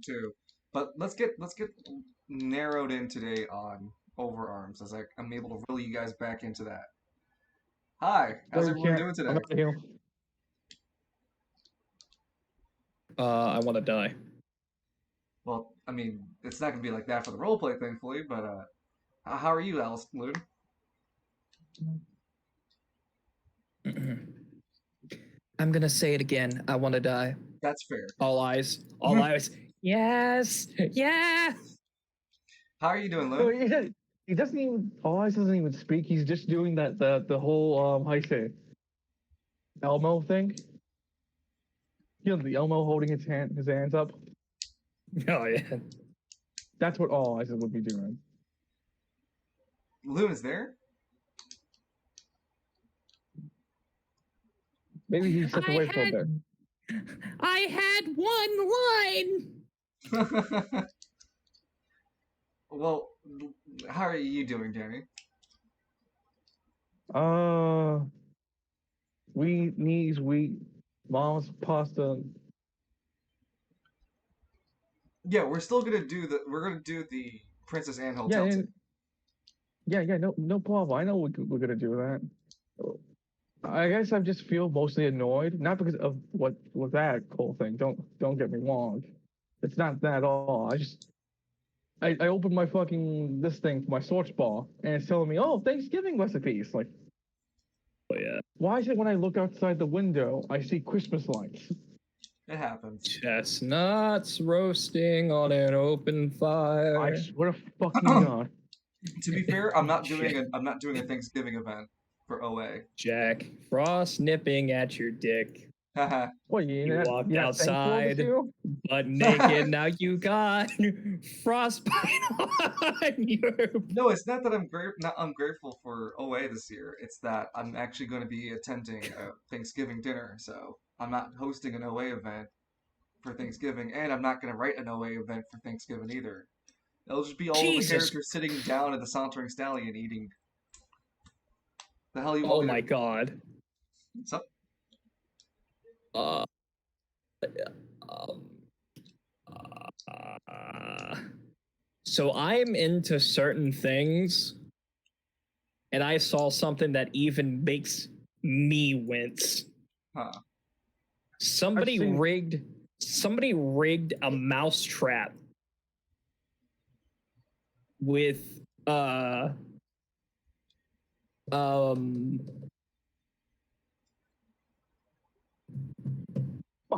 too. But let's get narrowed in today on overarms, as I'm able to reel you guys back into that. Hi, No, how's you everyone can't. doing I'm today? not here. I want to die. Well, I mean, it's not gonna be like that for the roleplay, thankfully. But how are you, Alice Loon? I'm gonna say it again. I want to die. That's fair. All eyes. All eyes. Yes. Yeah. How are you doing, No, Loon? he doesn't even. Oz doesn't even speak. He's just doing the whole how you say it, Elmo thing. You know, the Elmo holding his hands up. Oh yeah. That's what Oz would be doing. Loon is there? Maybe he stepped away for a bit. I had one line. Well, how are you doing, Danny? Wheat, knees, wheat, mom's pasta. Yeah, we're gonna do the Princess Anne Hotel. Yeah, no problem. I know we're gonna do that. I guess I just feel mostly annoyed, not because of what that whole thing. Don't get me wrong. It's not that at all. I opened my fucking this thing for my search bar and it's telling me, oh, Thanksgiving recipes. Like, Oh yeah. why is it when I look outside the window I see Christmas lights? It happens. Chestnuts roasting on an open fire. I swear to fucking God. To be fair, I'm not doing a Thanksgiving event for OA. Jack Frost nipping at your dick. Haha. What You walked thankful outside, this year? but naked. Now you got frostbite on your. No, it's not that I'm not ungrateful for OA this year. It's that I'm actually going to be attending a Thanksgiving dinner, so I'm not hosting an OA event for Thanksgiving, and I'm not going to write an OA event for Thanksgiving either. It'll just be all of the Jesus. characters sitting down at the Sauntering Stallion eating. The hell you Oh want me my to... God. What's up? Uh, um, so I'm into certain things, and I saw something that even makes me wince. Huh. Somebody rigged a mousetrap with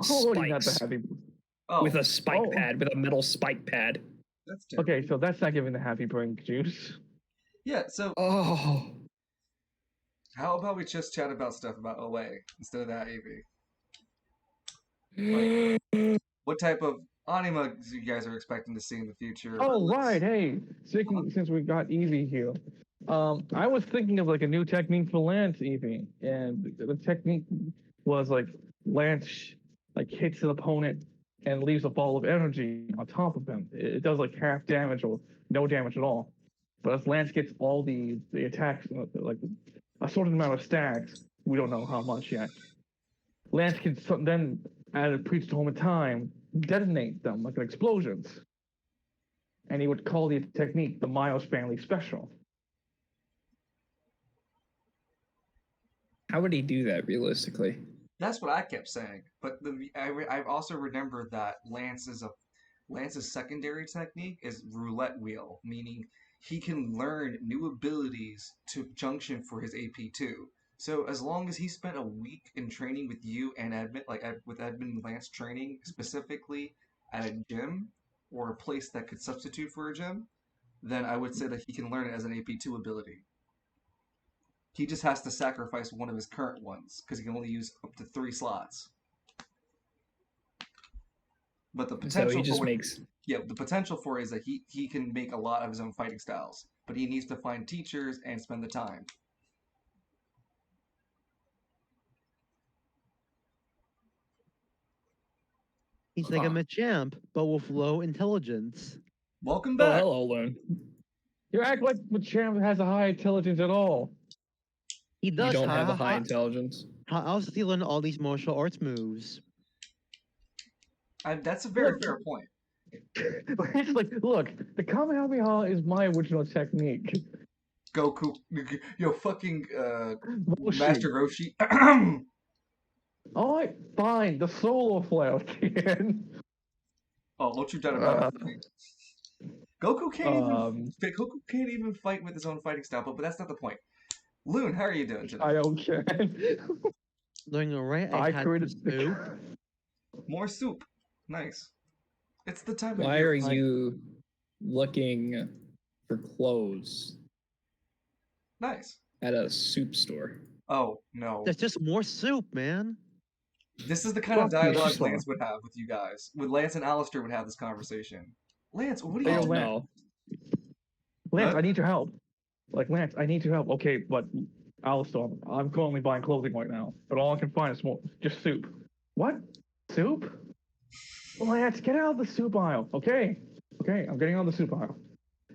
spikes. With a spike pad, with a metal spike pad. That's terrible. Okay, so that's not giving the happy brain juice. Yeah, so Oh, how about we just chat about stuff about OA instead of that, AV? Like, what type of anima you guys are expecting to see in the future? Oh, right. Hey, since we got Eevee here, I was thinking of like a new technique for Lance Eevee, and the technique was like Lance like hits an opponent and leaves a ball of energy on top of him. It does like half damage or no damage at all. But as Lance gets all the attacks, like a certain amount of stacks, we don't know how much yet. Lance can then, at a predetermined time, detonate them like explosions. And he would call the technique the Miles family special. how would he do that realistically? That's what I kept saying. But I also remember that Lance's secondary technique is roulette wheel, meaning he can learn new abilities to junction for his AP2. So as long as he spent a week in training with you and Edmund, with Edmund and Lance training specifically at a gym or a place that could substitute for a gym, then I would say that he can learn it as an AP2 ability. He just has to sacrifice one of his current ones because he can only use up to 3 slots. But the potential so he just the potential for it is that he can make a lot of his own fighting styles, but he needs to find teachers and spend the time. He's like a Machamp, but with low intelligence. Welcome back. Oh, hello, Lone. You act like Machamp has a high intelligence at all. He does. You don't have a high intelligence. How else does he learn all these martial arts moves? That's a very fair point. It's like, look, the Kamehameha is my original technique. Goku, yo, fucking Roshi. Master Roshi. All right, fine. The solar flare again. Oh, what you done about Uh, it? Goku can't even um, Goku can't even fight with his own fighting style, but that's not the point. Loon, how are you doing today? I don't care. Doing alright. I I had created some the. soup. More soup. Nice. It's the time of Why year. are you looking for clothes Nice. at a soup store? Oh no. That's just more soup, man. This is the kind of Fuck you, dialogue Shisha. Lance would have with you guys. With Lance and Alistair would have this conversation. Lance, what are Hey, you Oh yo, doing? Lance. no. Lance, Huh? I need your help. Like, Lance, I need your help. Okay, but Alistair, I'm currently buying clothing right now, but all I can find is more just soup. What? Soup? Lance, get out of the soup aisle, okay? Okay, I'm getting out of the soup aisle.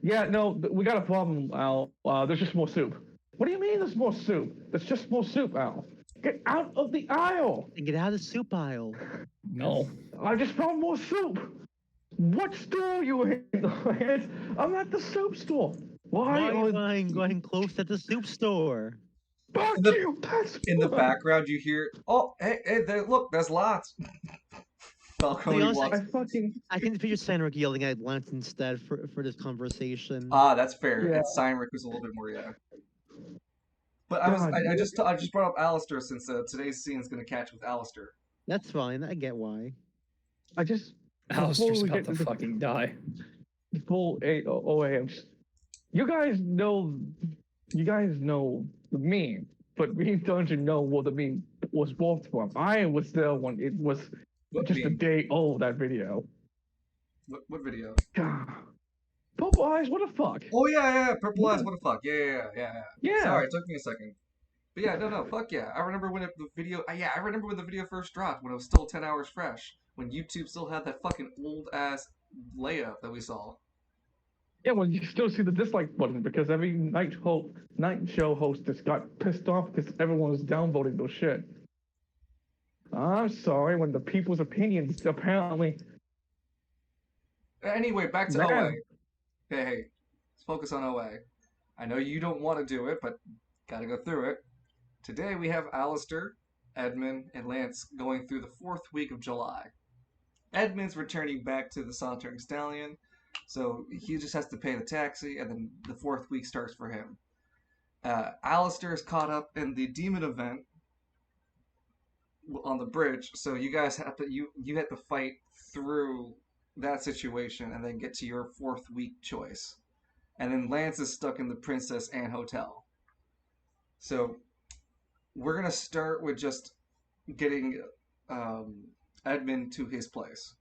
Yeah, no, we got a problem, Al. There's just more soup. What do you mean there's more soup? There's just more soup, Al. Get out of the aisle! And get out of the soup aisle. No. I just found more soup. What store are you in, Lance? I'm at the soup store. Why? Why going close at the soup store? Fuck In the- you! That's In the why. background, you hear, "Oh, hey, there, look, there's lots." Falcone honest, walks. I fucking I can picture Sandrick yelling at Lance instead for this conversation. Ah, that's fair. Yeah. And Cynric was a little bit more, yeah. But God, I just brought up Alistair since today's scene is gonna catch with Alistair. That's fine. I get why. I just Alistair's we about get to into fucking die. full 8 a.m. You guys know the meme, but me don't you know what the meme was born from? I was there when it was What just a meme? day old, that video. What video? God. Popeyes, what the fuck? Oh yeah, Purple Eyes. What? What the fuck? Yeah. Yeah. Sorry, it took me a second. But yeah, no, fuck yeah. I remember when the video. Yeah, I remember when the video first dropped, when it was still 10 hours fresh, when YouTube still had that fucking old ass layout that we saw. Yeah, well, you still see the dislike button because every night show host just got pissed off because everyone was downvoting those shit. I'm sorry, when the people's opinions apparently. Anyway, back to Man. OA. Hey, let's focus on OA. I know you don't want to do it, but gotta go through it. Today we have Alistair, Edmund, and Lance going through the 4th week of July. Edmund's returning back to the Sauntering Stallion, so he just has to pay the taxi, and then the 4th week starts for him. Alistair is caught up in the demon event on the bridge, so you guys have to you have to fight through that situation and then get to your 4th week choice. And then Lance is stuck in the Princess Anne Hotel. So we're gonna start with just getting Edmund to his place.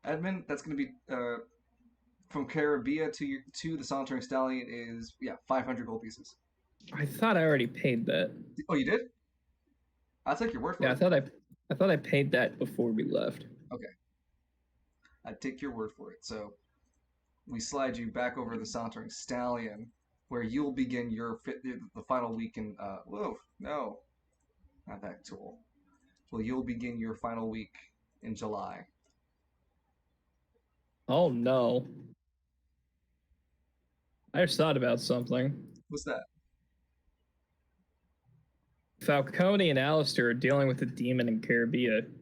Edmund, that's gonna be from Caribbean to the Sauntering Stallion is 500 gold pieces. I thought I already paid that. Oh, you did? I'll take your word for Yeah, it. I thought I paid that before we left. I take your word for it. So we slide you back over the Sauntering Stallion, where you'll begin the final week in. Whoa, no, not that tool. Well, you'll begin your final week in July. Oh no. I just thought about something. What's that? Falcone and Alistair are dealing with a demon in Caribbean.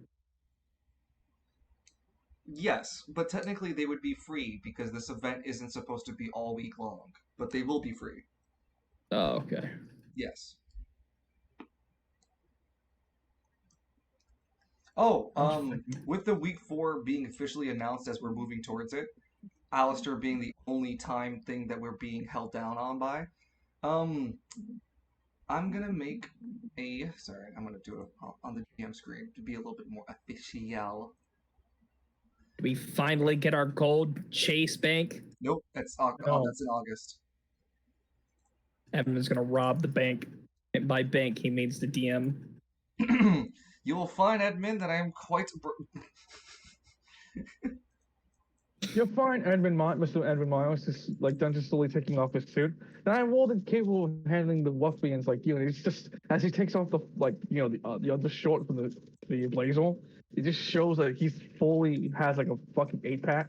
Yes, but technically they would be free because this event isn't supposed to be all week long. But they will be free. Oh, okay. Yes. Oh, with the week 4 being officially announced as we're moving towards it, Alistair being the only time thing that we're being held down on by, I'm gonna make I'm gonna do it on the GM screen to be a little bit more official. Did we finally get our gold Chase Bank? Nope, that's No. that's in August. Evan is gonna rob the bank. And by bank, he means the DM. You will find, Edmund, that I am quite. You're fine, Mr. Edmund Miles is like done just slowly taking off his suit. And I'm more than capable of handling the ruffians like you. And it's just as he takes off the the other short from the blazer, it just shows that he's fully has like a fucking 8-pack.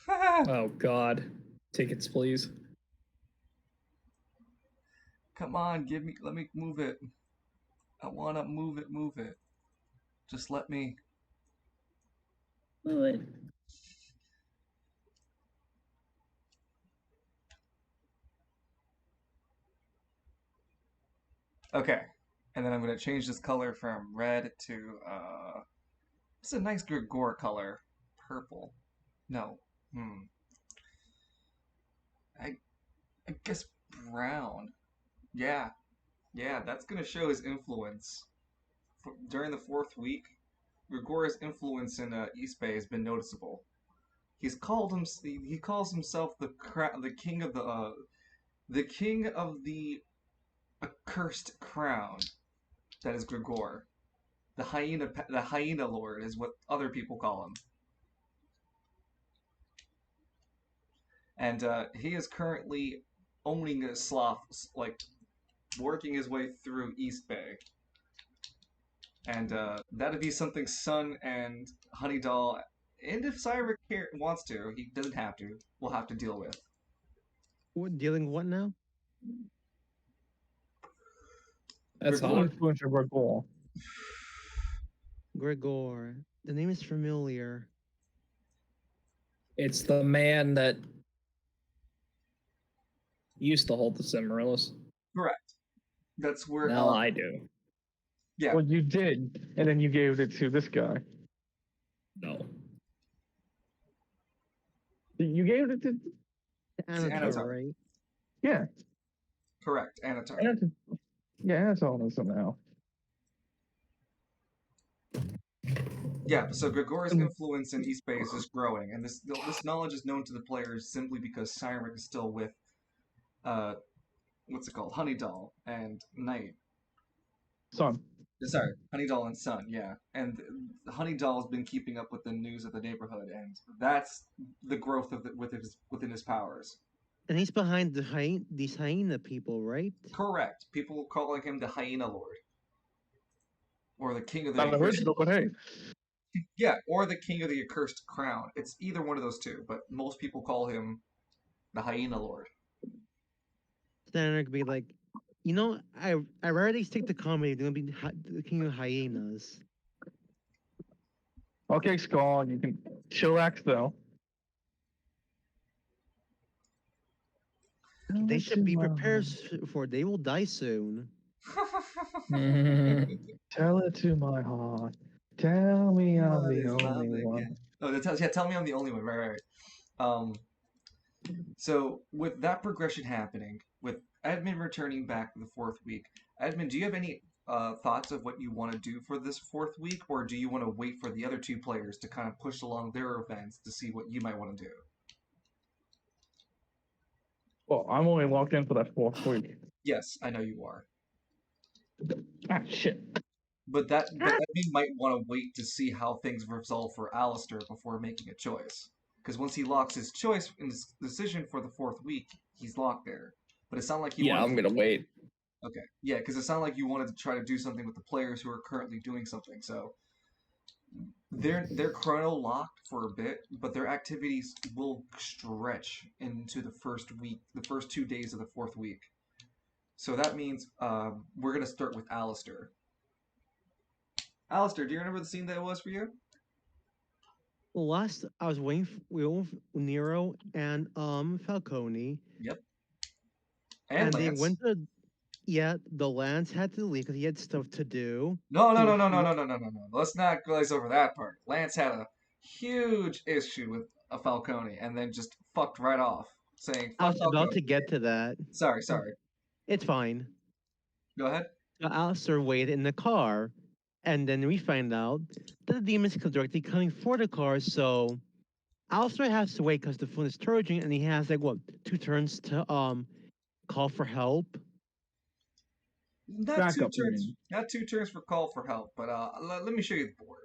Oh God, tickets, please. Come on, let me move it. I wanna move it. Just let me. Move it. Okay. And then I'm gonna change this color from red to it's a nice Gregor color. Purple. No. I I guess brown. Yeah. Yeah, that's gonna show his influence. During the fourth week, Gregor's influence in East Bay has been noticeable. He calls himself the king of the accursed crown. That is Gregor. The hyena lord is what other people call him. And he is currently owning a sloth, like working his way through East Bay. And that'd be something Sun and Honeydoll, and if Cyric wants to, he doesn't have to, will have to deal with. What dealing what now? That's Gregor. hot. Influence of Gregor. Gregor. The name is familiar. It's the man that used to hold the Cimmerlis. Correct. That's where. Now I do. Yeah. Well, you did, and then you gave it to this guy. No. You gave it to. Anatar, Anatar. right? Yeah. Correct. Anatar. Yeah, Anatar somehow. Yeah, so Gregor's influence in East Bay is just growing, and this knowledge is known to the players simply because Cyric is still with, what's it called, Honeydoll and Knight. Son. Sorry, Honeydoll and Sun, yeah. And Honeydoll has been keeping up with the news of the neighborhood, and that's the growth of within his powers. And he's behind these hyena people, right? Correct. People calling him the Hyena Lord, or the King of the Not original, but hey. Yeah, or the King of the Accursed Crown. It's either one of those two, but most people call him the Hyena Lord. Then could be like, I rarely stick to comedy. They're gonna be the king of hyenas. Okay, Skull, you can chillax though. They should be prepared for they will die soon. Tell it to my heart. Tell me I'm the Is love only one. again? Oh, tell me I'm the only one. Right. So with that progression happening, with Edmund returning back the fourth week, Edmund, do you have any thoughts of what you want to do for this fourth week, or do you want to wait for the other two players to kind of push along their events to see what you might want to do? Well, I'm only locked in for that fourth week. Yes, I know you are. Ah, shit. But Edmund might want to wait to see how things resolve for Alistair before making a choice. Because once he locks his choice and his decision for the fourth week, he's locked there. But it sounded like you Yeah, wanted I'm gonna wait. Okay. Yeah, because it sounded like you wanted to try to do something with the players who are currently doing something. So they're chrono locked for a bit, but their activities will stretch into the first week, the first 2 days of the fourth week. So that means we're gonna start with Alistair. Alistair, do you remember the scene that it was for you? Well, last I was waiting for Nero and Falcone. Yep. And they Lance. went to the Lance had to leave because he had stuff to do. No. Let's not glaze over that part. Lance had a huge issue with a Falcone and then just fucked right off, saying, I fuck was about Falcone. to get to that. Sorry. It's fine. Go ahead. Alistair waited in the car, and then we find out that the demons directly coming for the car, so Alistair has to wait because the phone is charging, and he has like 2 turns to call for help. Not Backup 2 turns. meeting. Not 2 turns for call for help, but let me show you the board.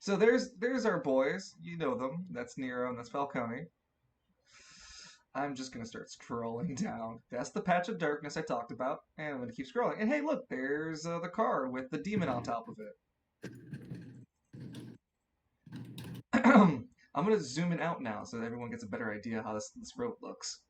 So there's our boys. You know them. That's Nero and that's Falcone. I'm just gonna start scrolling down. That's the patch of darkness I talked about, and I'm gonna keep scrolling. And hey, look, there's the car with the demon on top of it. I'm gonna zoom it out now so that everyone gets a better idea how this road looks.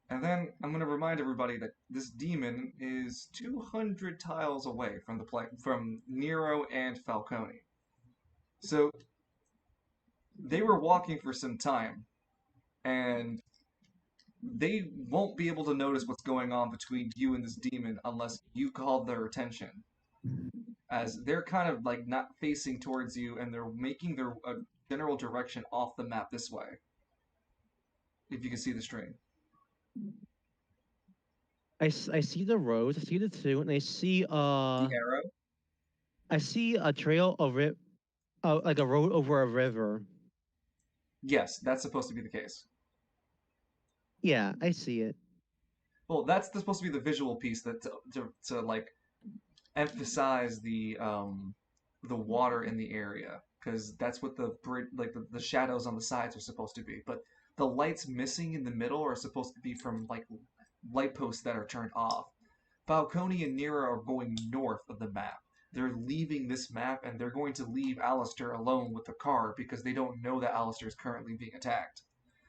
And then I'm gonna remind everybody that this demon is 200 tiles away from from Nero and Falcone. So they were walking for some time, and they won't be able to notice what's going on between you and this demon unless you call their attention. As they're kind of like not facing towards you, and they're making their general direction off the map this way. If you can see the string. I see the roads, I see the two, and The arrow? I see a trail of it, like a road over a river. Yes, that's supposed to be the case. Yeah, I see it. Well, that's supposed to be the visual piece that to like emphasize the water in the area, because that's what the shadows on the sides are supposed to be. But the lights missing in the middle are supposed to be from like light posts that are turned off. Falcone and Nero are going north of the map. They're leaving this map, and they're going to leave Alistair alone with the car because they don't know that Alistair is currently being attacked.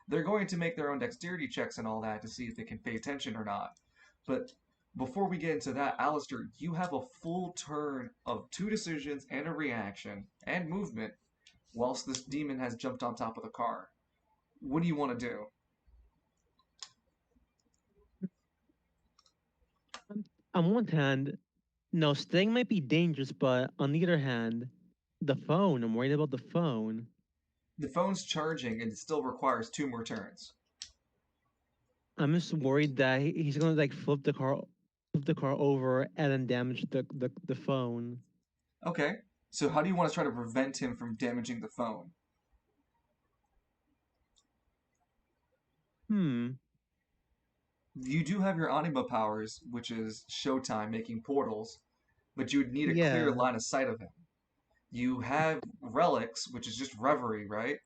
They're going to make their own dexterity checks and all that to see if they can pay attention or not. But before we get into that, Alistair, you have a full turn of 2 decisions and a reaction and movement whilst this demon has jumped on top of the car. What do you want to do? On one hand, no, staying might be dangerous, but on the other hand, the phone, I'm worried about the phone. The phone's charging and it still requires 2 more turns. I'm just worried that he's gonna like flip the car over and then damage the phone. Okay, so how do you want to try to prevent him from damaging the phone? Hmm. You do have your anima powers, which is Showtime making portals, but you would need a clear Yeah. line of sight of him. You have relics, which is just reverie, right?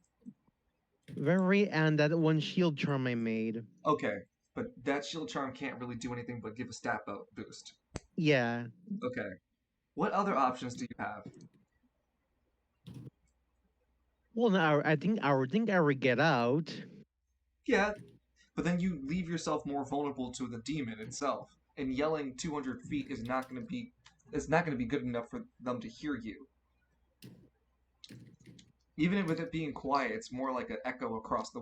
Very and that one shield charm I made. Okay, but that shield charm can't really do anything but give a stat boost. Yeah. Okay. What other options do you have? Well, now I would get out. Yeah, but then you leave yourself more vulnerable to the demon itself, and yelling 200 feet is not going to be good enough for them to hear you. Even with it being quiet, it's more like an echo across the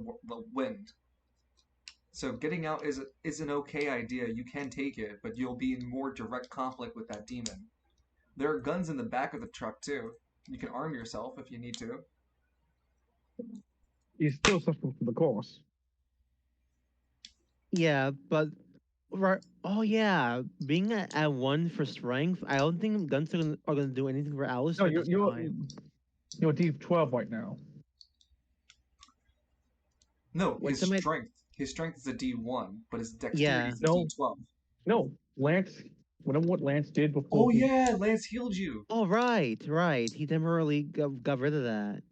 wind. So getting out is an okay idea. You can take it, but you'll be in more direct conflict with that demon. There are guns in the back of the truck too. You can arm yourself if you need to. He's still suffering from the course. Yeah, but right. Oh yeah, being at 1 for strength, I don't think guns are gonna do anything for Alice No, at this time. you're D12 right now. No, What's his the strength. His strength is a D1, but his dexterity Yeah. is a No. D12. No, Lance. Remember what Lance did before? Oh yeah, Lance healed you. Oh right. He temporarily got rid of that.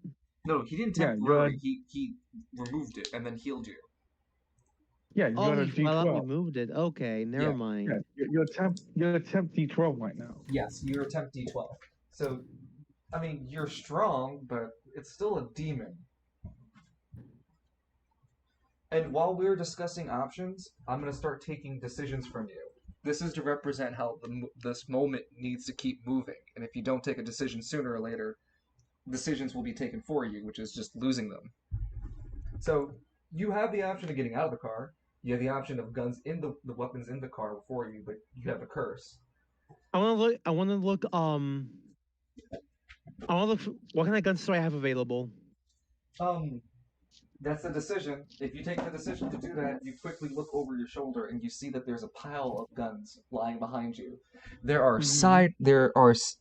No, he didn't Yeah, temporarily. He removed it and then healed you. Yeah, you Oh, got a he flat out D12. removed it. Okay, never Yeah. mind. Yeah, you're temp D12 right now. Yes, you're a temp D12. So, I mean, you're strong, but it's still a demon. And while we're discussing options, I'm going to start taking decisions from you. This is to represent how this moment needs to keep moving. And if you don't take a decision sooner or later, decisions will be taken for you, which is just losing them. So you have the option of getting out of the car. You have the option of guns in the weapons in the car before you, but you have a curse. I want to look. I want to look. I want to look. What kind of guns do I have available? That's the decision. If you take the decision to do that, you quickly look over your shoulder and you see that there's a pile of guns lying behind you. There are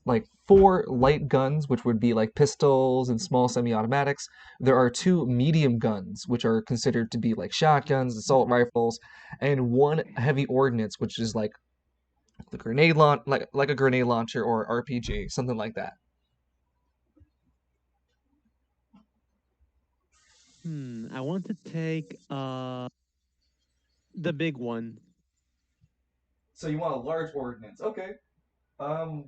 like 4 light guns, which would be like pistols and small semi-automatics. There are 2 medium guns, which are considered to be like shotguns, assault rifles, and 1 heavy ordnance, which is like the like a grenade launcher or RPG, something like that. I want to take the big one. So you want a large ordnance? Okay. Um,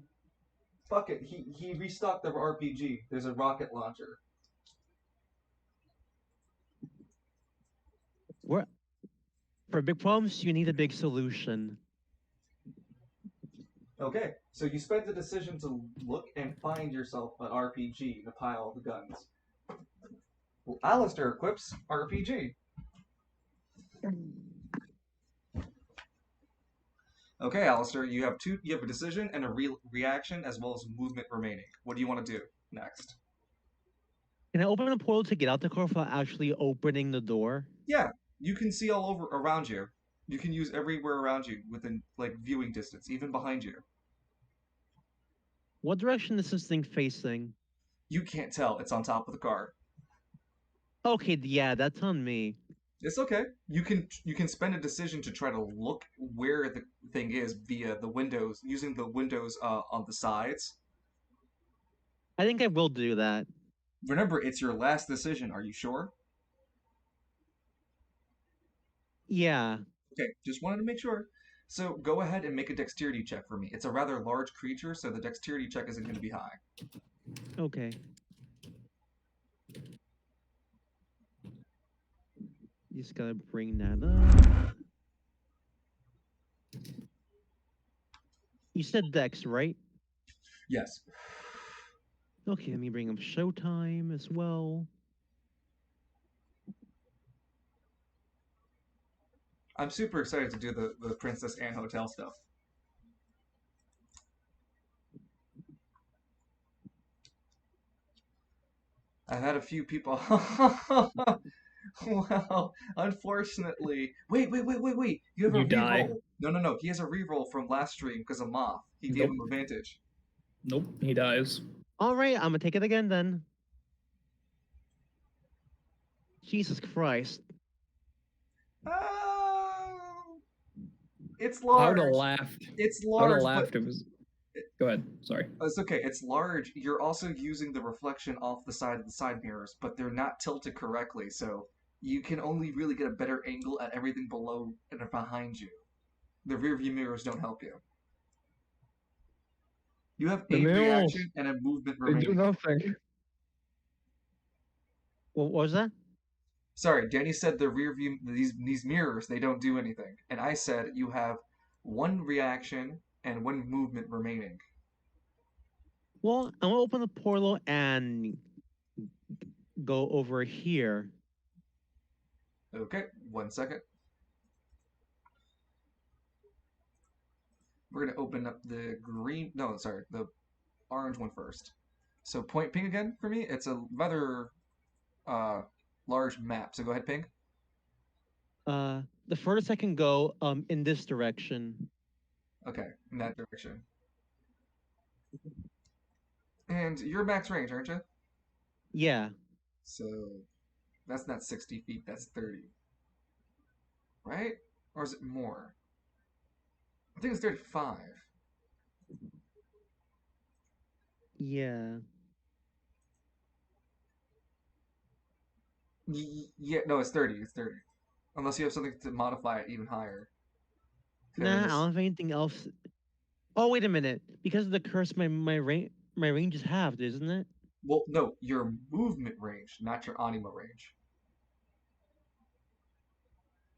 fuck it. He restocked the RPG. There's a rocket launcher. Where for big problems you need a big solution. Okay, so you spent the decision to look and find yourself an RPG in a pile of the guns. Well, Alistair equips RPG. Okay, Alistair, you have two. You have a decision and a reaction, as well as movement remaining. What do you want to do next? Can I open a portal to get out the car without actually opening the door? Yeah, you can see all over around you. You can use everywhere around you within like viewing distance, even behind you. What direction is this thing facing? You can't tell. It's on top of the car. Okay, yeah, that's on me. It's okay. You can spend a decision to try to look where the thing is via the windows, using the windows on the sides. I think I will do that. Remember, it's your last decision. Are you sure? Yeah. Okay, just wanted to make sure. So go ahead and make a dexterity check for me. It's a rather large creature, so the dexterity check isn't going to be high. Okay. Just gotta bring that up. You said Dex, right? Yes. Okay, let me bring up Showtime as well. I'm super excited to do the Princess Anne Hotel stuff. I've had a few people. Well, unfortunately. Wait. You have a You die. reroll. No. He has a reroll from last stream because of Moth. He gave Nope. him advantage. Nope, he dies. Alright, I'm gonna take it again then. Jesus Christ. It's I would large. have laughed. It's I would have large, laughed. but It was. Go ahead. Sorry. it's okay. It's large. You're also using the reflection off the side of the side mirrors, but they're not tilted correctly, so you can only really get a better angle at everything below and behind you. The rear view mirrors don't help you. You have The a mirrors, reaction and a movement they do remaining. nothing. What was that? Sorry, Danny said the rear view these mirrors they don't do anything, and I said you have one reaction and one movement remaining. Well, I'm gonna open the portal and go over here. Okay, 1 second. We're gonna open up the green. No, sorry, the orange one first. So point ping again for me. It's a rather large map. So go ahead, ping. The furthest I can go, in this direction. Okay, in that direction. And you're max range, aren't you? Yeah. So that's not 60 feet. That's 30. Right? Or is it more? I think it's 35. Yeah. Yeah, no, it's 30. It's 30. Unless you have something to modify it even higher. Nah, I 'Cause- don't have anything else. Oh, wait a minute. Because of the curse, my range is halved, isn't it? well, no, your movement range, not your anima range.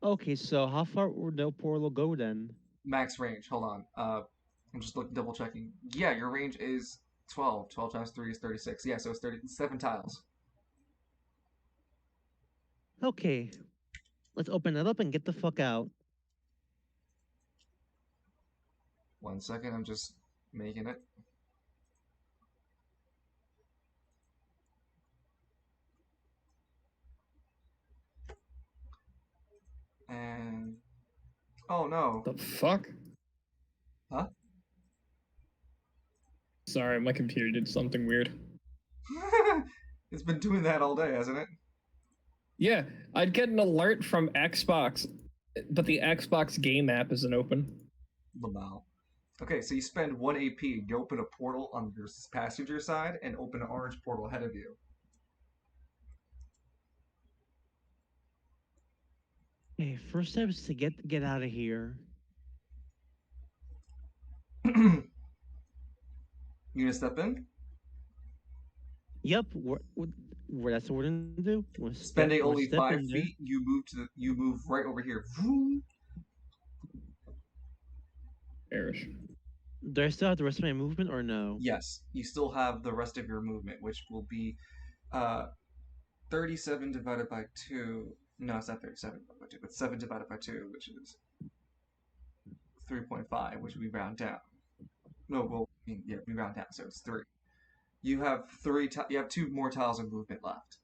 Okay, so how far would the portal go then? Max range. Hold on. I'm just double checking. Yeah, your range is 12. 12 times 3 is 36. Yeah, so it's 37 tiles. Okay. Let's open it up and get the fuck out. 1 second, I'm just making it. And oh no. The fuck? Huh? Sorry, my computer did something weird. It's been doing that all day, hasn't it? Yeah, I'd get an alert from Xbox, but the Xbox game app isn't open. Lamau. Okay, so you spend 1 AP, you open a portal on your passenger side and open an orange portal ahead of you. Okay, first step is to get out of here. You gonna step in? Yep, what that's what we're gonna do. We're Spending gonna only step in 5 feet, there. you move right over here. Vroom. Perish. Do I still have the rest of my movement or no? Yes, you still have the rest of your movement, which will be uh, 37 divided by 2. No, it's not 37 divided by 2, but 7 divided by 2, which is 3.5, which we round down. No, well, I mean, yeah, we round down, so it's 3. You have you have 2 more tiles of movement left.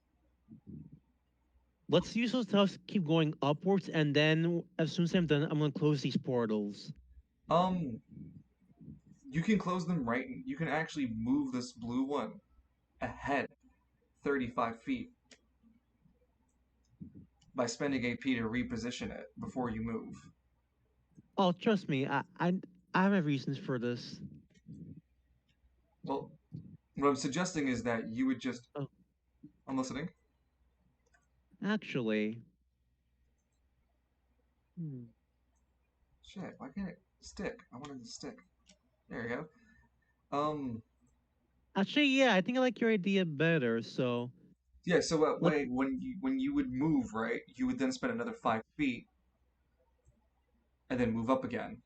Let's use those tiles to keep going upwards, and then as soon as I'm done, I'm gonna close these portals. Um, you can close them right. You can actually move this blue one ahead 35 feet by spending AP to reposition it before you move. Oh, trust me, I have reasons for this. Well, what I'm suggesting is that you would just. Oh, I'm listening. actually, hmm. Shit, why can't it stick? I wanted to stick. There you go. Actually, yeah, I think I like your idea better. So Yeah. So that let way, when you would move, right, you would then spend another 5 feet and then move up again.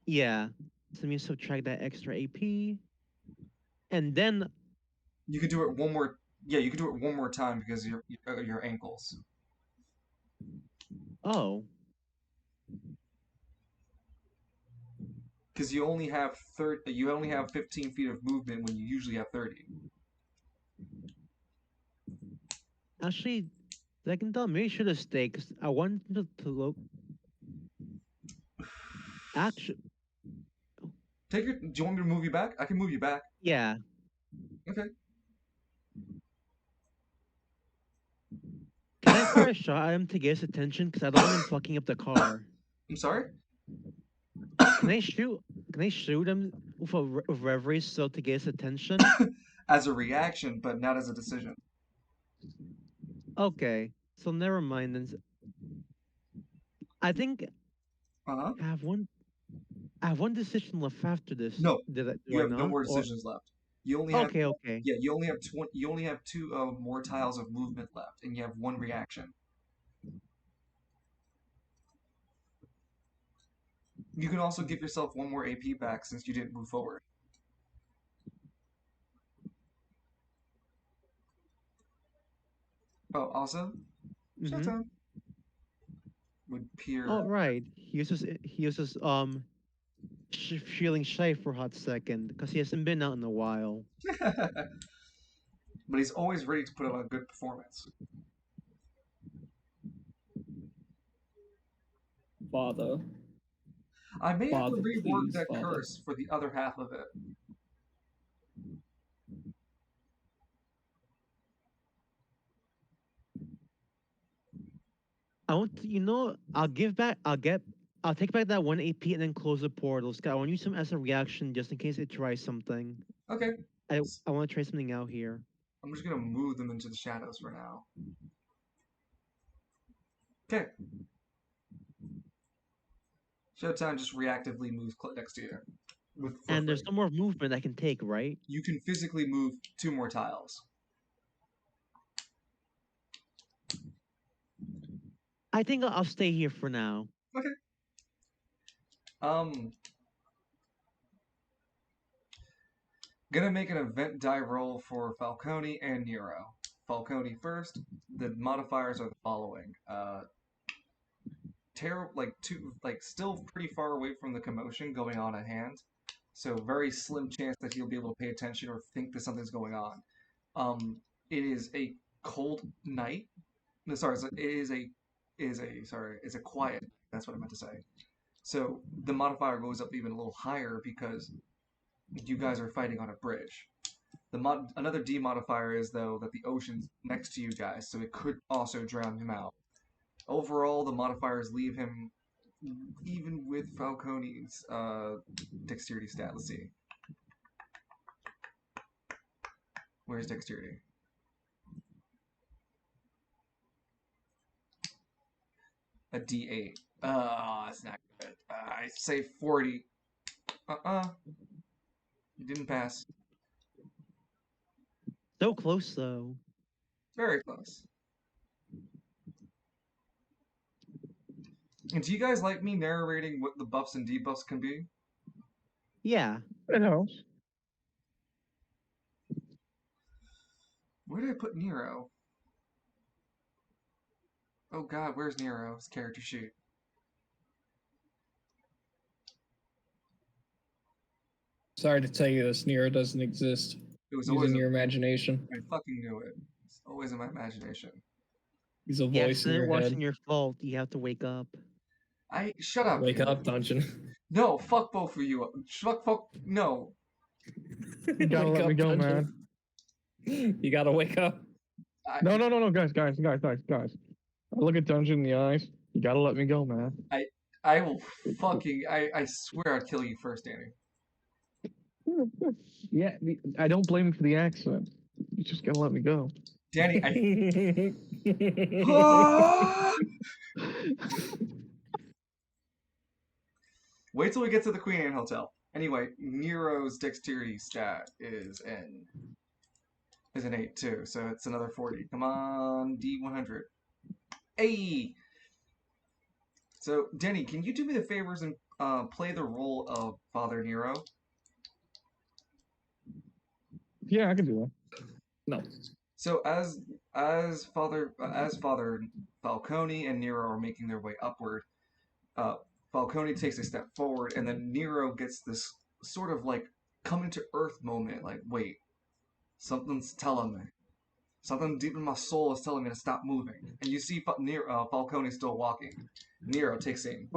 yeah, so let me subtract that extra AP, and then You could do it one more. Yeah, you could do it one more time because your ankles. oh, Because you only have 30. You only have 15 feet of movement when you usually have 30. actually, second thought maybe should have stayed because I wanted to look. Actually, Take your. Do you want me to move you back? I can move you back. yeah. Okay. Can I fire a shot at him to get his attention? Because I don't want him fucking up the car. I'm sorry. Can I shoot? Can I shoot him with with reverie so to get his attention? As a reaction, but not as a decision. Okay, so never mind. Then I think Uh huh. I have one. I have one decision left after this. No, Do you I have no not? more Or decisions left. You only have. okay, okay. Yeah, you only have 20. You only have 2 more tiles of movement left, and you have 1 reaction. You can also give yourself 1 more AP back since you didn't move forward. Oh, also, Mm-hmm. Showtime would peer. Oh right. He was just feeling shy for a hot second because he hasn't been out in a while. But he's always ready to put on a good performance. Father. I may have to Father, rework please, that Father. curse for the other half of it. I want to, I'll give back. I'll take back that one AP and then close the portals. 'Cause I want to use them as a reaction just in case it tries something. Okay. I want to try something out here. I'm just gonna move them into the shadows for now. Okay. Showtime just reactively moves next to you. For And free. there's no more movement I can take, right? You can physically move 2 more tiles. I think I'll stay here for now. Okay. Um, Gonna make an event die roll for Falcone and Nero. Falcone first. The modifiers are the following. Still pretty far away from the commotion going on at hand. So very slim chance that he'll be able to pay attention or think that something's going on. It is a cold night. No, sorry, it's a quiet. That's what I meant to say. So the modifier goes up even a little higher because you guys are fighting on a bridge. Another D modifier is though that the ocean's next to you guys, so it could also drown him out. Overall, the modifiers leave him even with Falcone's dexterity stat. Let's see. Where's dexterity? A D8. That's not good. I say 40. You didn't pass. So close though. Very close. And do you guys like me narrating what the buffs and debuffs can be? Yeah. It helps. Where did I put Nero? Oh god, where's Nero? His character sheet. Sorry to tell you this, Nero doesn't exist. It was Using always your imagination. I fucking knew it. It's always in my imagination. He's a Yeah, voice in it your wasn't head. your fault. You have to wake up. Shut up. Wake up, Dungeon. No, fuck both of you. Fuck, no. You gotta Wake let me up, go, Dungeon. man. You gotta wake up. No, guys. I look at Dungeon in the eyes. You gotta let me go, man. I will fucking, I swear I'd kill you first, Danny. Yeah, I don't blame you for the accent. You just gotta let me go. Danny, Ah! Wait till we get to the Queen Anne Hotel. Anyway, Nero's dexterity stat is an 8 too, so it's another 40. Come on, D100. Hey! So, Denny, can you do me the favors and play the role of Father Nero? Yeah, I can do that. No. So as Father Falcone and Nero are making their way upward, Falcone takes a step forward, and then Nero gets this sort of like coming to earth moment. Like, wait, something's telling me. Something deep in my soul is telling me to stop moving. And you see Falcone still walking. Nero takes aim.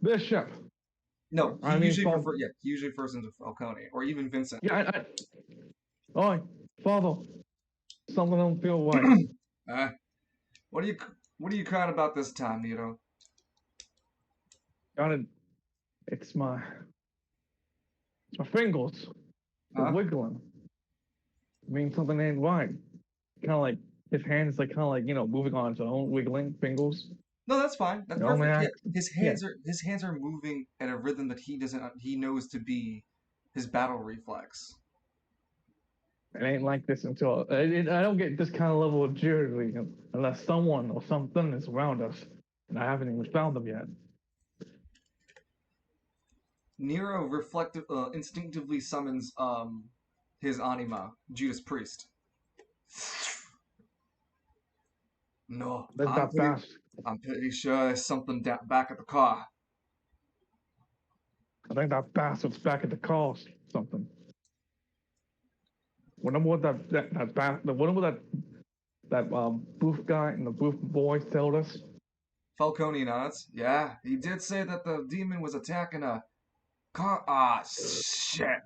Bishop. No, he I mean, he usually refers into Falcone or even Vincent. Yeah, Oi, Father. Something don't feel right. What are you crying about this time, Nero? Got it. It's my fingers. They're wiggling. I mean, something ain't right. Kind of like his hands, like kind of like moving on its own, wiggling fingers. No, that's fine. That's You know, perfect. Yeah, man, his hands are moving at a rhythm that he knows to be his battle reflex. It ain't like this until I don't get this kind of level of agility unless someone or something is around us, and I haven't even found them yet. Nero instinctively summons his anima, Judas Priest. No, I'm pretty sure there's something back at the car. I think that bastard's back at the car. Something. Whatever what that booth guy and the booth boy told us. Falcone nods. Yeah, he did say that the demon was attacking a car. Ah, shit.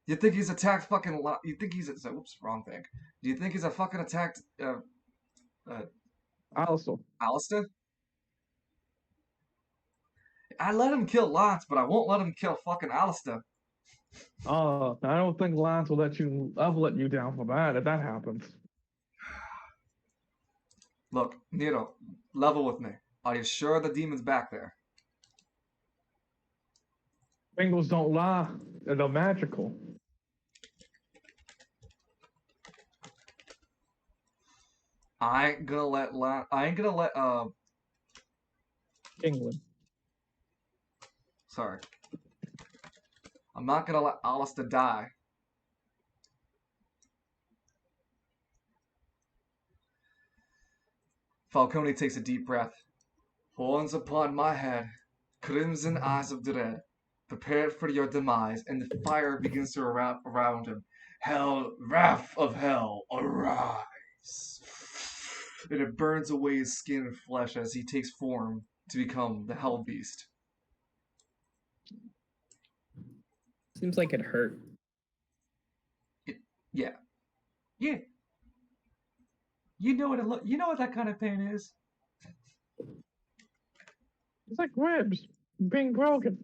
You think he's attacked fucking you think he's oops, wrong thing. Do you think he's a fucking attacked Alistair? I let him kill Lance, but I won't let him kill fucking Alistair. I don't think Lance will let you down for that if that happens. Look, Nero, level with me. Are you sure the demon's back there? Fingers don't lie. They're magical. I ain't gonna let England. Sorry. I'm not gonna let Alistair die. Falcone takes a deep breath. Horns upon my head, crimson eyes of dread, prepared for your demise, and the fire begins to wrap around him. Hell, wrath of hell, arise! And it burns away his skin and flesh as he takes form to become the Hell Beast. Seems like it hurt. Yeah. You know what that kind of pain is? It's like ribs being broken.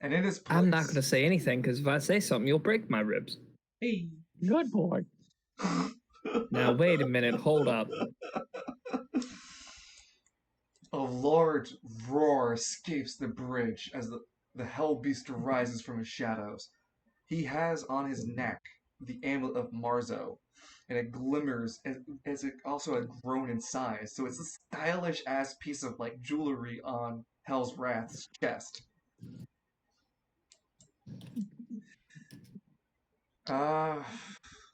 And in his place, I'm not going to say anything because if I say something, you'll break my ribs. Hey. Good boy. Now, wait a minute. Hold up. A large roar escapes the bridge as the hell beast rises from his shadows. He has on his neck the amulet of Marzo, and it glimmers as it also had grown in size. So it's a stylish ass piece of like jewelry on Hell's Wrath's chest. Uh,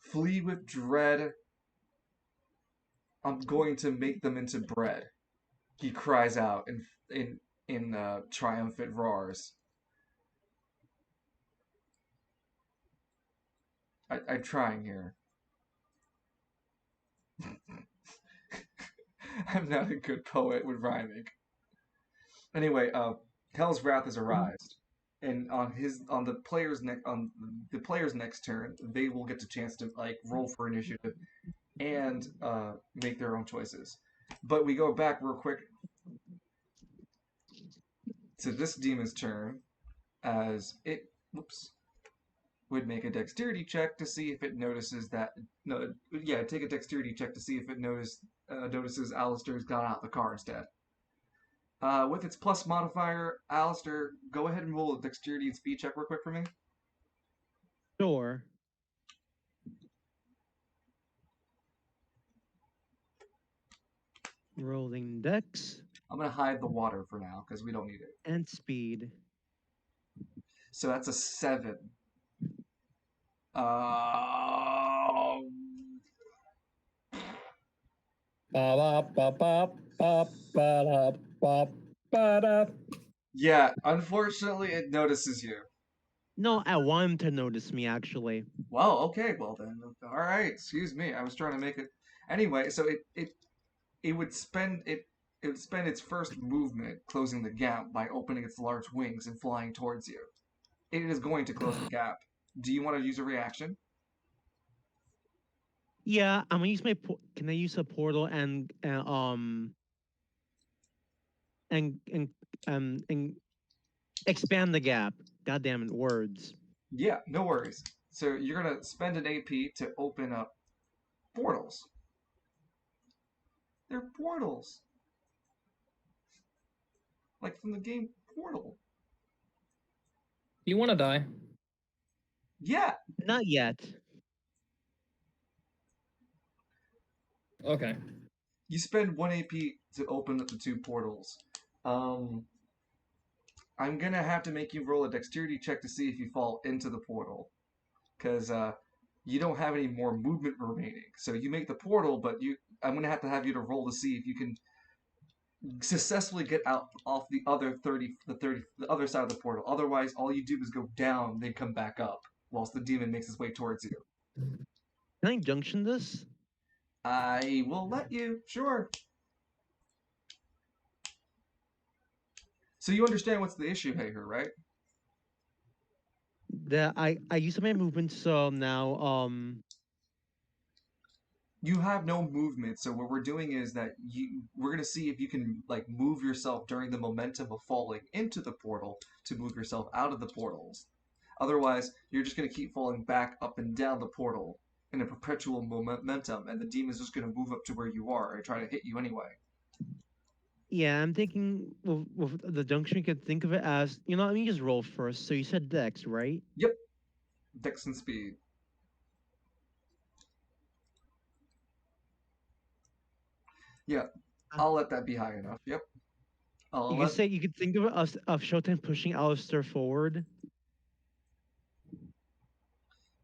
flee with dread. I'm going to make them into bread. He cries out in triumphant roars. I'm trying here. I'm not a good poet with rhyming. Anyway, Hell's Wrath has arised, and on the player's next turn, they will get the chance to like roll for initiative and make their own choices. But we go back real quick to this demon's turn, as it would make a dexterity check to see if it notices that take a dexterity check to see if it notices Alistair's gone out the car instead. With its plus modifier, Alistair, go ahead and roll a dexterity and speed check real quick for me. Sure. Rolling dex I'm going to hide the water for now because we don't need it. and speed. So that's a 7. Uh, Ba ba ba ba ba ba ba. yeah, unfortunately, it notices you. No, I want him to notice me actually. Well, okay, well then. All right, excuse me. I was trying to make it. Anyway, so it would spend its first movement closing the gap by opening its large wings and flying towards you. It is going to close the gap. Do you want to use a reaction? Yeah, I'm gonna use my. Can I use a portal and expand the gap? God damn it, words. Yeah, no worries. So you're gonna spend an AP to open up portals. They're portals, like from the game Portal. You want to die? Yeah. Not yet. Okay. You spend 1 AP to open up the 2 portals. I'm gonna have to make you roll a dexterity check to see if you fall into the portal, because you don't have any more movement remaining. So you make the portal, but I'm gonna have you to roll to see if you can successfully get out off the other 30, the other side of the portal. Otherwise, all you do is go down, then come back up, whilst the demon makes his way towards you. Can I junction this? I will let you, sure. So you understand what's the issue here, right? I used my movement, so now You have no movement, so what we're doing is that we're gonna see if you can like move yourself during the momentum of falling into the portal to move yourself out of the portals. Otherwise, you're just gonna keep falling back up and down the portal in a perpetual momentum, and the demon's just gonna move up to where you are and try to hit you anyway. yeah, I'm thinking with the junction, you could think of it as, let me just roll first. So you said dex, right? Yep. Dex and speed. Yeah, I'll let that be high enough. Yep. I'll You could let say you could think of it of Showtime pushing Alistair forward.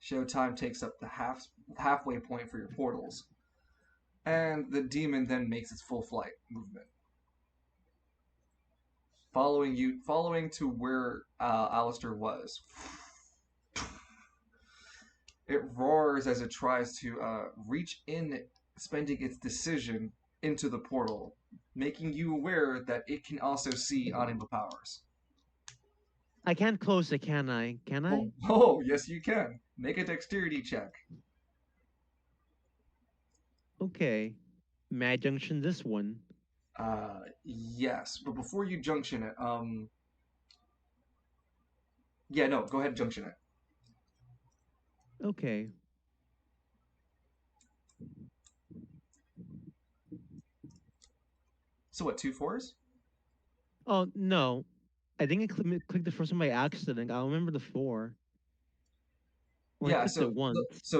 Showtime takes up the halfway point for your portals, and the demon then makes its full flight movement, following to where Alistair was. It roars as it tries to reach in, spending its decision into the portal, making you aware that it can also see anima powers. I can't close it, can I? Can I? Oh, yes, you can. Make a dexterity check. Okay. May I junction this one? Yes, but before you junction it, Yeah, no, go ahead and junction it. Okay. So what, 2 4s? Oh no, I think I clicked the first one by accident. I remember the 4. Well, I Yeah, clicked it so once.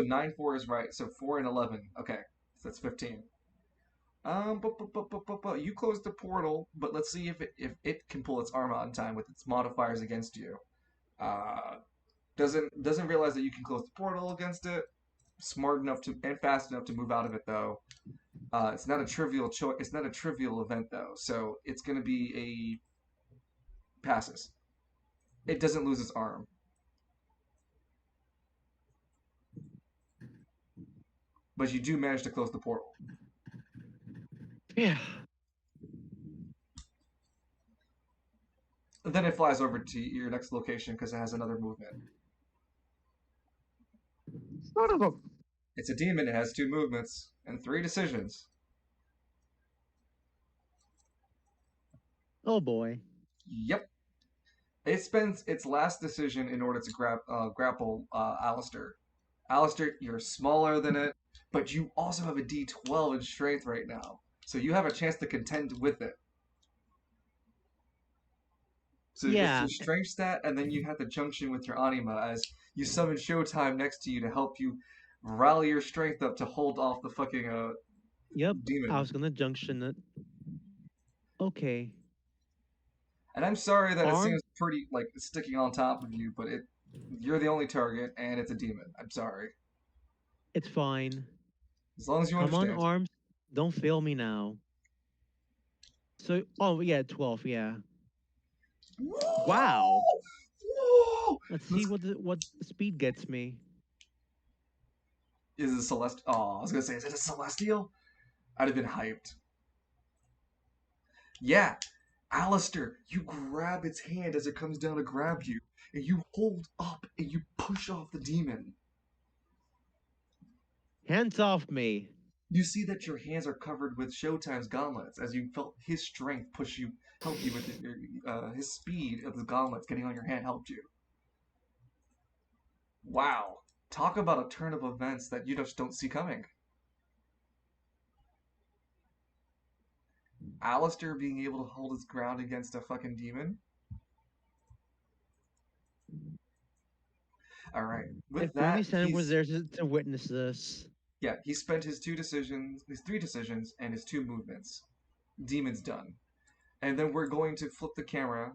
9 4 is right. So 4 and 11. Okay, so that's 15. You closed the portal, but let's see if it can pull its arm out in time with its modifiers against you. Uh, doesn't realize that you can close the portal against it. Smart enough to and fast enough to move out of it though. It's not a trivial choice. It's not a trivial event though, so it's gonna be a passes. It doesn't lose its arm. But you do manage to close the portal. Yeah. Then it flies over to your next location because it has another movement. Son of a. It's a demon. It has 2 movements and 3 decisions. Oh boy. Yep. It spends its last decision in order to grapple Alistair. Alistair, you're smaller than it, but you also have a D12 in strength right now. So you have a chance to contend with it. So it's Yeah. your strength stat, and then you have the junction with your anima as you summon Showtime next to you to help you rally your strength up to hold off the fucking Yep. I demon. was gonna junction it. Okay. And I'm sorry that it Arm. seems pretty like sticking on top of you, but you're the only target, and it's a demon. I'm sorry. It's fine. As long as you Come on, understand. arms. Don't fail me now. So, oh yeah, 12. Yeah. Wow. Whoa! Let's see what the speed gets me. Is it Celestial? Oh, I was gonna say, is it a Celestial? I'd have been hyped. Yeah, Alistair, you grab its hand as it comes down to grab you, and you hold up and you push off the demon. Hands off me. You see that your hands are covered with Showtime's gauntlets as you felt his strength push you, help you with his speed of the gauntlets getting on your hand helped you. Wow, talk about a turn of events that you just don't see coming. Alistair being able to hold his ground against a fucking demon. All right, with If only that, Sam was there to witness this. yeah, he spent his 2 decisions, his 3 decisions, and his 2 movements. Demon's done. And then we're going to flip the camera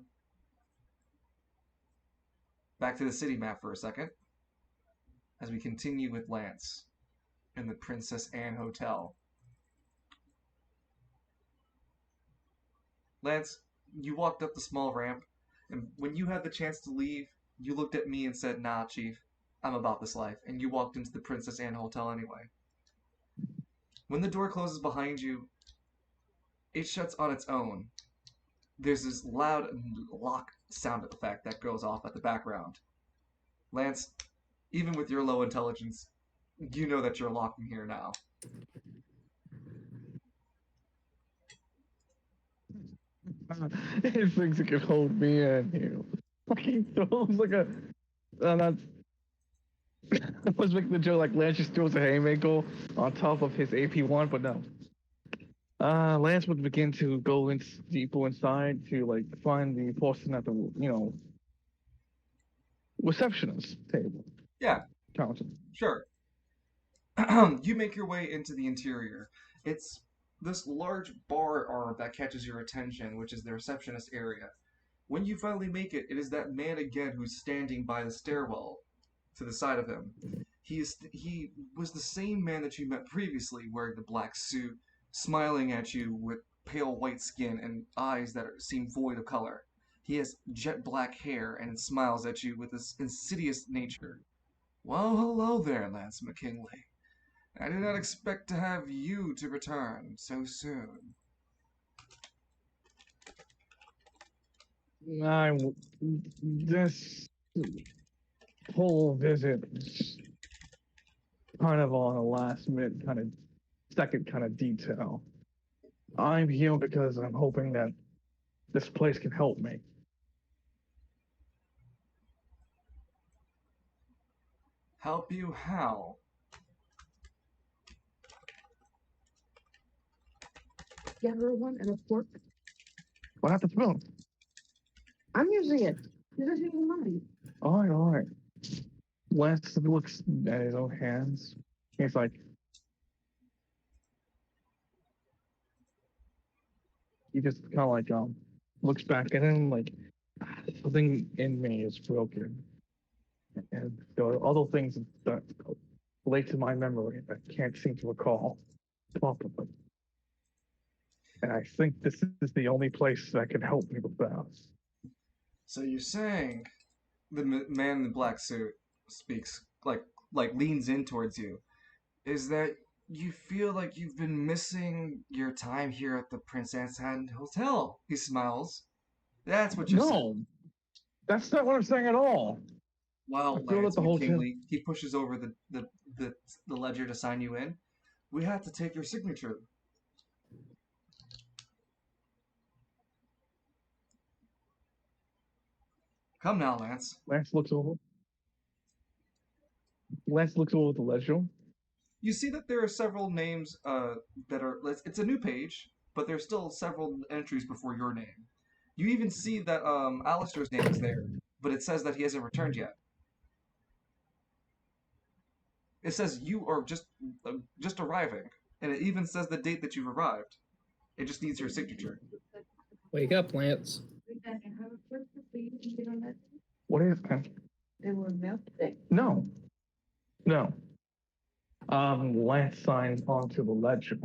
back to the city map for a second as we continue with Lance in the Princess Anne Hotel. Lance, you walked up the small ramp, and when you had the chance to leave, you looked at me and said, "Nah, Chief, I'm about this life," and you walked into the Princess Anne Hotel anyway. When the door closes behind you, it shuts on its own. There's this loud lock sound effect that goes off at the background. Lance, even with your low intelligence, you know that you're locked in here now. It thinks it can hold me in here. Fucking throws like a. That's. I was making the joke like Lance just throws a haymaker on top of his AP1, but no. Lance would begin to go deeper inside to like find the person at the receptionist table Yeah, counter. sure. You make your way into the interior. It's this large bar arm that catches your attention, which is the receptionist area. When you finally make it, it is that man again who's standing by the stairwell to the side of him. He was the same man that you met previously, wearing the black suit, smiling at you with pale white skin and eyes that seem void of color. He has jet black hair and smiles at you with this insidious nature. Well, hello there, Lance McKinley. I did not expect to have you to return so soon. This whole visit is kind of on a last minute kind of second kind of detail. I'm here because I'm hoping that this place can help me. Help you how? Get her one and a fork. What happened to spoon? I'm using it. This isn't even mine. All right. Lance looks at his own hands. He's like, he just kind of like looks back at him like something in me is broken, and there are other things that relate to my memory that I can't seem to recall properly. And I think this is the only place that can help me with that. So you're saying the man in the black suit speaks like leans in towards you. Is that you feel like you've been missing your time here at the Prince Anson Hotel? He smiles. That's what you're saying. No, that's not what I'm saying at all. I Well, feel that Lance the whole time. McKinley, he pushes over the ledger to sign you in. We have to take your signature. Come now, Lance. Lance looks over. Lance looks over the ledger. You see that there are several names that are. It's a new page, but there's still several entries before your name. You even see that Alistair's name is there, but it says that he hasn't returned yet. It says you are just arriving, and it even says the date that you've arrived. It just needs your signature. Wake up, Lance. What is that? They were melted. No. Lance signs onto the ledger.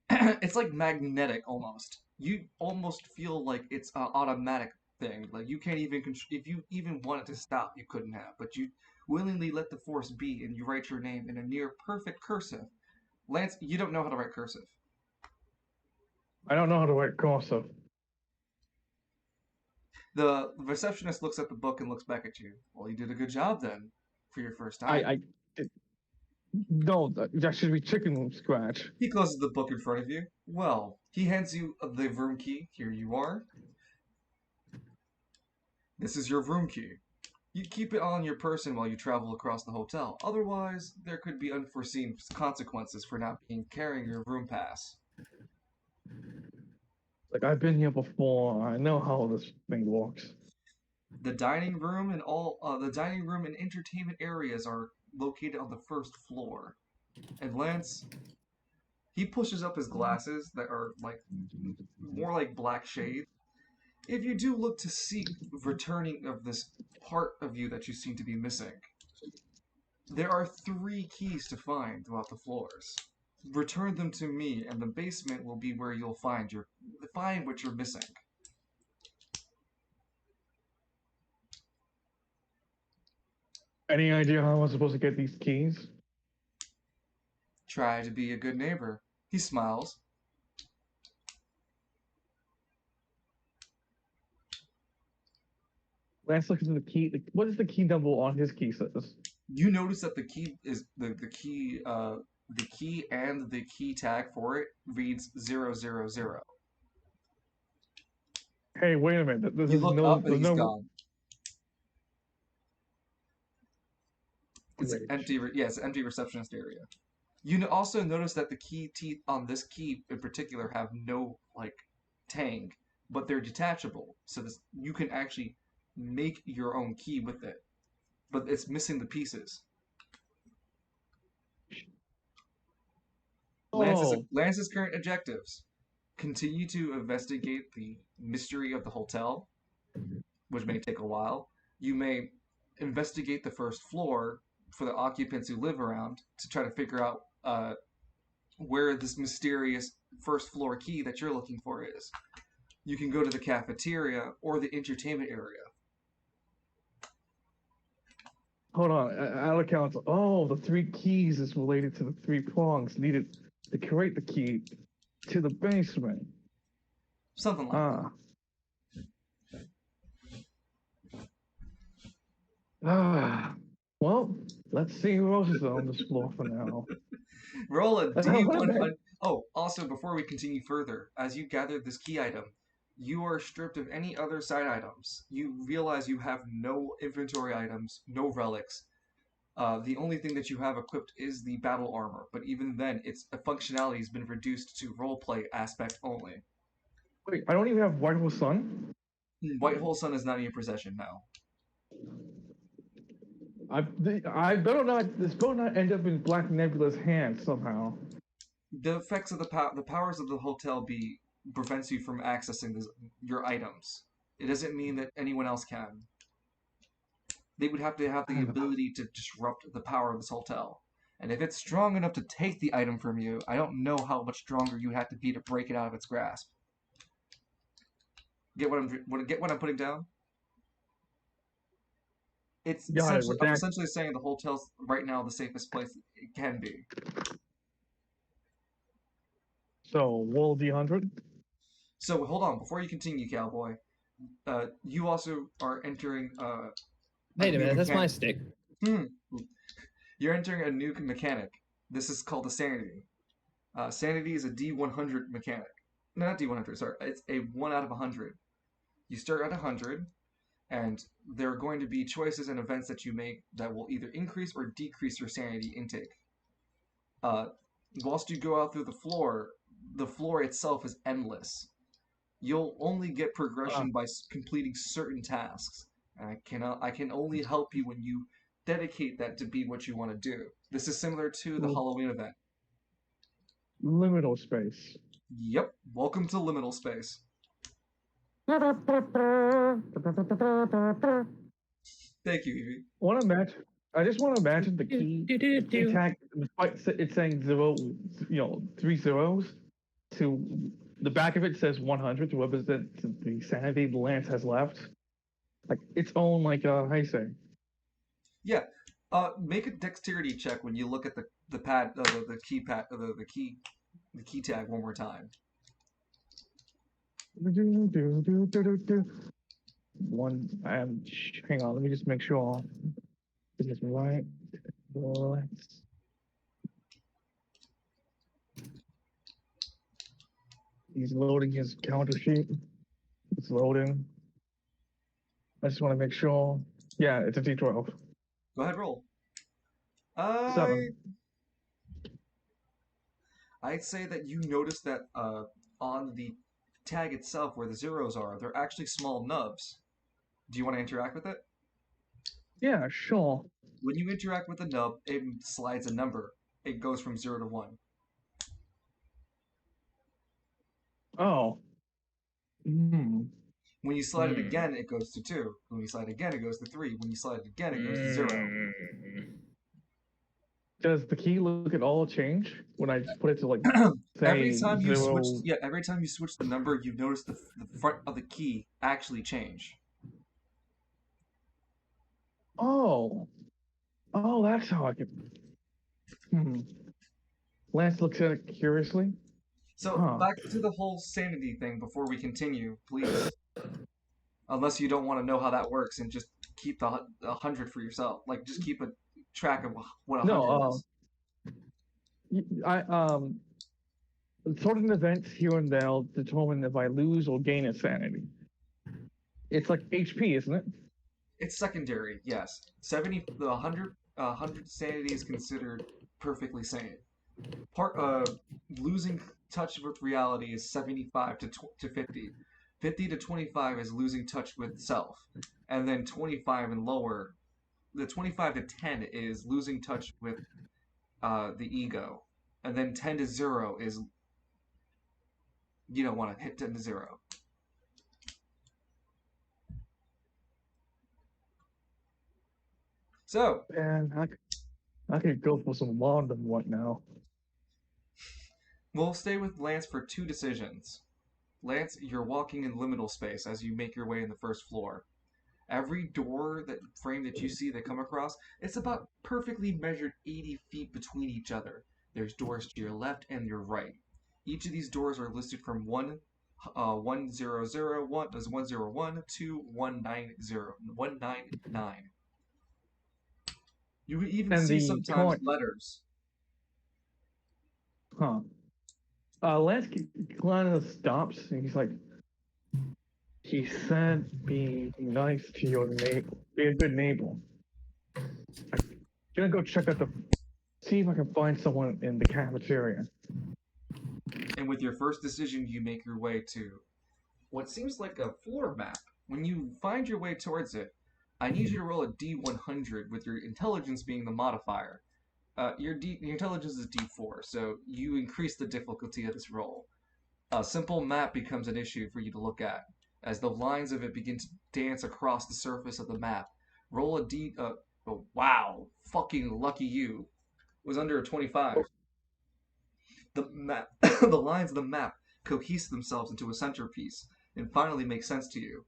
It's like magnetic almost. You almost feel like it's an automatic thing. Like you can't even if you even wanted to stop, you couldn't have. But you willingly let the force be, and you write your name in a near perfect cursive. Lance, you don't know how to write cursive. I don't know how to write cursive. The receptionist looks at the book and looks back at you. Well, you did a good job then, for your first time. No, that should be chicken scratch. He closes the book in front of you. Well, he hands you the room key. Here you are. This is your room key. You keep it on your person while you travel across the hotel. Otherwise, there could be unforeseen consequences for not carrying your room pass. Like, I've been here before. I know how this thing works. The dining room and entertainment areas are located on the first floor. And Lance, he pushes up his glasses that are like more like black shades. If you do look to seek returning of this part of you that you seem to be missing, there are 3 keys to find throughout the floors. Return them to me, and the basement will be where you'll find what you're missing. Any idea how I'm supposed to get these keys? Try to be a good neighbor. He smiles. Lance looks at the key. What is the key number on his key says? You notice that the key is the key and the key tag for it reads 000. Hey, wait a minute. This You is look no. up and There's he's no. gone. It's an Great. empty. It's an empty receptionist area. You also notice that the key teeth on this key in particular have no tang, but they're detachable, so you can actually make your own key with it. But it's missing the pieces. Oh, Lance's current objectives: continue to investigate the mystery of the hotel, which may take a while. You may investigate the first floor for the occupants who live around to try to figure out where this mysterious first floor key that you're looking for is. You can go to the cafeteria or the entertainment area. hold on. Out of count. Oh, the 3 keys is related to the 3 prongs needed to create the key to the basement. Something like that. Well, let's see who else is on this floor for now. Roll a What D100. Oh, also, before we continue further, as you gather this key item, you are stripped of any other side items. You realize you have no inventory items, no relics. The only thing that you have equipped is the battle armor, but even then, its functionality has been reduced to roleplay aspect only. Wait, I don't even have White Hole Sun. White Hole Sun is not in your possession now. I better not. This better not end up in Black Nebula's hands somehow. The effects of the powers of the hotel B prevents you from accessing your items. It doesn't mean that anyone else can. They would have to have the ability to disrupt the power of this hotel. And if it's strong enough to take the item from you, I don't know how much stronger you have to be to break it out of its grasp. Get what I'm putting down? I'm essentially saying the hotel's right now the safest place it can be. So roll D100. So hold on, before you continue, Cowboy. You also are entering. Wait a minute, that's my stick. You're entering a new mechanic. This is called a sanity. Sanity is a D100 mechanic. No, not D100. Sorry, it's a 1 out of 100. You start at 100, and there are going to be choices and events that you make that will either increase or decrease your sanity intake. Whilst you go out through the floor itself is endless. You'll only get progression by completing certain tasks. And I can only help you when you dedicate that to be what you want to do. This is similar to the Halloween event. Liminal space. Yep. Welcome to liminal space. Thank you, Evie. I just want to imagine the key tag. It's saying 3 zeros. To the back of it says 100 to represent the sanity the Lance has left. Like its own, how you say? Yeah. Make a dexterity check when you look at the pad, the key pad, the key tag one more time. Hang on, let me just make sure this is right. He's loading his counter sheet. It's loading. I just want to make sure. Yeah, it's a D12. Go ahead, roll. 7. I'd say that you notice that on the tag itself, where the zeros are, they're actually small nubs. Do you want to interact with it? Yeah, sure. When you interact with the nub, it slides a number. It goes from 0 to 1. Oh. When you slide it again, it goes to 2. When you slide again, it goes to 3. When you slide it again, it goes to 0. Does the key look at all change when I put it to say every time you 0? every time you switch the number, you notice the front of the key actually change. Oh, that's how I can. Lance looks at it curiously. So back to the whole sanity thing before we continue, please. Unless you don't want to know how that works and just keep the 100 for yourself. Just keep a track of what 100 is. Certain events here and there determine if I lose or gain a sanity. It's like HP, isn't it? It's secondary, yes. 100 sanity is considered perfectly sane. Losing touch with reality is 75 to 50. 50 to 25 is losing touch with self. And then 25 and lower, the 25 to 10 is losing touch with the ego. And then 10 to 0 is you don't want to hit 10 to 0. So, man, I could go for some London right now. We'll stay with Lance for 2 decisions. Lance, you're walking in liminal space as you make your way in the first floor. Every door frame that you see that come across, it's about perfectly measured 80 feet between each other. There's doors to your left and your right. Each of these doors are listed from 1001 to 199. You can even see sometimes letters. Lance kind of stops and he's like, he said, be nice to your neighbor, be a good neighbor. gonna go check out see if I can find someone in the cafeteria. And with your first decision, you make your way to what seems like a floor map. When you find your way towards it, I need you to roll a D100 with your intelligence being the modifier. Your intelligence is D4, so you increase the difficulty of this roll. A simple map becomes an issue for you to look at, as the lines of it begin to dance across the surface of the map. Roll a D. Oh, wow, fucking lucky you. It was under a 25. The map, the lines of the map cohese themselves into a centerpiece and finally make sense to you.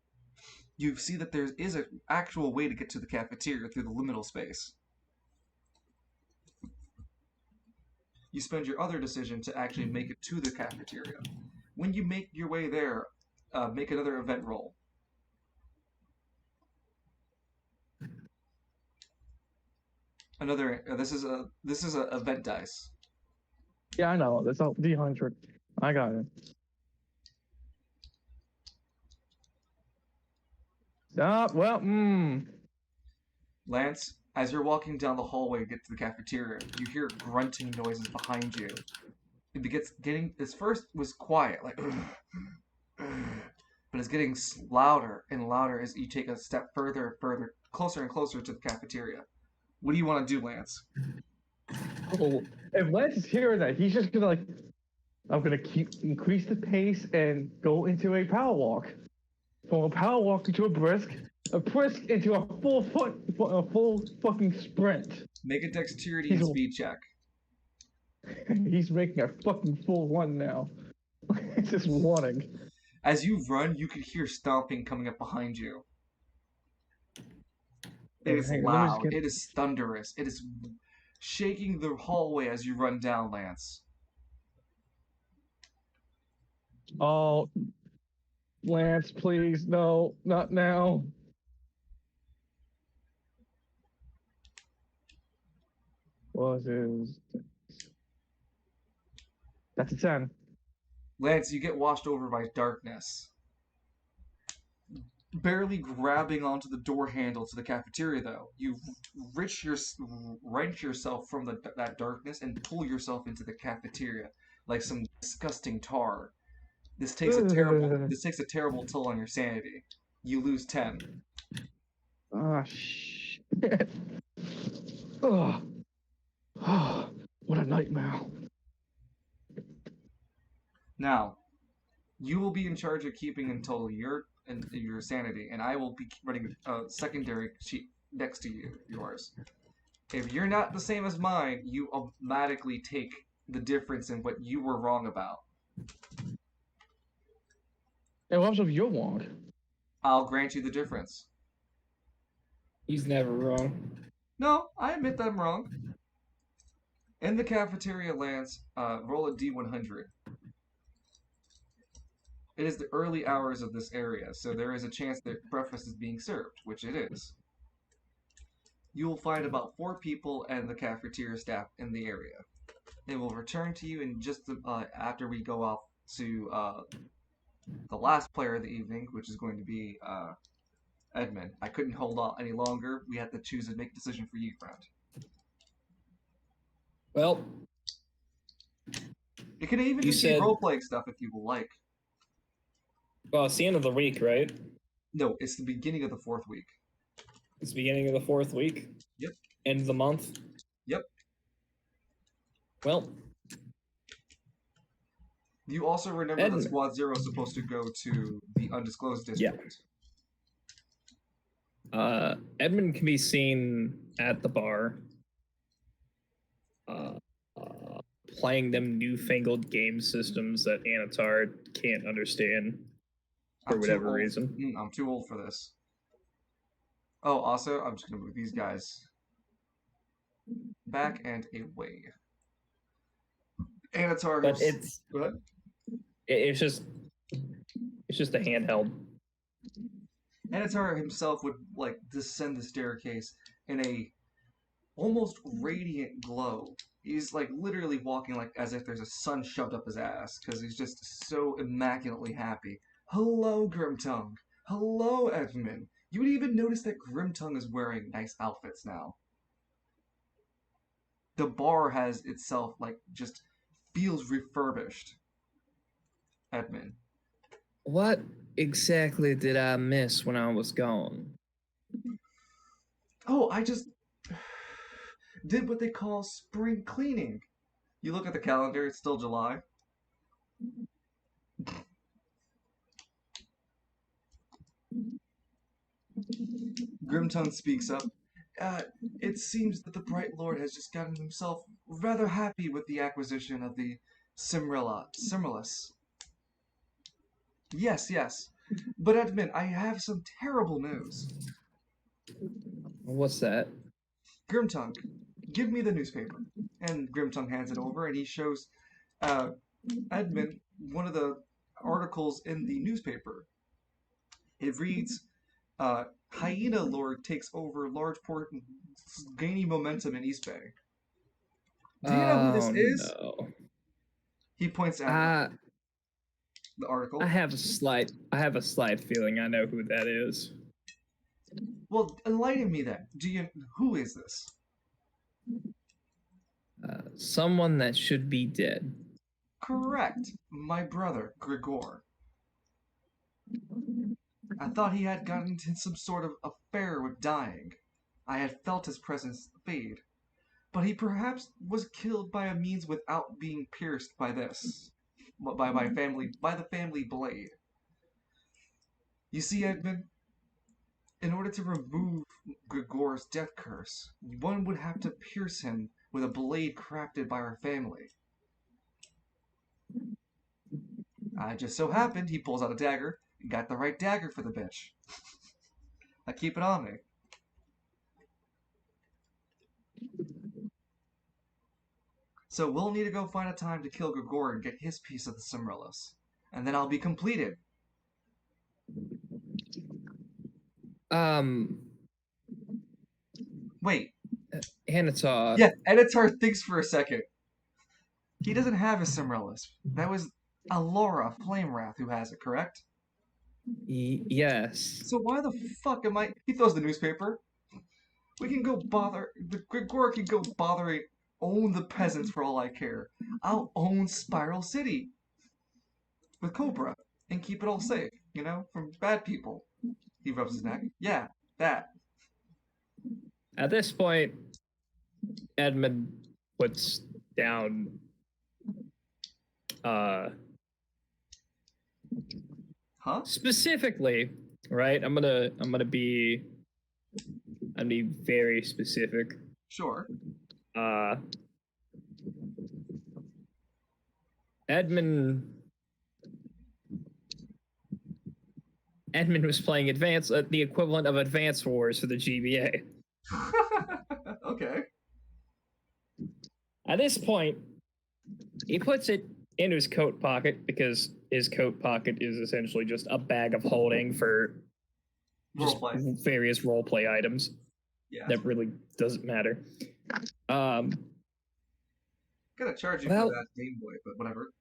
You see that there is an actual way to get to the cafeteria through the liminal space. You spend your other decision to actually make it to the cafeteria. When you make your way there, make another event roll. Another. This is a event dice. Yeah, I know. That's all D100. I got it. Lance, as you're walking down the hallway to get to the cafeteria, you hear grunting noises behind you. It begins getting. This first was quiet, like, but it's getting louder and louder as you take a step further and further, closer and closer to the cafeteria. What do you want to do, Lance? Oh, if Lance is hearing that, he's just gonna I'm gonna increase the pace and go into a power walk. From a power walk into a brisk into a full fucking sprint. Make a dexterity and speed check. He's making a fucking full run now. It's just running. As you run, you can hear stomping coming up behind you. It is loud. It is thunderous. It is shaking the hallway as you run down, Lance. Oh, Lance, please, no, not now. That's a 10. Lance, you get washed over by darkness. Barely grabbing onto the door handle to the cafeteria, though, you wrench yourself from that darkness and pull yourself into the cafeteria like some disgusting tar. This takes a terrible toll on your sanity. You lose 10. Ah, shit. Oh, what a nightmare. Now, you will be in charge of keeping until your sanity, and I will be running a secondary sheet next to yours. If you're not the same as mine, you automatically take the difference in what you were wrong about. And what's if you're wrong? I'll grant you the difference. He's never wrong. No, I admit that I'm wrong. In the cafeteria, Lance, roll a D100. It is the early hours of this area, so there is a chance that breakfast is being served, which it is. You will find about 4 people and the cafeteria staff in the area. They will return to you in just after we go off to the last player of the evening, which is going to be Edmund. I couldn't hold on any longer. We had to choose and make a decision for you, friend. Well, it can even just be role-playing stuff if you will like. Well, it's the end of the week, right? No, it's the beginning of the 4th week. It's the beginning of the 4th week? Yep. End of the month? Yep. Well. You also remember that Squad Zero is supposed to go to the undisclosed district. Yeah. Edmund can be seen at the bar. Playing them newfangled game systems that Anatar can't understand. For whatever reason. I'm too old for this. Oh, also, I'm just going to move these guys back and away. Anatar... But it's... Go ahead. It's just a handheld. Anatar himself would, descend the staircase in a almost radiant glow. He's, literally walking as if there's a sun shoved up his ass, because he's just so immaculately happy. Hello, Grimtongue. Hello, Edmund. You would even notice that Grimtongue is wearing nice outfits now. The bar has itself like just feels refurbished. Edmund. What exactly did I miss when I was gone? Oh, I just did what they call spring cleaning. You look at the calendar, it's still July. Grimtongue speaks up. Uh, it seems that the Bright Lord has just gotten himself rather happy with the acquisition of the Cimrulus. Yes, yes. But Edmund, I have some terrible news. What's that? Grimtongue, give me the newspaper. And Grimtongue hands it over, and he shows Edmund one of the articles in the newspaper. It reads, Hyena Lord takes over large port, gaining momentum in East Bay. Do you know who this Oh is? no. He points at the article. I have a slight feeling I know who that is. Well, enlighten me then. Who is this? Someone that should be dead. Correct. My brother, Grigor. I thought he had gotten into some sort of affair with dying. I had felt his presence fade. But he perhaps was killed by a means without being pierced by this. By the family blade. You see, Edmund, in order to remove Grigor's death curse, one would have to pierce him with a blade crafted by our family. I just so happened he pulls out a dagger and got the right dagger for the bitch. I keep it on me. So we'll need to go find a time to kill Grigor and get his piece of the Cimrulus. And then I'll be completed. Wait. Hanatar. Yeah, Editar thinks for a second. He doesn't have a Cimrulus. That was Alora Flamewrath who has it, correct? Yes. So why the fuck am I... He throws the newspaper. We can go bother... The Grigor can go bothering... Own the peasants for all I care. I'll own Spiral City. With Cobra. And keep it all safe, you know? From bad people. He rubs his neck. Yeah, that. At this point, Edmund puts down Huh? specifically, right? I'm gonna be very specific. Sure. Edmund was playing the equivalent of Advance Wars for the GBA. Okay. At this point, he puts it in his coat pocket because his coat pocket is essentially just a bag of holding for Roleplay. various roleplay items. Yeah. That really doesn't matter. Gonna charge you Well- for that Game Boy, but whatever.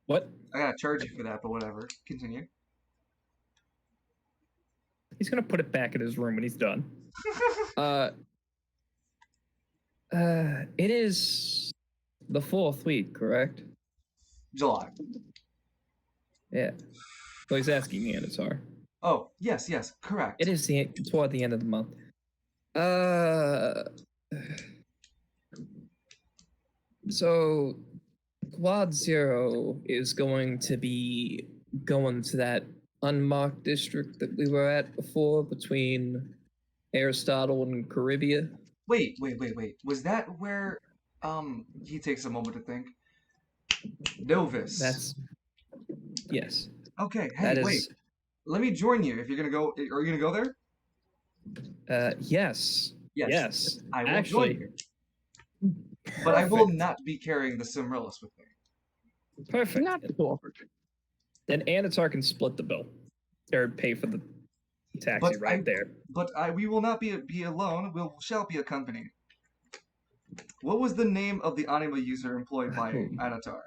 What? I gotta charge you for that, but whatever. Continue. He's gonna put it back in his room when he's done. It is the 4th week, correct? July. Yeah. So he's asking me, Anatar. Oh, yes, correct. It is toward the end of the month. So Quad Zero is going to be going to that unmarked district that we were at before between Aristotle and Caribia. Wait. Was that where, he takes a moment to think? Novus. Yes. Okay, hey, wait. Let me join you if you're gonna go. Are you gonna go there? Yes. Yes. I will Actually, join you. But I will not be carrying the Cimrulus with me. Perfect. Not offered. Then Anatar can split the bill. Or pay for the taxi there. But we will not be alone. We shall be accompanied. What was the name of the anima user employed by Anatar?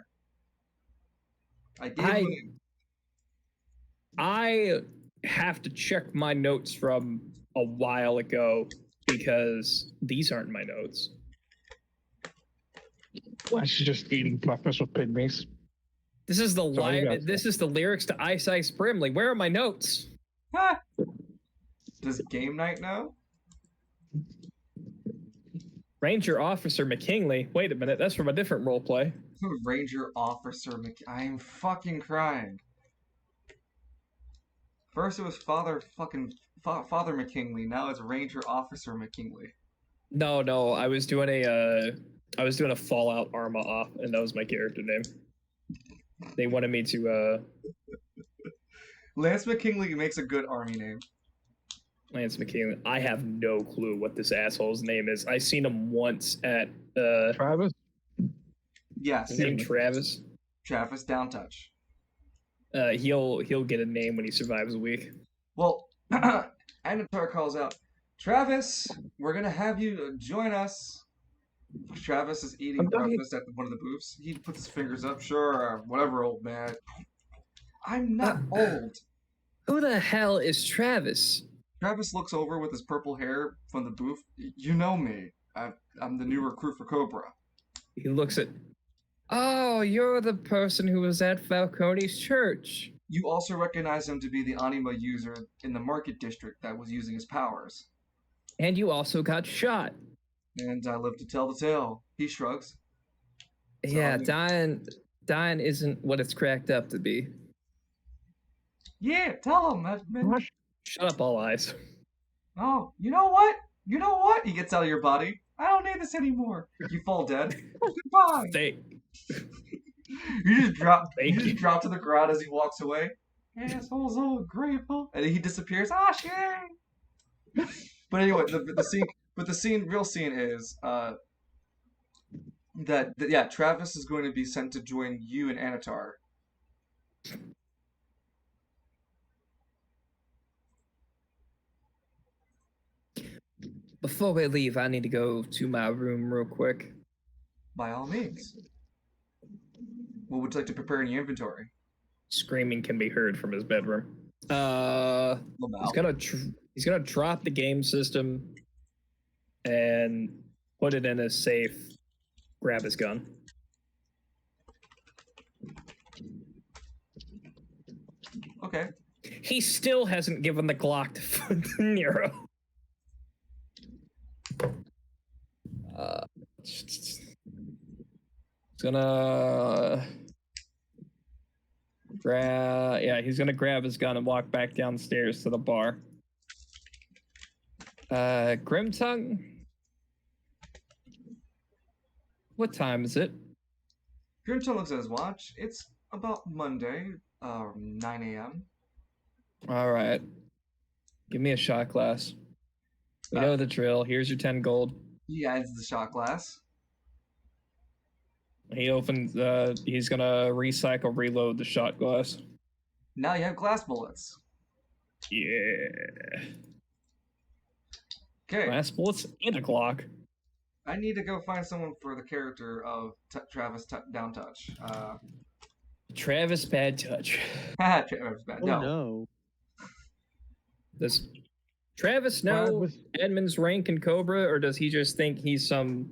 I gave you a name. I have to check my notes from a while ago because these aren't my notes. Flesh is just eating breakfast with pygmies. This is the So you got this is the lyrics to Ice Ice Brimley. Where are my notes? Ha! Does Game Night know? Ranger Officer McKinley. Wait a minute, that's from a different role play. Ranger Officer I'm fucking crying. First it was Father McKinley, now it's Ranger Officer McKinley. No, I was doing a Fallout Arma off, and that was my character name. They wanted me to Lance McKinley makes a good army name. Lance McKinley. I have no clue what this asshole's name is. I seen him once at Travis? Yes. his name Travis. Travis Downtouch. He'll get a name when he survives a week. Well, Anatar calls out, Travis, we're gonna have you join us. Travis is eating breakfast at one of the booths. He puts his fingers up. Sure, whatever, old man. I'm not old. Who the hell is Travis? Travis looks over with his purple hair from the booth. You know me. I'm the new recruit for Cobra. He looks at. Oh, you're the person who was at Falcone's church. You also recognize him to be the anima user in the market district that was using his powers. And you also got shot. And I live to tell the tale. He shrugs. Yeah, dying isn't what it's cracked up to be. Yeah, tell him. Shut up, all eyes. Oh, you know what? You know what? He gets out of your body. I don't need this anymore. You fall dead. Goodbye. You just drop to the ground as he walks away. Asshole's so grateful. And he disappears. Ah, shit. But anyway, the real scene is that Travis is going to be sent to join you and Anatar. Before we leave, I need to go to my room real quick. By all means. What would you like to prepare in your inventory? Screaming can be heard from his bedroom. He's gonna drop the game system and put it in his safe. Grab his gun. Okay. He still hasn't given the Glock to Nero. He's gonna he's gonna grab his gun and walk back downstairs to the bar. Grimtongue? What time is it? Grimtongue looks at his watch. It's about Monday, 9 a.m. All right. Give me a shot glass. We know the drill. Here's your 10 gold. He adds the shot glass. He opens, he's gonna reload the shot glass. Now you have glass bullets. Yeah. Okay. Glass bullets and a Glock. I need to go find someone for the character of Travis Downtouch. Travis Bad Touch. Travis Bad. Oh No. no. Does Travis know Edmund's rank in Cobra, or does he just think he's some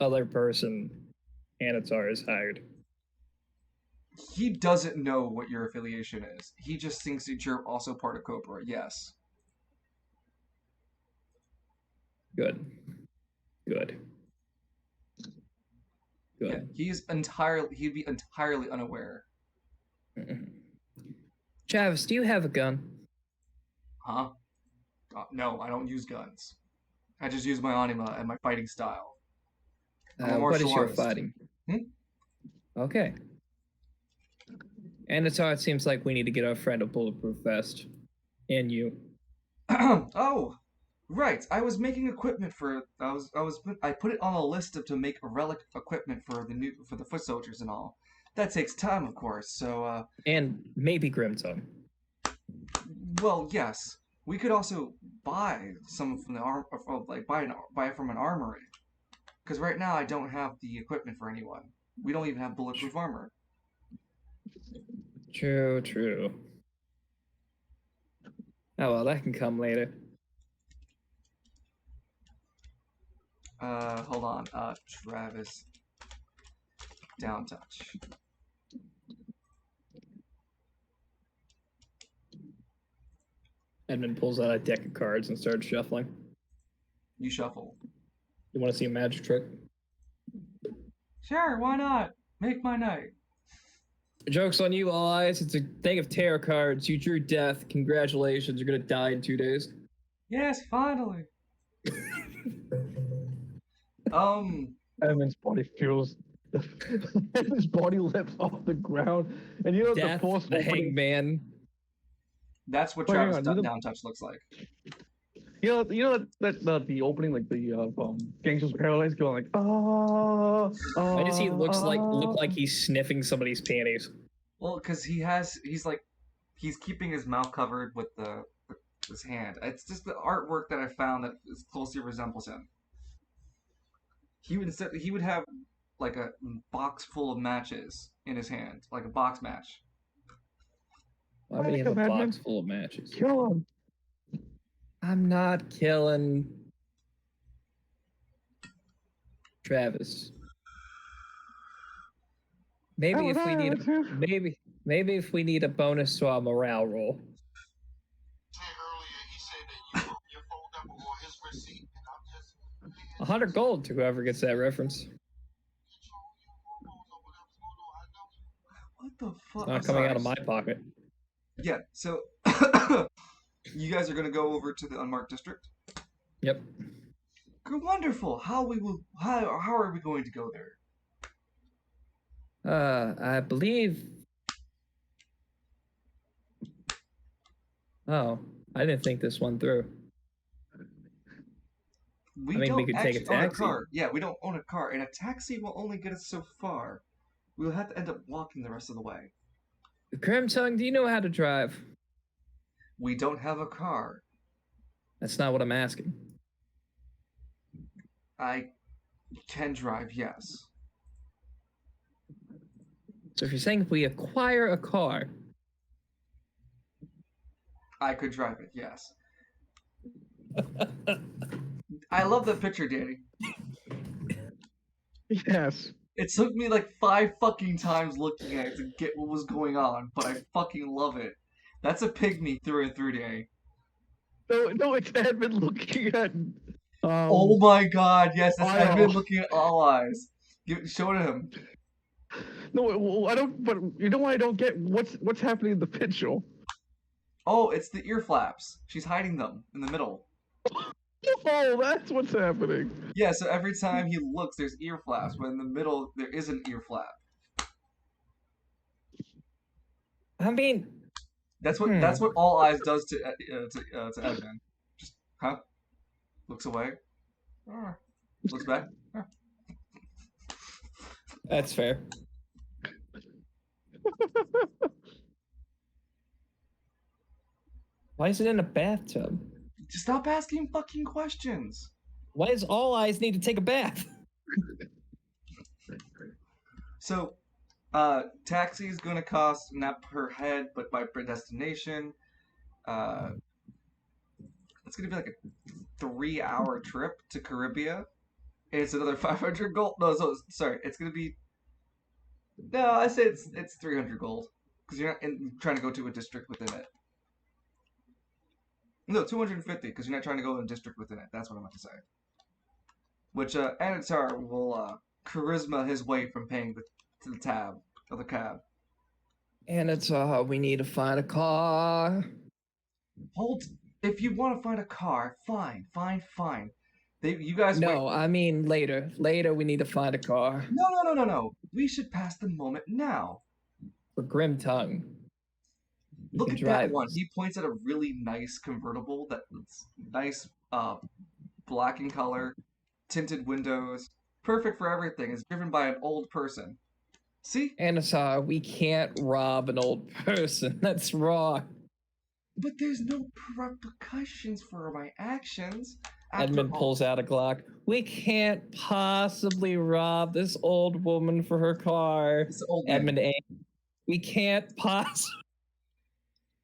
other person Anatar has hired? He doesn't know what your affiliation is. He just thinks that you're also part of Cobra. Yes. Good. Yeah, he'd be entirely unaware. Travis, do you have a gun? Huh? No, I don't use guns. I just use my anima and my fighting style. What is your artist. fighting? Hmm? Okay. Anatar, it seems like we need to get our friend a bulletproof vest. And you. Oh, right. I was making equipment for. I put it on a list to make a relic equipment for the foot soldiers and all. That takes time, of course. So. And maybe Grimtongue. Well, yes. We could also buy some from the buy it from an armory. Because right now I don't have the equipment for anyone. We don't even have bulletproof armor. True. Oh well, that can come later. Hold on. Travis. Down touch. Edmund pulls out a deck of cards and starts shuffling. You shuffle. You want to see a magic trick? Sure, why not? Make my night. Joke's on you, All Eyes. It's a thing of tarot cards. You drew death. Congratulations. You're going to die in 2 days. Yes, finally. Edmund's body feels. His body lifts off the ground, and you know Death, the force the opening. hangman. That's what Wait, hang Travis on, you know- down touch looks like. You know that the opening, like the Gangster's Paradise, going like Why does he look like he's sniffing somebody's panties? Well, because he's keeping his mouth covered with his hand. It's just the artwork that I found that closely resembles him. He would have like a box full of matches in his hand, like a box match. Why would he have a box full of matches? kill him. I'm not killing Travis. Maybe if we need maybe if we need a bonus to our morale roll. Earlier, he said that your phone number or his receipt, and I'm just 100 gold to whoever gets that reference. What the fuck? Not coming out of my pocket. Yeah. So you guys are gonna go over to the unmarked district. Yep. Good, wonderful. How are we going to go there? I believe. Oh, I didn't think this one through. We we don't could take a actually own taxi. car. Yeah, we don't own a car, and a taxi will only get us so far. We'll have to end up walking the rest of the way. Grim Tongue, do you know how to drive? We don't have a car. That's not what I'm asking. I can drive, yes. So if you're saying if we acquire a car, I could drive it, yes. I love that picture, Danny. Yes. It took me like 5 fucking times looking at it to get what was going on, but I fucking love it. That's a pygmy through and through, Danny. No, it's Edmund looking at. Oh my god, yes, that's Wow. Edmund looking at All Eyes. Show it to him. No, I don't. But you know what I don't get? What's happening in the picture? Oh, it's the ear flaps. She's hiding them in the middle. Oh, that's what's happening. Yeah, so every time he looks, there's ear flaps, but in the middle, there is an ear flap. I mean, That's what All Eyes does to Edmund. Just looks away, looks back. that's fair. Why is it in a bathtub? Just stop asking fucking questions. Why does All Eyes need to take a bath? So, taxi is gonna cost not per head, but by destination. It's gonna be like a 3-hour trip to Caribbean. And it's another 500 gold. No, sorry. It's gonna be. No, I say it's 300 gold because you're not trying to go to a district within it. No, 250 because you're not trying to go in a district within it. That's what I meant to say. Which Anatar will charisma his way from paying to the tab of the cab. And it's we need to find a car. Hold. If you want to find a car, fine. You guys No, wait. I mean later. Later we need to find a car. No. We should pass the moment now. For Grim Tongue. Look can at that drive one. this. He points at a really nice convertible that's nice, black in color, tinted windows, perfect for everything. It's driven by an old person. See? Anatar, we can't rob an old person. That's wrong. But there's no repercussions for my actions. Edmund pulls out a Glock. We can't possibly rob this old woman for her car. It's old man. Edmund A. We can't possibly.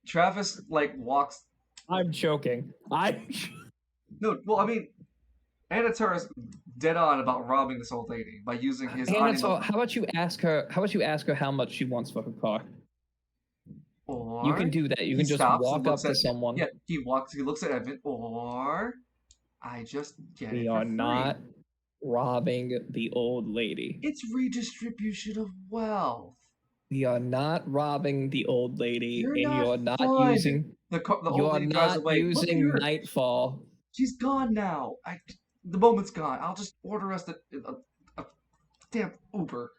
Travis walks. I'm joking. No, well, I mean, Anatar is dead on about robbing this old lady by using his Anatol, anima. how about you ask her? How about you ask her how much she wants for her car? You Or can do that. You he can just stops and walk looks up to at someone. yeah. He walks. He looks at Evan. Or I just get We it for are free. not robbing the old lady. It's redistribution of wealth. We are not robbing the old lady, You're and not you're not fun. using. The old You're lady drives not away. Look at using her. Nightfall. She's gone now. The moment's gone. I'll just order us a damn Uber.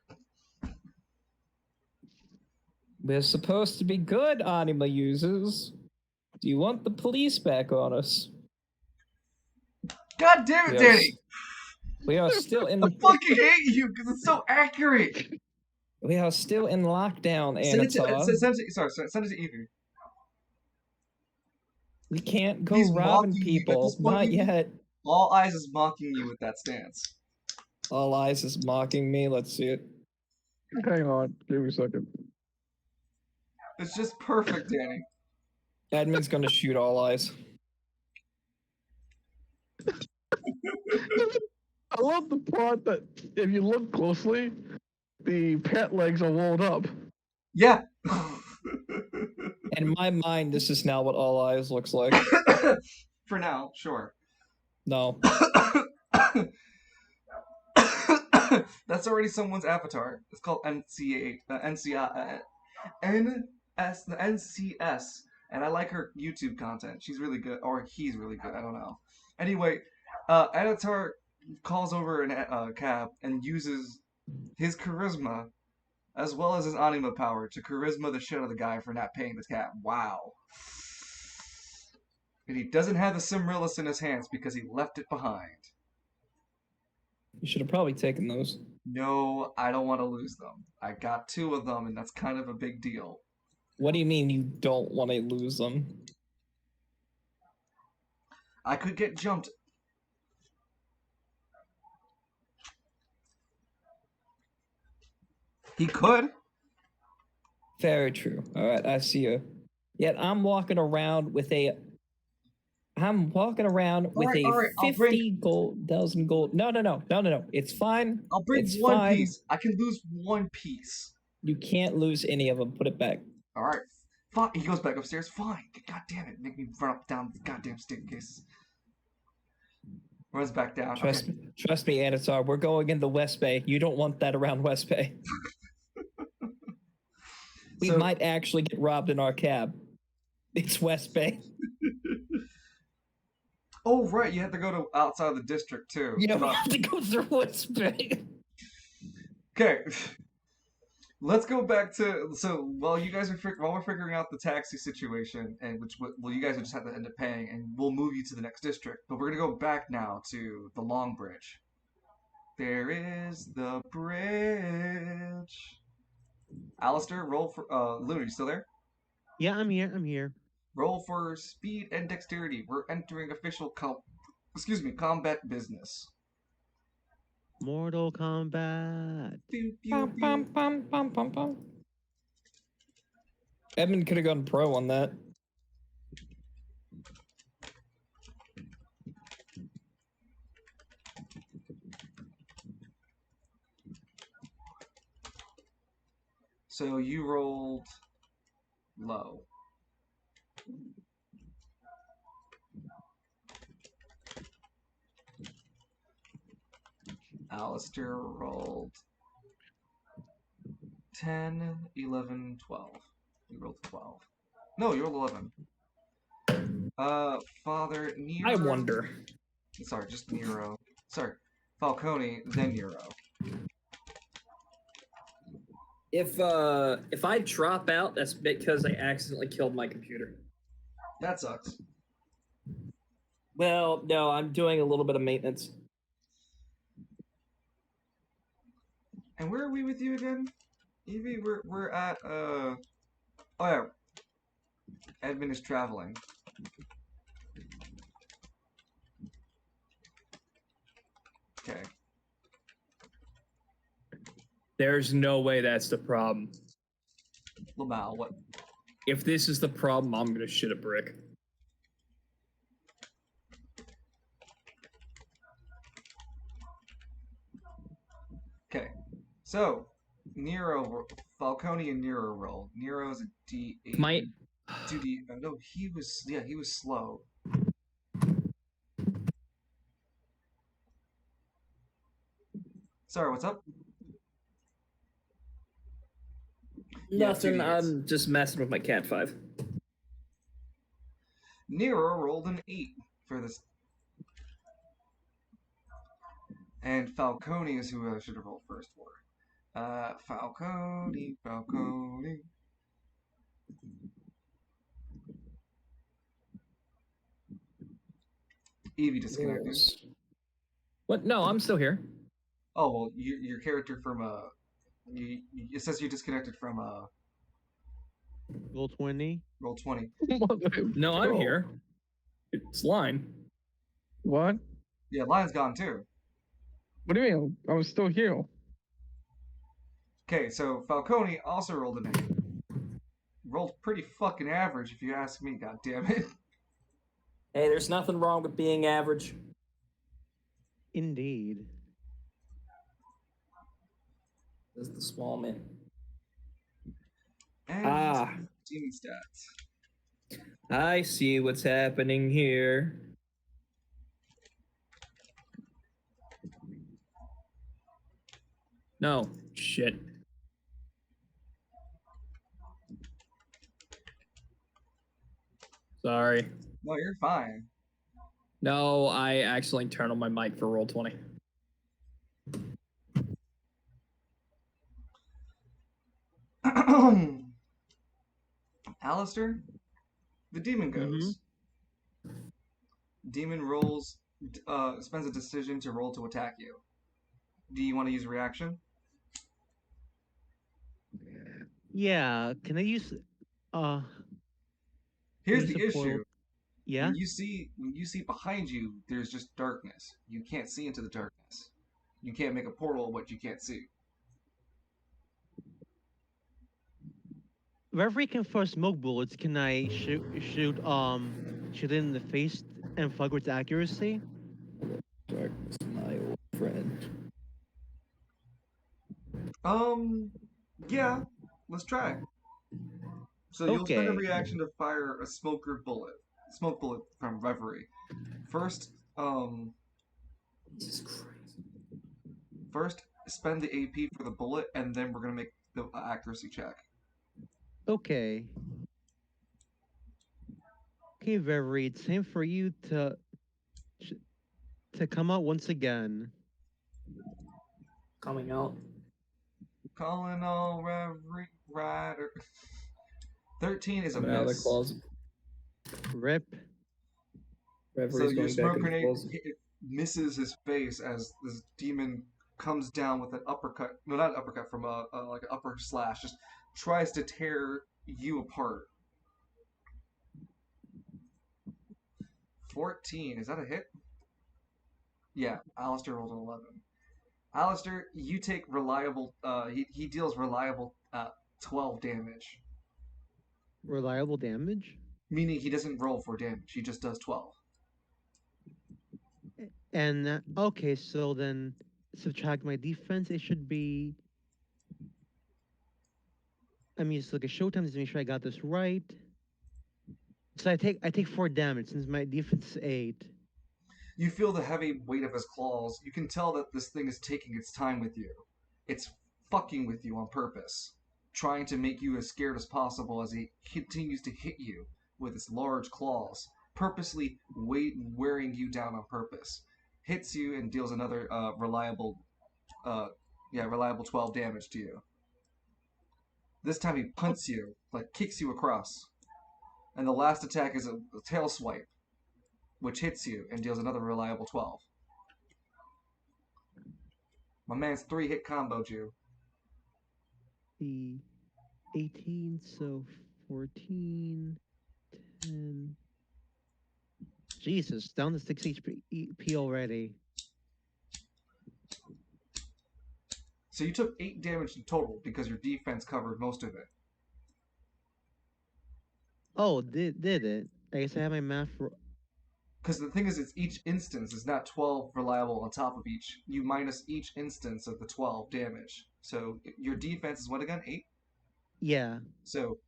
We're supposed to be good anima users. Do you want the police back on us? God damn it, Danny! We are still in. I fucking hate you because it's so accurate. We are still in lockdown, Send it to send it to Evie. We can't go He's robbing mocking you. At people. this point, Not Evie, yet. All Eyes is mocking you with that stance. All Eyes is mocking me. Let's see it. Hang on, give me a second. It's just perfect, Danny. Edmund's gonna shoot All Eyes. I love the part that if you look closely, the pant legs are rolled up. Yeah. In my mind, this is now what All Eyes looks like. For now, sure. No. That's already someone's avatar. It's called NCS, the NCS, and I like her YouTube content. She's really good, or he's really good. I don't know. Anyway, Avatar calls over a cab and uses his charisma as well as his anima power to charisma the shit out of the guy for not paying the cab. Wow. And he doesn't have the Simrillis in his hands because he left it behind. You should have probably taken those. No, I don't want to lose them. I got 2 of them, and that's kind of a big deal. What do you mean you don't want to lose them? I could get jumped. He could. Very true. All right, I see you. Yet I'm walking around with a. I'm walking around with Alright, a I'll 50 thousand gold. No. It's fine. I'll bring It's one fine. piece. I can lose 1 piece. You can't lose any of them. Put it back. Alright. Fine. He goes back upstairs. Fine. God damn it. Make me run up down the goddamn staircase. Runs back down. Trust me, Anatar. We're going in the West Bay. You don't want that around West Bay. We might actually get robbed in our cab. It's West Bay. Oh, right. You have to go to outside the district, too. Yeah, we have to go through West Bay. Okay. Let's go back to while we're figuring out the taxi situation, and you guys will just have to end up paying, and we'll move you to the next district. But we're gonna go back now to the Long Bridge. There is the bridge. Alistair, roll for Luna. You still there? Yeah, I'm here. Roll for speed and dexterity. We're entering official combat business. Mortal Kombat. Pew, pew, Bum, pew. bum, bum, bum, bum, bum. Edmund could have gone pro on that. So you rolled low. Alistair rolled 10, 11, 12. You rolled 12. No, you rolled 11. Father Nero. I wonder. Sorry, just Nero. Sorry, Falcone, then Nero. If I drop out, that's because I accidentally killed my computer. That sucks. Well, no, I'm doing a little bit of maintenance. And where are we with you again? Evie, we're at oh yeah. Edmund is traveling. Okay. There's no way that's the problem. Lamal, what? If this is the problem, I'm gonna shit a brick. Okay, so Nero, Falcone and Nero roll. Nero's a D8. My 2D. No, he was. Yeah, he was slow. Sorry, what's up? Yeah, nothing. 2D8s. I'm just messing with my cat 5. Nero rolled an 8 for this. And Falcone is who I should have rolled first for. Falcone. Evie disconnected. What? No, I'm still here. Oh, well, your character from, it says you disconnected from, Roll 20. roll 20. No, I'm Oh. here. It's line. What? Yeah, Lion's gone too. What do you mean? I was still here. Okay, so Falcone also rolled an 8. Rolled pretty fucking average, if you ask me, god damn it. Hey, there's nothing wrong with being average. Indeed. This is the small man. And demon stats. I see what's happening here. No, shit. Sorry. No, you're fine. No, I accidentally turned on my mic for roll 20. Alistair, the demon goes. Demon rolls, spends a decision to roll to attack you. Do you want to use reaction? Yeah, can I use Here's use the the portal? issue. Yeah? When you see behind you, there's just darkness. You can't see into the darkness. You can't make a portal of what you can't see. Wherever you can fire smoke bullets, can I shoot it in the face and fuck with accuracy? Darkness, my old friend. Yeah. Let's try. So you'll spend a Okay. reaction to fire a smoke bullet from Reverie. First, Jesus Christ. First spend the AP for the bullet, and then we're gonna make the accuracy check. Okay. Okay, Very, it's time for you to come out once again. Coming out. Calling all Reverie Rider. 13 is a Coming out of the miss. closet. Rip. So Referee's your going back smoke in the grenade closet. misses his face as this demon comes down with an uppercut. No, not an uppercut, from a like an upper slash. Just tries to tear you apart. 14, is that a hit? Yeah, Alistair rolled an 11. Alistair, you take reliable. He deals reliable 12 damage, Reliable damage? meaning he doesn't roll for damage. He just does 12. And okay, so then subtract my defense. It should be. I mean, just look at showtime to make sure I got this right. So I take 4 damage since my defense is 8. You feel the heavy weight of his claws. You can tell that this thing is taking its time with you. It's fucking with you on purpose, trying to make you as scared as possible as he continues to hit you with its large claws, purposely wearing you down on purpose. Hits you and deals another reliable 12 damage to you. This time he punts you, like kicks you across. And the last attack is a tail swipe, which hits you and deals another reliable 12. My man's 3-hit comboed you. The 18, so 14, 10. Jesus, down to 6 HP already. So you took 8 damage in total because your defense covered most of it. Oh, did it? I guess I have my math. Because the thing is, it's each instance is not 12 reliable on top of each. You minus each instance of the 12 damage. So your defense is what again? 8? Yeah. So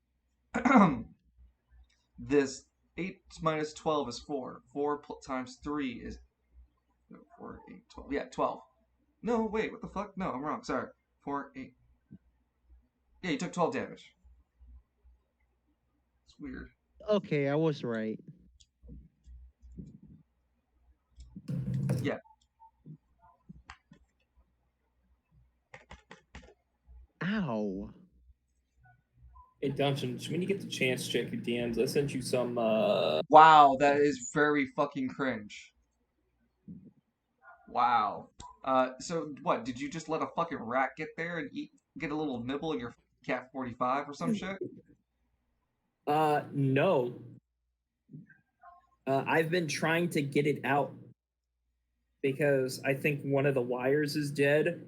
this 8 minus 12 is 4. 4 times 3 is 4, 8, 12. Yeah, 12. No, wait, what the fuck? No, I'm wrong. Sorry. 4, 8. Yeah, you took 12 damage. It's weird. Okay, I was right. Yeah. Ow. Hey, Dungeon, when you get the chance, check your DMs. I sent you some. Wow, that is very fucking cringe. Wow. So what? Did you just let a fucking rat get there and get a little nibble in your cat 45 or some shit? No. I've been trying to get it out because I think one of the wires is dead.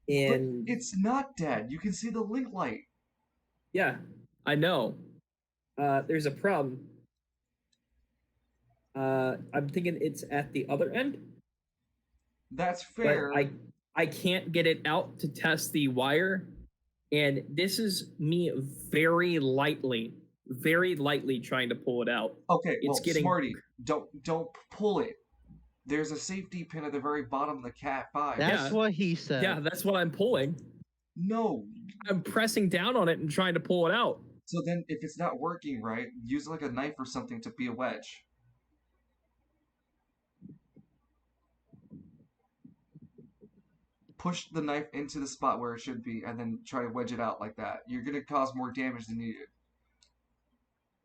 But And it's not dead. You can see the link light. yeah, I know. There's a problem. I'm thinking it's at the other end, That's but fair. I can't get it out to test the wire, and this is me very lightly trying to pull it out. Okay, It's well, getting Smarty, don't pull it. There's a safety pin at the very bottom of the cat 5. That's Yeah. what he said. Yeah, that's what I'm pulling. No. I'm pressing down on it and trying to pull it out. So then, if it's not working right, use like a knife or something to be a wedge. Push the knife into the spot where it should be, and then try to wedge it out like that. You're gonna cause more damage than needed.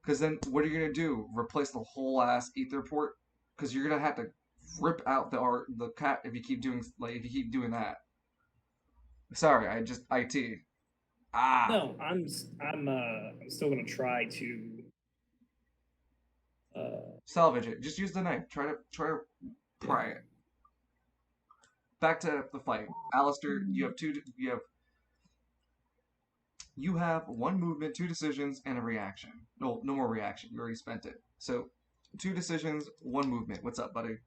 Because then, what are you gonna do? Replace the whole ass ether port? Because you're gonna have to rip out the cat if you keep doing that. Sorry, I just IT. Ah, No, I'm still gonna try to. salvage it. Just use the knife. Try to pry it. Back to the fight, Alistair. You have one movement, 2 decisions, and a reaction. No more reaction. You already spent it. So 2 decisions, 1 movement. What's up, buddy?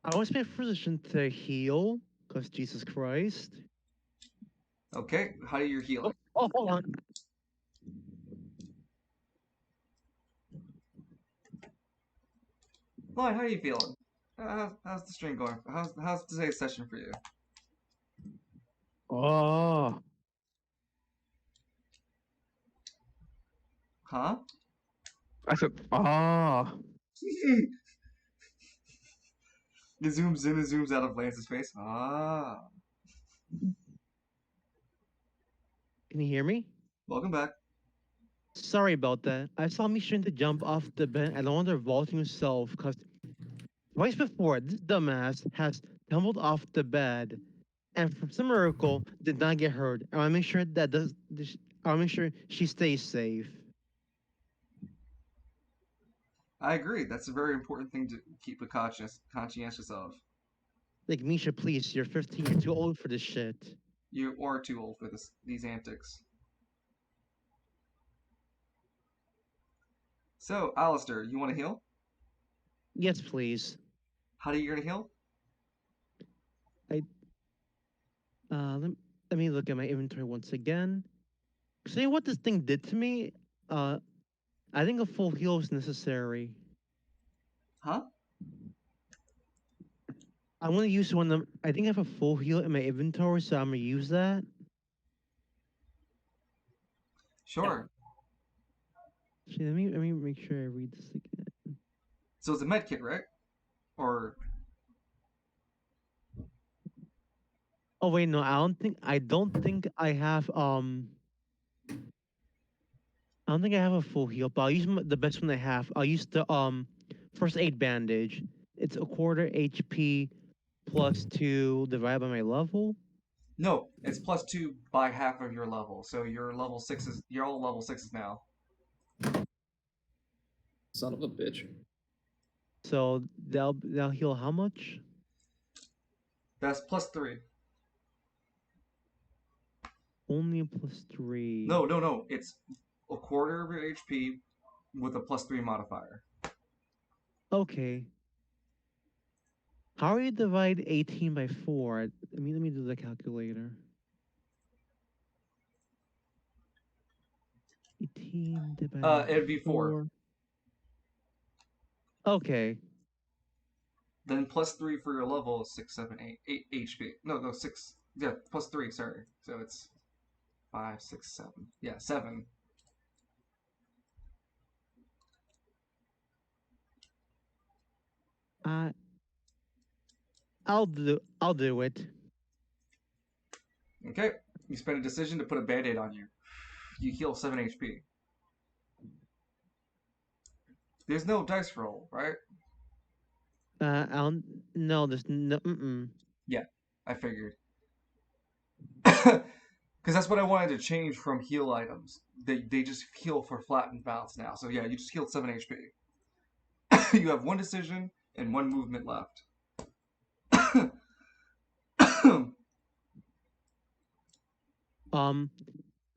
I was my position to heal, because Jesus Christ. Okay, how do you heal it? Oh, hold on. Lloyd, how are you feeling? How's the stream going? How's today's session for you? Oh, Huh? I said, ah. It zooms in and zooms out of Lance's face. Ah. Can you hear me? Welcome back. Sorry about that. I saw me trying to jump off the bed and I wonder vaulting himself because twice before this dumbass has tumbled off the bed and for some miracle did not get hurt. I want to make sure I want to make sure she stays safe. I agree. That's a very important thing to keep a conscientious of. Like Misha, please, you're 15. You're too old for this shit. You are too old for these antics. So, Alistair, you want to heal? Yes, please. How do you gonna heal? Let me look at my inventory once again. See what this thing did to me? I think a full heal is necessary. Huh? I want to use one of them. I think I have a full heal in my inventory, so I'm gonna use that. Sure. Actually, let me make sure I read this again. So it's a med kit, right? Or Oh wait, no, I don't think I have I don't think I have a full heal, but I'll use the best one I have. I'll use the first aid bandage. It's a quarter HP plus 2 divided by my level. no, it's +2 by half of your level. So you're all level 6s now. Son of a bitch. So they'll heal how much? That's +3. Only a +3. No. It's a quarter of your HP with a +3 modifier. Okay. How do you divide 18 by 4? Let me do the calculator. 18 divided by It'd be 4. Okay. Then +3 for your level is 6, 7, 8 HP. No, 6. Yeah, +3. Sorry. So it's 5, 6, 7. Yeah, 7. Uh, I'll do it. Okay. You spend a decision to put a band-aid on you. You heal 7 HP. There's no dice roll, right? I'll no. There's no. Yeah, I figured. Because that's what I wanted to change from heal items. They just heal for flattened bounce now. So yeah, you just healed 7 HP. You have 1 decision and 1 movement left.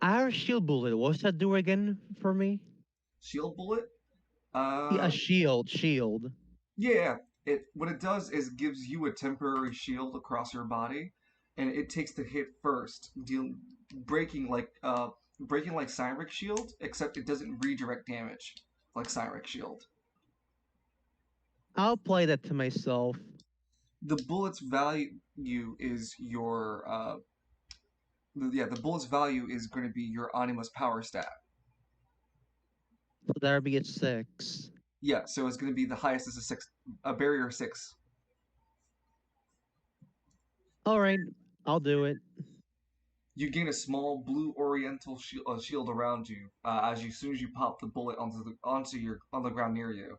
Our shield bullet. What's that do again for me? Shield bullet? Yeah, a shield. Yeah. What it does is gives you a temporary shield across your body, and it takes the hit first, breaking like Cyric shield, except it doesn't redirect damage like Cyric shield. I'll play that to myself. The bullet's value is your the bullet's value is going to be your Animus power stat. So that'll be at 6. Yeah, so it's going to be the highest is a barrier 6. All right, I'll do it. You gain a small blue oriental shield around you as soon as you pop the bullet on the ground near you.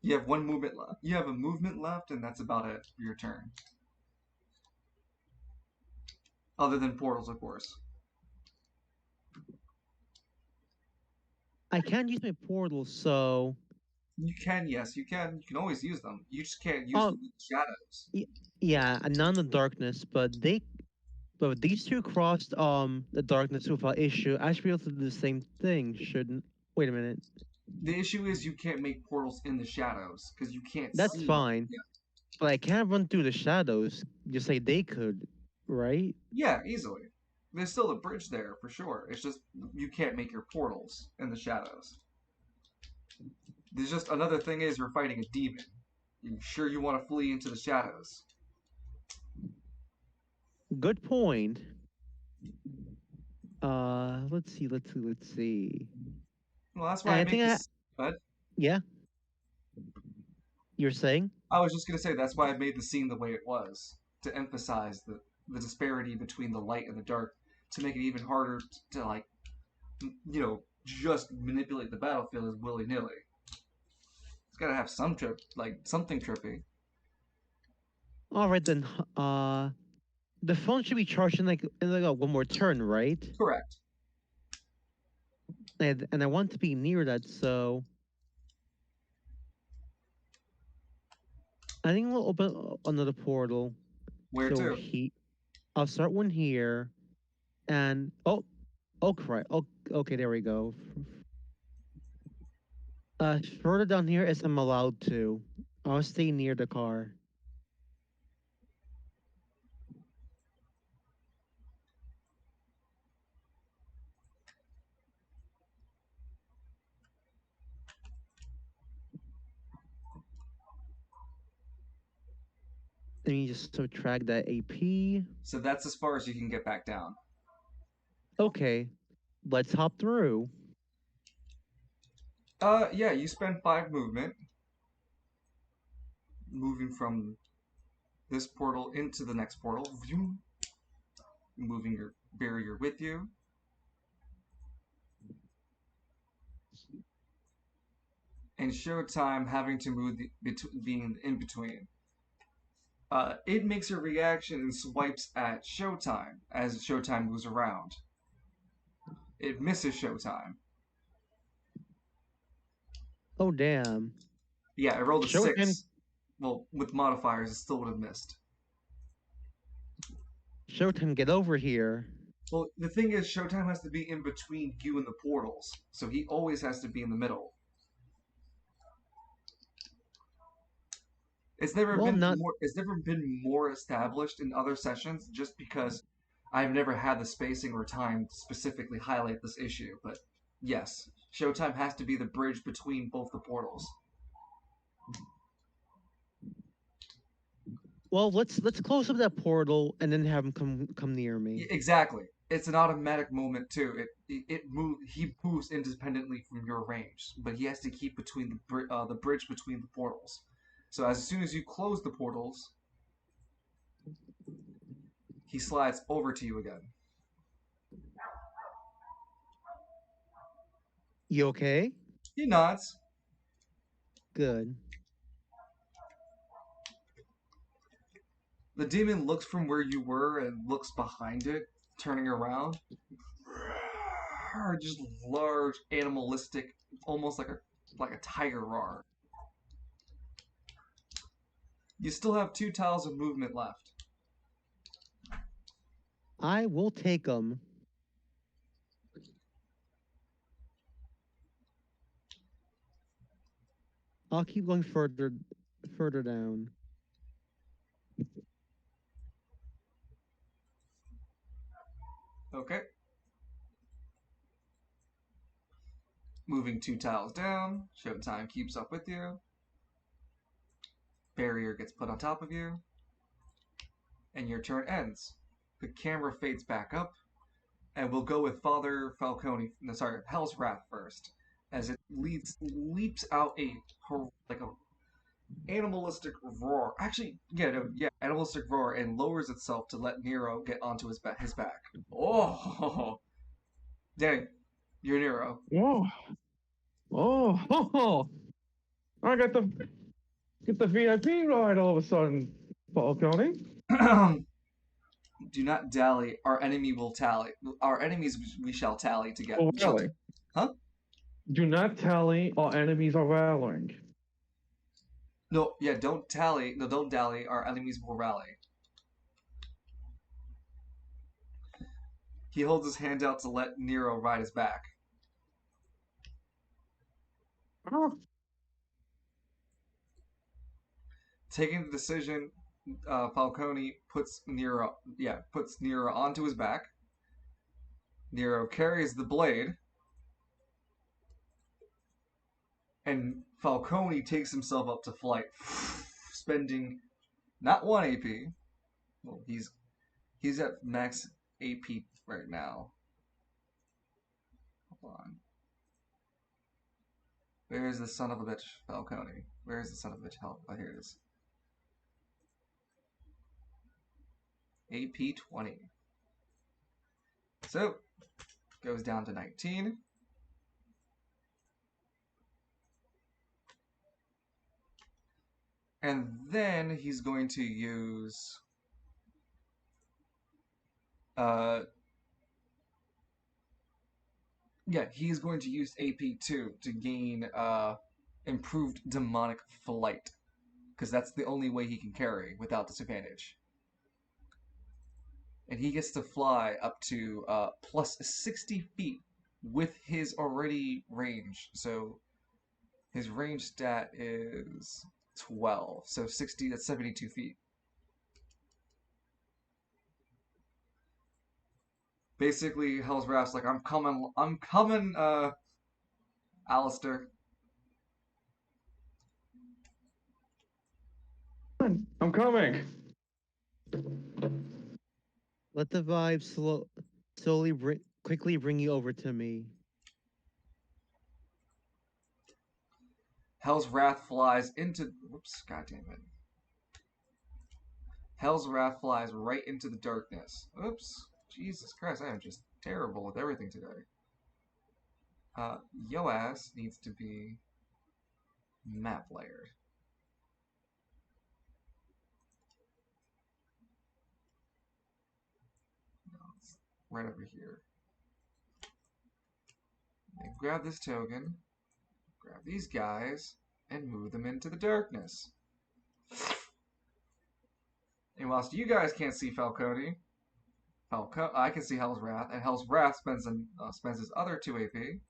You have 1 movement left. You have a movement left, and that's about it for your turn. Other than portals, of course. I can't use my portal, so You can, yes, you can. You can always use them. You just can't use them with shadows. yeah, none in the darkness, but these two crossed the darkness without issue. I should be able to do the same thing, shouldn't? Wait a minute. The issue is you can't make portals in the shadows because you can't That's see. fine. Yeah. But I can't run through the shadows. Just like they could, right? Yeah, easily. There's still a bridge there for sure. It's just you can't make your portals in the shadows. There's just another thing is you're fighting a demon. You sure you want to flee into the shadows? Good point. Let's see. Well, that's why I made this. Yeah. You're saying? I was just gonna say that's why I made the scene the way it was to emphasize the disparity between the light and the dark, to make it even harder to like, just manipulate the battlefield as willy nilly. It's gotta have some something trippy. All right then. The phone should be charged in like one more turn, right? Correct. And I want to be near that, so I think we'll open another portal. Where so to? I'll start one here, and oh correct. Oh, okay, there we go. Further down here is I'm allowed to. I'll stay near the car. Let me just subtract that AP. So that's as far as you can get back down. Okay, let's hop through. Yeah, you spend 5 movement moving from this portal into the next portal, moving your barrier with you. And Showtime having to move being in between. It makes a reaction and swipes at Showtime as Showtime moves around. It misses Showtime. Oh, damn. Yeah, I rolled a 6. Well, with modifiers, it still would have missed. Showtime, get over here. Well, the thing is, Showtime has to be in between you and the portals, so he always has to be in the middle. It's never Well, been not more. It's never been more established in other sessions, just because I've never had the spacing or time to specifically highlight this issue. But yes, Showtime has to be the bridge between both the portals. well. Let's close up that portal and then have him come near me. Exactly. It's an automatic movement too. He moves independently from your range, but he has to keep between the bridge between the portals. So as soon as you close the portals, he slides over to you again. You okay? He nods. Good. The demon looks from where you were and looks behind it, turning around. Just large, animalistic, almost like a tiger roar. You still have 2 tiles of movement left. I will take them. I'll keep going further down. Okay. Moving 2 tiles down. Showtime keeps up with you. Barrier gets put on top of you. And your turn ends. The camera fades back up. And we'll go with Father Falcone. No, sorry, Hell's Wrath first. As it leaps out a animalistic roar. Actually, animalistic roar, and lowers itself to let Nero get onto his back. Oh, dang, you're Nero. Whoa. Oh. I got the VIP ride all of a sudden, Falcone. Do not dally. Our enemy will tally. Our enemies we shall tally together. Oh, really? Huh? Do not tally. Our enemies are rallying. No, yeah, don't tally. No, don't dally. Our enemies will rally. He holds his hand out to let Nero ride his back. Oh. Taking the decision, Falcone puts Nero onto his back. Nero carries the blade, and Falcone takes himself up to flight, spending not 1 AP. Well, he's at max AP right now. Hold on. Where is the son of a bitch, Falcone? Where is the son of a bitch? Oh, here it is. AP 20. So, goes down to 19. And then he's going to use he's going to use AP2 to gain improved demonic flight, because that's the only way he can carry without disadvantage. And he gets to fly up to plus 60 feet with his already range. So his range stat is 12. So 60, that's 72 feet. Basically, Hell's Wrath's like, I'm coming, Alistair. I'm coming. Let the vibe quickly bring you over to me. Hell's Wrath flies into... Whoops, goddamn it. Hell's Wrath flies right into the darkness. Oops. Jesus Christ, I am just terrible with everything today. Yo ass needs to be map layered. No, it's right over here. And grab this token, grab these guys, and move them into the darkness. And whilst you guys can't see Falcone, I can see Hell's Wrath, and Hell's Wrath spends his other 2 AP.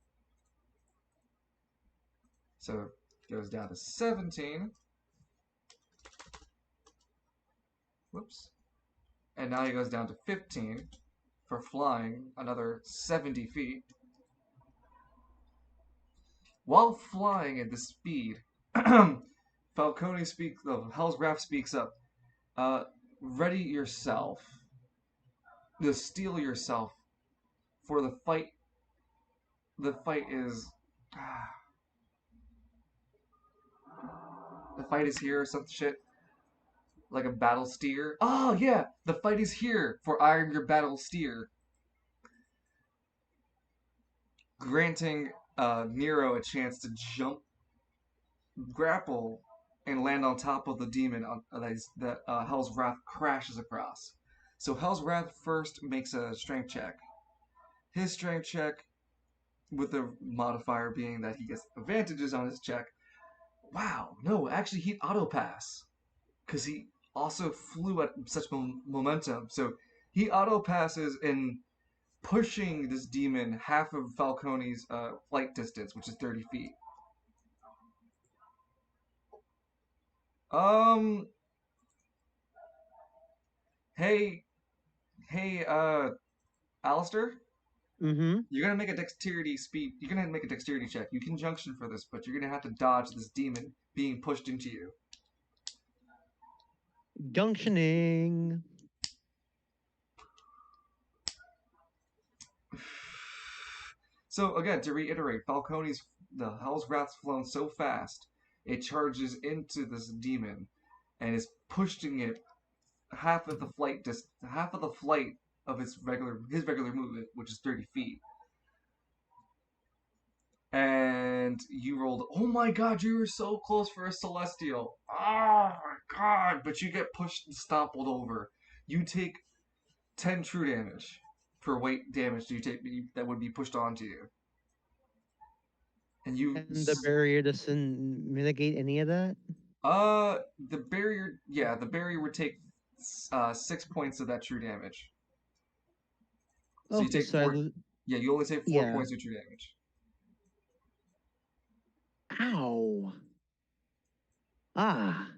So it goes down to 17. Whoops. And now he goes down to 15 for flying another 70 feet. While flying at this speed, Falcone speaks. Hell's Wrath speaks up. Ready yourself. To steel yourself for the fight. The fight is. The fight is here or some shit. Like a battle steer. Oh yeah, the fight is here, for I am your battle steer. Granting Nero a chance to jump, grapple, and land on top of the demon that Hell's Wrath crashes across. So Hell's Wrath first makes a strength check. His strength check, with the modifier being that he gets advantages on his check. Wow, no, actually he'd auto pass. Because he also flew at such momentum. So he auto passes in pushing this demon half of Falcone's flight distance, which is 30 feet. Hey, Alistair? Mm-hmm. You're gonna make a dexterity check. You can junction for this, but you're gonna have to dodge this demon being pushed into you. Junctioning. So again, to reiterate, the Hell's Wrath's flown so fast, it charges into this demon, and is pushing it half of the flight of his regular movement, which is 30 feet. And you rolled. Oh my god, you were so close for a celestial. Oh my god! But you get pushed and stompled over. You take 10 true damage for weight damage that would be pushed onto you. And you. And the barrier doesn't mitigate any of that? The barrier would take 6 points of that true damage. So you take 4. Yeah, you only take 4 points of true damage. Ow. Ah.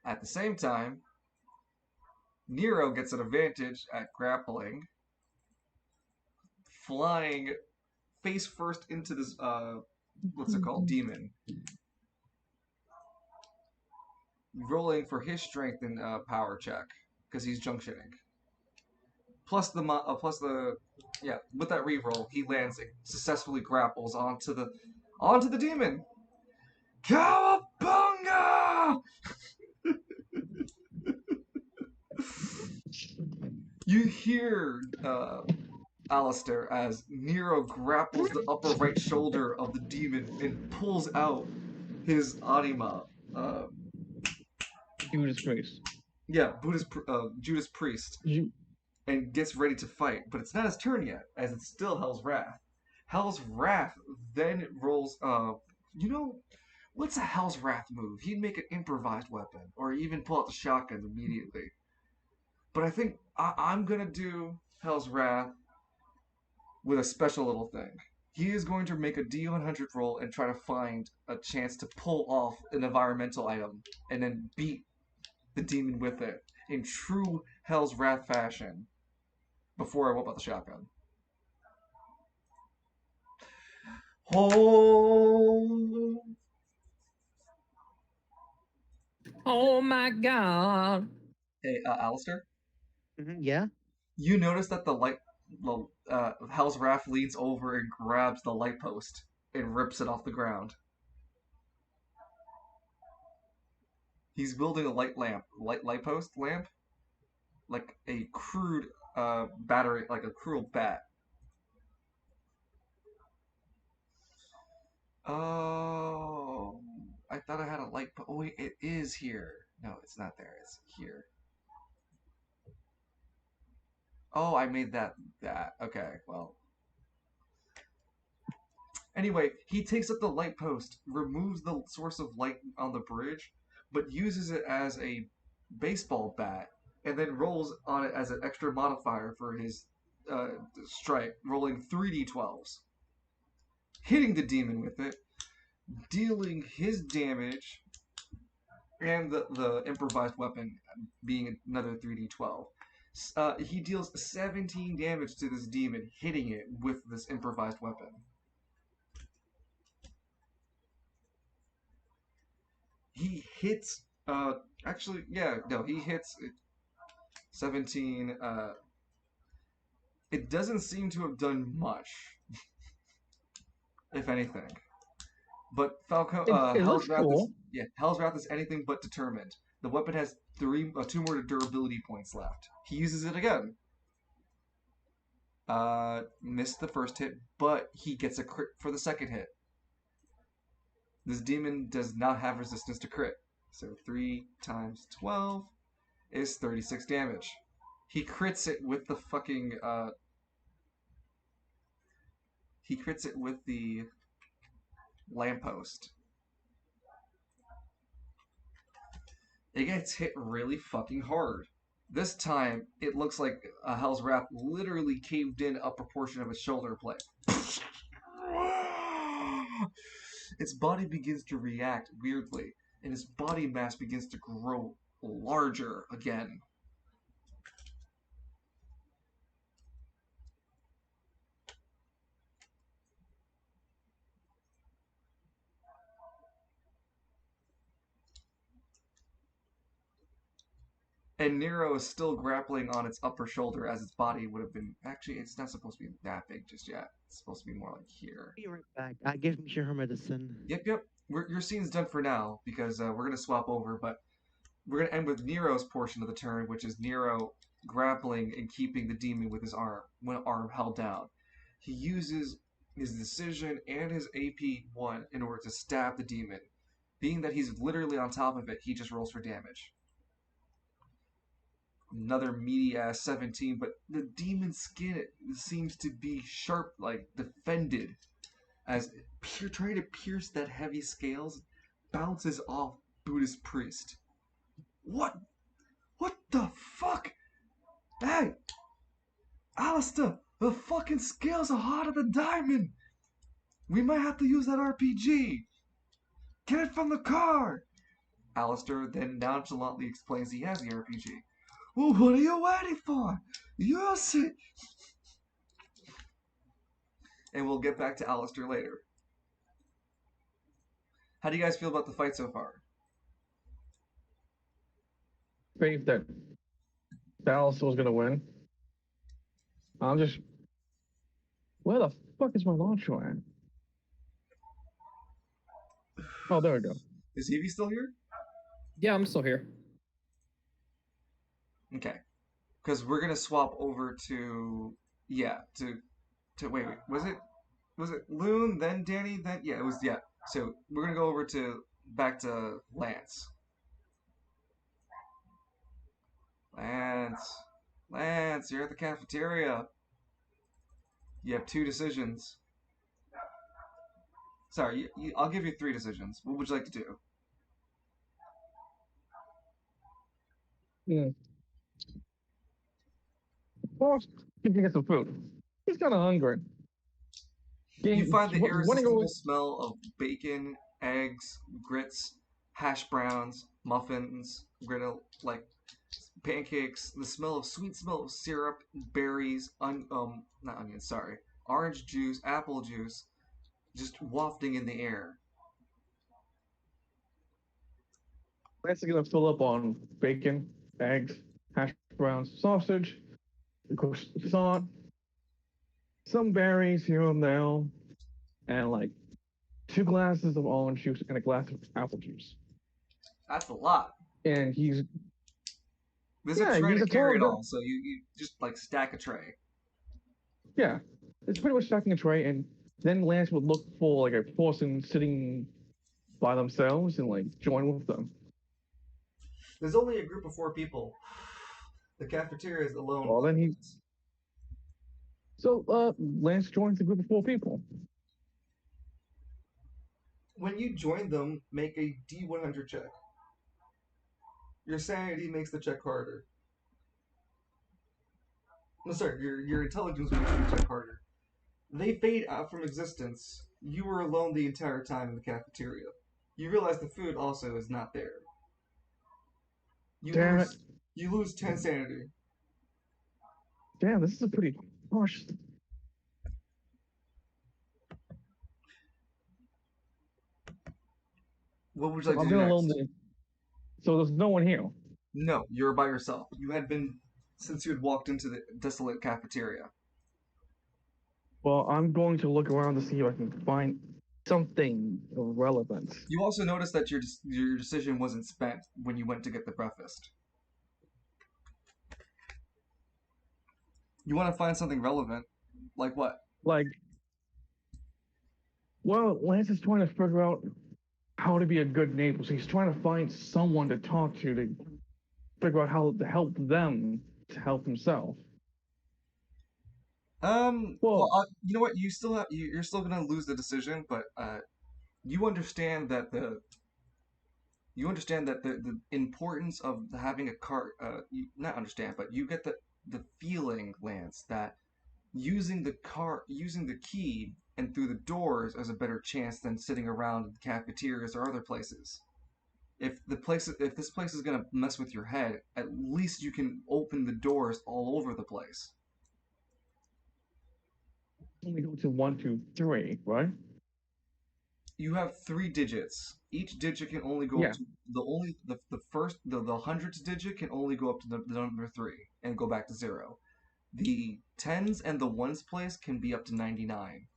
At the same time, Nero gets an advantage at grappling, flying face first into this what's it called, demon. Rolling for his strength and power check because he's junctioning. With that reroll, he lands and successfully grapples onto the demon. Cowabunga! You hear Alistair as Nero grapples the upper right shoulder of the demon and pulls out his anima. Judas Priest. Yeah, Judas Priest. And gets ready to fight, but it's not his turn yet, as it's still Hell's Wrath. Hell's Wrath then rolls. What's a Hell's Wrath move? He'd make an improvised weapon, or even pull out the shotgun immediately. But I think I'm gonna do Hell's Wrath with a special little thing. He is going to make a D100 roll and try to find a chance to pull off an environmental item, and then beat the demon with it in true Hell's Wrath fashion. Before I whip out the shotgun. Oh my god. Hey, Alistair? Mm-hmm. Yeah? You notice that Hell's Wrath leans over and grabs the light post and rips it off the ground. He's building a light post lamp? Like a crude battery, like a crude bat. Oh, I thought I had a light. Oh wait, it is here. No, it's not there. It's here. Oh, I made that. Okay, well. Anyway, he takes up the light post, removes the source of light on the bridge, but uses it as a baseball bat, and then rolls on it as an extra modifier for his strike, rolling 3d12s, hitting the demon with it, dealing his damage, and the improvised weapon being another 3d12. He deals 17 damage to this demon, hitting it with this improvised weapon. He hits, he hits 17. It doesn't seem to have done much, if anything. But Falcon, It looks Hell's Wrath cool. Hell's Wrath is anything but determined. The weapon has two more durability points left. He uses it again. Missed the first hit, but he gets a crit for the second hit. This demon does not have resistance to crit. So 3 times 12 is 36 damage. He crits it with the fucking, he crits it with the lamppost. It gets hit really fucking hard. This time, it looks like Hell's Wrath literally caved in a proportion of its shoulder blade. Its body begins to react weirdly, and its body mass begins to grow larger again. And Nero is still grappling on its upper shoulder as its body would have been. Actually, it's not supposed to be that big just yet. It's supposed to be more like here. Be right back. Give me her medicine. Yep. Your scene's done for now because we're going to swap over, but we're going to end with Nero's portion of the turn, which is Nero grappling and keeping the demon with his one arm held down. He uses his decision and his AP1 in order to stab the demon. Being that he's literally on top of it, he just rolls for damage. Another meaty ass 17, but the demon's skin seems to be sharp, like defended, as trying to pierce that heavy scales bounces off Buddhist priest. What the fuck? Hey, Alistair, the fucking scales are harder than diamond. We might have to use that RPG. Get it from the car. Alistair then nonchalantly explains he has the RPG. Well, what are you waiting for? Use it! And we'll get back to Alistair later. How do you guys feel about the fight so far? Faith that Alistair was gonna win. I'm just. Where the fuck is my launcher at? Oh, there we go. Is Evie still here? Yeah, I'm still here. Okay. Because we're gonna swap over to wait, was it Loon, then Danny, then it was So we're gonna go over to back to Lance. Lance, you're at the cafeteria. You have 2 decisions. Sorry, I'll give you 3 decisions. What would you like to do? Well, he can get some food. He's kind of hungry. You find the irresistible smell of bacon, eggs, grits, hash browns, muffins, griddle, like pancakes. The smell of syrup, berries, not onions, sorry, orange juice, apple juice, just wafting in the air. Lance is gonna fill up on bacon, eggs, hash browns, sausage, croissant, some berries here and there, and like 2 glasses of orange juice and a glass of apple juice. That's a lot. And he's There's a tray to carry it all, so you just like stack a tray. Yeah, it's pretty much stacking a tray, and then Lance would look for like a person sitting by themselves and like join with them. There's only a group of 4 people. The cafeteria is alone. Well, then So Lance joins a group of 4 people. When you join them, make a D100 check. Your sanity makes the check harder. No, sorry, your intelligence makes the check harder. They fade out from existence. You were alone the entire time in the cafeteria. You realize the food also is not there. You Damn it. lose you lose 10 sanity. Damn, this is a pretty harsh. What would you like to I'm do gonna next? loan the. So there's no one here. No, you're by yourself. You had been since you had walked into the desolate cafeteria. Well, I'm going to look around to see if I can find something of relevance. You also noticed that your decision wasn't spent when you went to get the breakfast. You want to find something relevant, like what? Like, well, Lance is trying to figure out how to be a good neighbor. So he's trying to find someone to talk to figure out how to help them to help himself. Well, Well, you know what? You're still gonna lose the decision, but you understand that the importance of having a car. You not understand, but you get the feeling, Lance, that using the key and through the doors is a better chance than sitting around in cafeterias or other places. If this place is gonna mess with your head, at least you can open the doors all over the place. only go to 1, 2, 3, right? You have 3 digits. Each digit can only go Yeah. up to the hundredths digit can only go up to the number 3 and go back to 0. The tens and the ones place can be up to 99.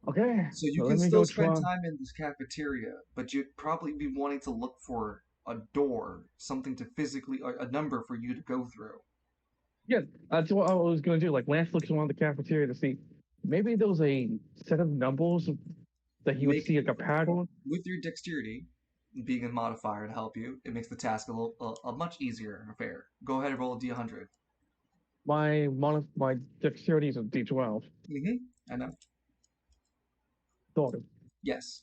Okay. So you So can let me still go spend try. time in this cafeteria, but you'd probably be wanting to look for a door, something to physically, a number for you to go through. Yeah, that's what I was going to do. Like, Lance looks around the cafeteria to see maybe there was a set of numbers that he would Make see like a pattern. with your dexterity being a modifier to help you, it makes the task a much easier affair. Go ahead and roll a d100. My dexterity is a D12. I know. Thought of. Yes.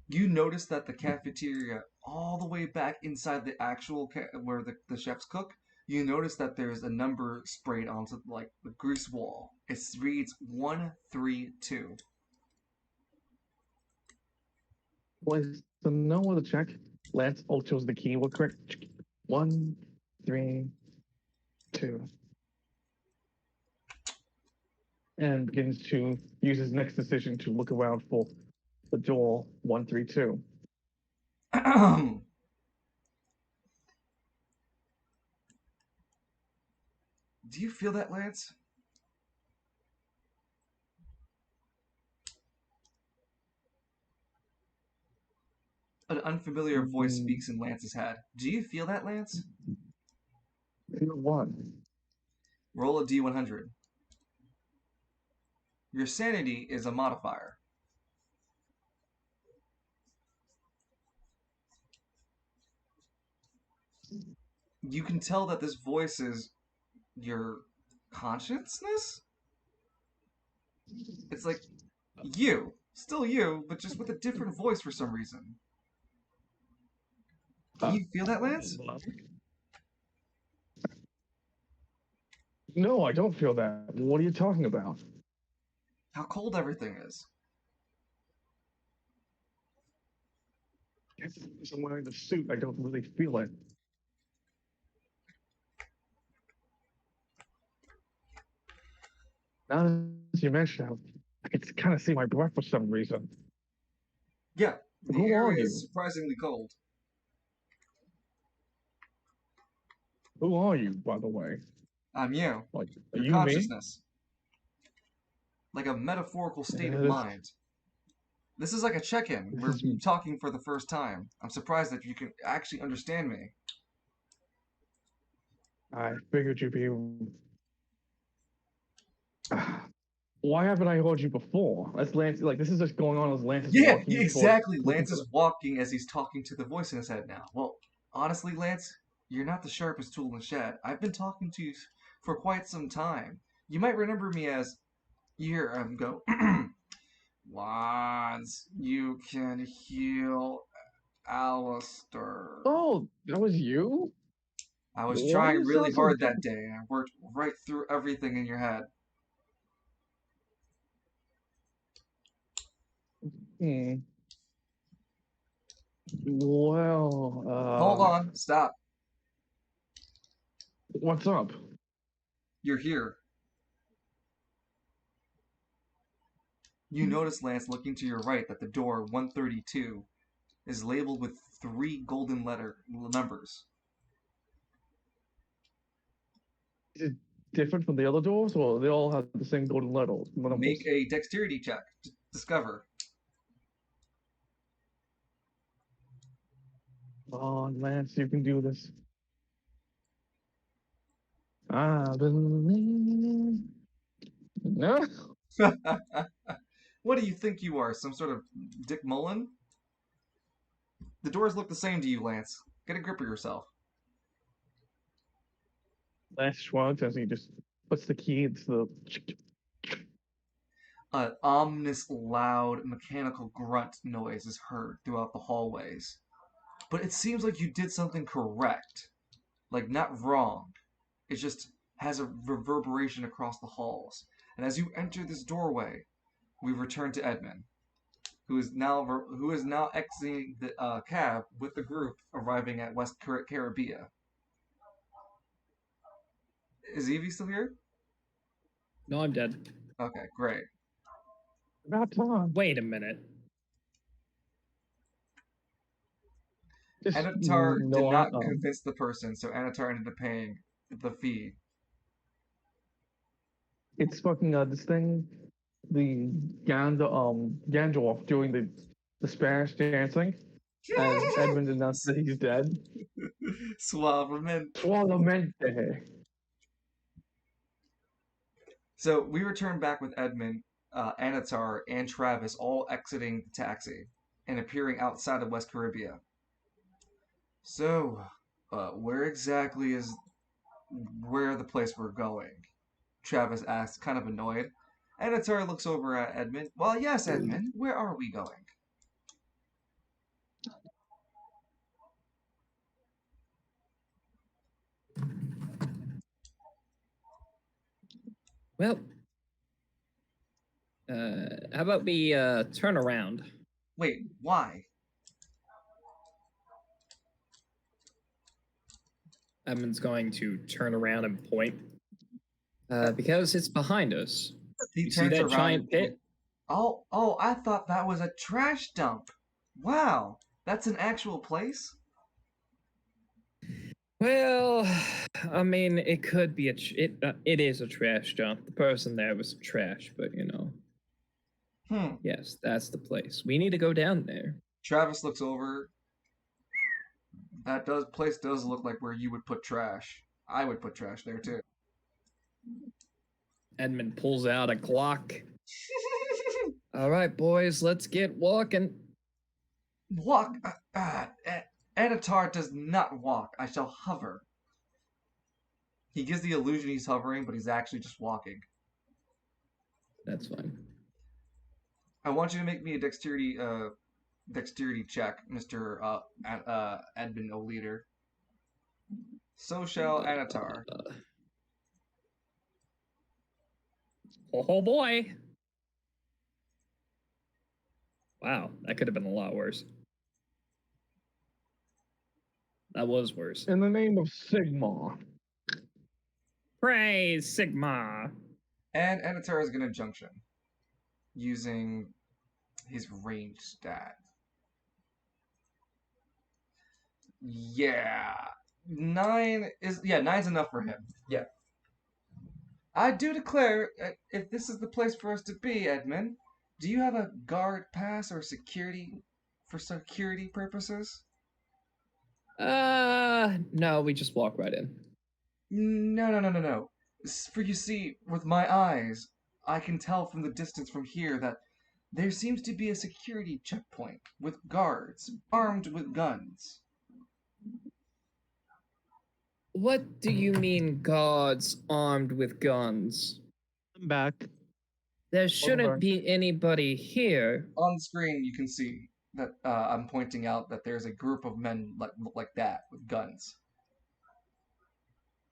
You notice that the cafeteria, all the way back inside the actual where the chefs cook, you notice that there's a number sprayed onto like the grease wall. It reads 132. Was the no other check? Lance chose the key. What correct? 1, 3, 2. And begins to use his next decision to look around for the door 132. Do you feel that, Lance? An unfamiliar voice speaks in Lance's head. Do you feel that, Lance? Feel one. Roll a d100. Your sanity is a modifier. You can tell that this voice is your consciousness? It's like you. Still you, but just with a different voice for some reason. Do you feel that, Lance? No, I don't feel that. What are you talking about? How cold everything is. Because I'm wearing the suit, I don't really feel it. Now that you mention it, I can kind of see my breath for some reason. Yeah, the Who are area you? is surprisingly cold. Who are you, by the way? I'm you. Like, are Your you me? consciousness. Like a metaphorical state of This- mind. This is like a check-in. This We're is- talking for the first time. I'm surprised that you can actually understand me. I figured you'd be. Why haven't I heard you before? That's Lance. Like, this is just going on as Lance is Yeah, walking. exactly. Towards, Lance is walking as he's talking to the voice in his head now. Well, honestly, Lance, you're not the sharpest tool in the shed. I've been talking to you for quite some time. You might remember me as here. Go. Wands, you can heal Alistair. Oh, that was you? I was Why do trying you really sound so hard that day, and I worked right through everything in your head. Hmm. Well, Hold on, stop. what's up? You're here. You notice, Lance, looking to your right, that the door 132 is labeled with 3 golden letter numbers. Is it different from the other doors, or they all have the same golden numbers? Make a dexterity check to discover. Oh, Lance, you can do this. I believe. No. What do you think you are, some sort of Dick Mullen? The doors look the same to you, Lance. Get a grip of yourself. Lance shrugs as he just puts the key into the. An ominous, loud, mechanical grunt noise is heard throughout the hallways. But it seems like you did something correct. Like, not wrong. It just has a reverberation across the halls. And as you enter this doorway, we return to Edmund, who is now exiting the cab with the group arriving at West Caribbean. Is Evie still here? No, I'm dead. Okay, great. About time. Wait a minute. Just Anatar did no, not convince the person, so Anatar ended up paying the fee. it's fucking this thing, the Gandalf doing the Spanish dancing, as Edmund announced that he's dead. Suavemente. Suavemente. So we return back with Edmund, Anatar, and Travis all exiting the taxi and appearing outside of West Caribbean. So, where exactly is the place we're going? Travis asks, kind of annoyed. Anatar looks over at Edmund. Well, yes, Edmund, where are we going? Well, how about we turn around? Wait, why? Edmund's going to turn around and point. Because it's behind us. He You see turns that around giant and pit? Oh, I thought that was a trash dump. Wow, that's an actual place? Well, I mean, it could be it is a trash dump. The person there was trash, but you know. Yes, that's the place. We need to go down there. Travis looks over. That place does look like where you would put trash. I would put trash there too. Edmund pulls out a Glock. All right, boys, let's get walking. Walk. Anatar does not walk. I shall hover. He gives the illusion he's hovering, but he's actually just walking. That's fine. I want you to make me a dexterity check, Mr. Edmund O'Leader. So shall Anatar. Oh boy. Wow, that could have been a lot worse. That was worse. In the name of Sigma. Praise Sigma. And Anatar is going to junction using his range stat. Yeah. 9's enough for him. Yeah. I do declare, if this is the place for us to be, Edmund, do you have a guard pass or security purposes? No, we just walk right in. No. For you see, with my eyes, I can tell from the distance from here that there seems to be a security checkpoint with guards armed with guns. What do you mean guards armed with guns? back. There shouldn't back. be anybody here. On the screen, you can see that I'm pointing out that there's a group of men like that with guns.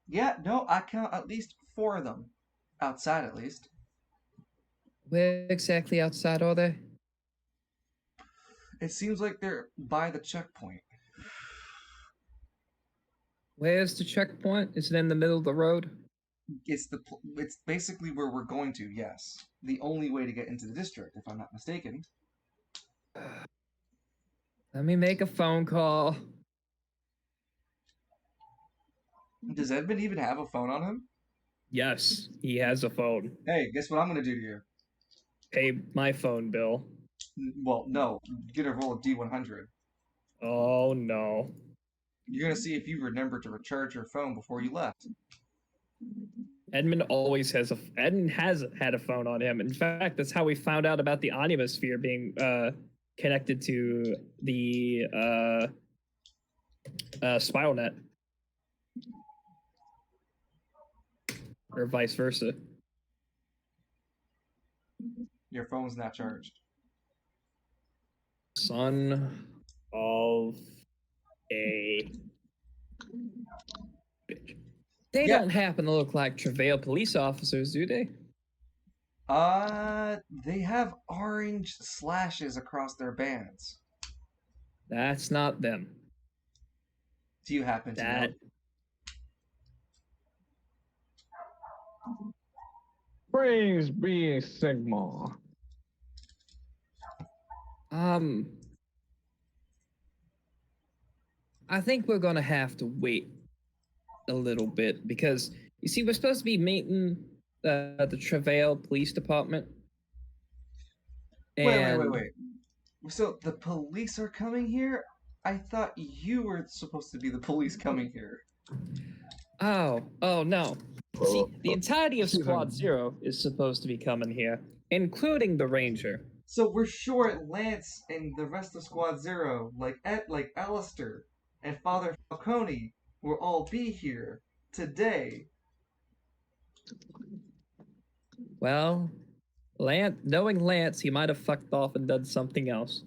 Yeah, no, I count at least 4 of them. Outside, at least. Where exactly outside are they? It seems like they're by the checkpoint. Where's the checkpoint? Is it in the middle of the road? It's basically where we're going to, yes. The only way to get into the district, if I'm not mistaken. Let me make a phone call. Does Edmund even have a phone on him? Yes, he has a phone. Hey, guess what I'm gonna do to you? Pay my phone bill. Well, no. You're gonna roll a D100. Oh no. You're gonna see if you remember to recharge your phone before you left. Edmund has had a phone on him. In fact, that's how we found out about the Omnisphere being connected to the spiral net. Or vice versa. Your phone's not charged. Son of a bitch. They Yeah. don't happen to look like Travail police officers, do they? They have orange slashes across their bands. That's not them. Do you happen to know? That Praise be Sigma. I think we're gonna have to wait a little bit because you see, we're supposed to be meeting the Travail Police Department. Wait. So the police are coming here? I thought you were supposed to be the police coming here. Oh no. See, the entirety of Excuse Squad me. Zero is supposed to be coming here, including the Ranger. So we're sure Lance and the rest of Squad Zero, like Alistair and Father Falcone, will all be here today. Well, knowing Lance, he might have fucked off and done something else.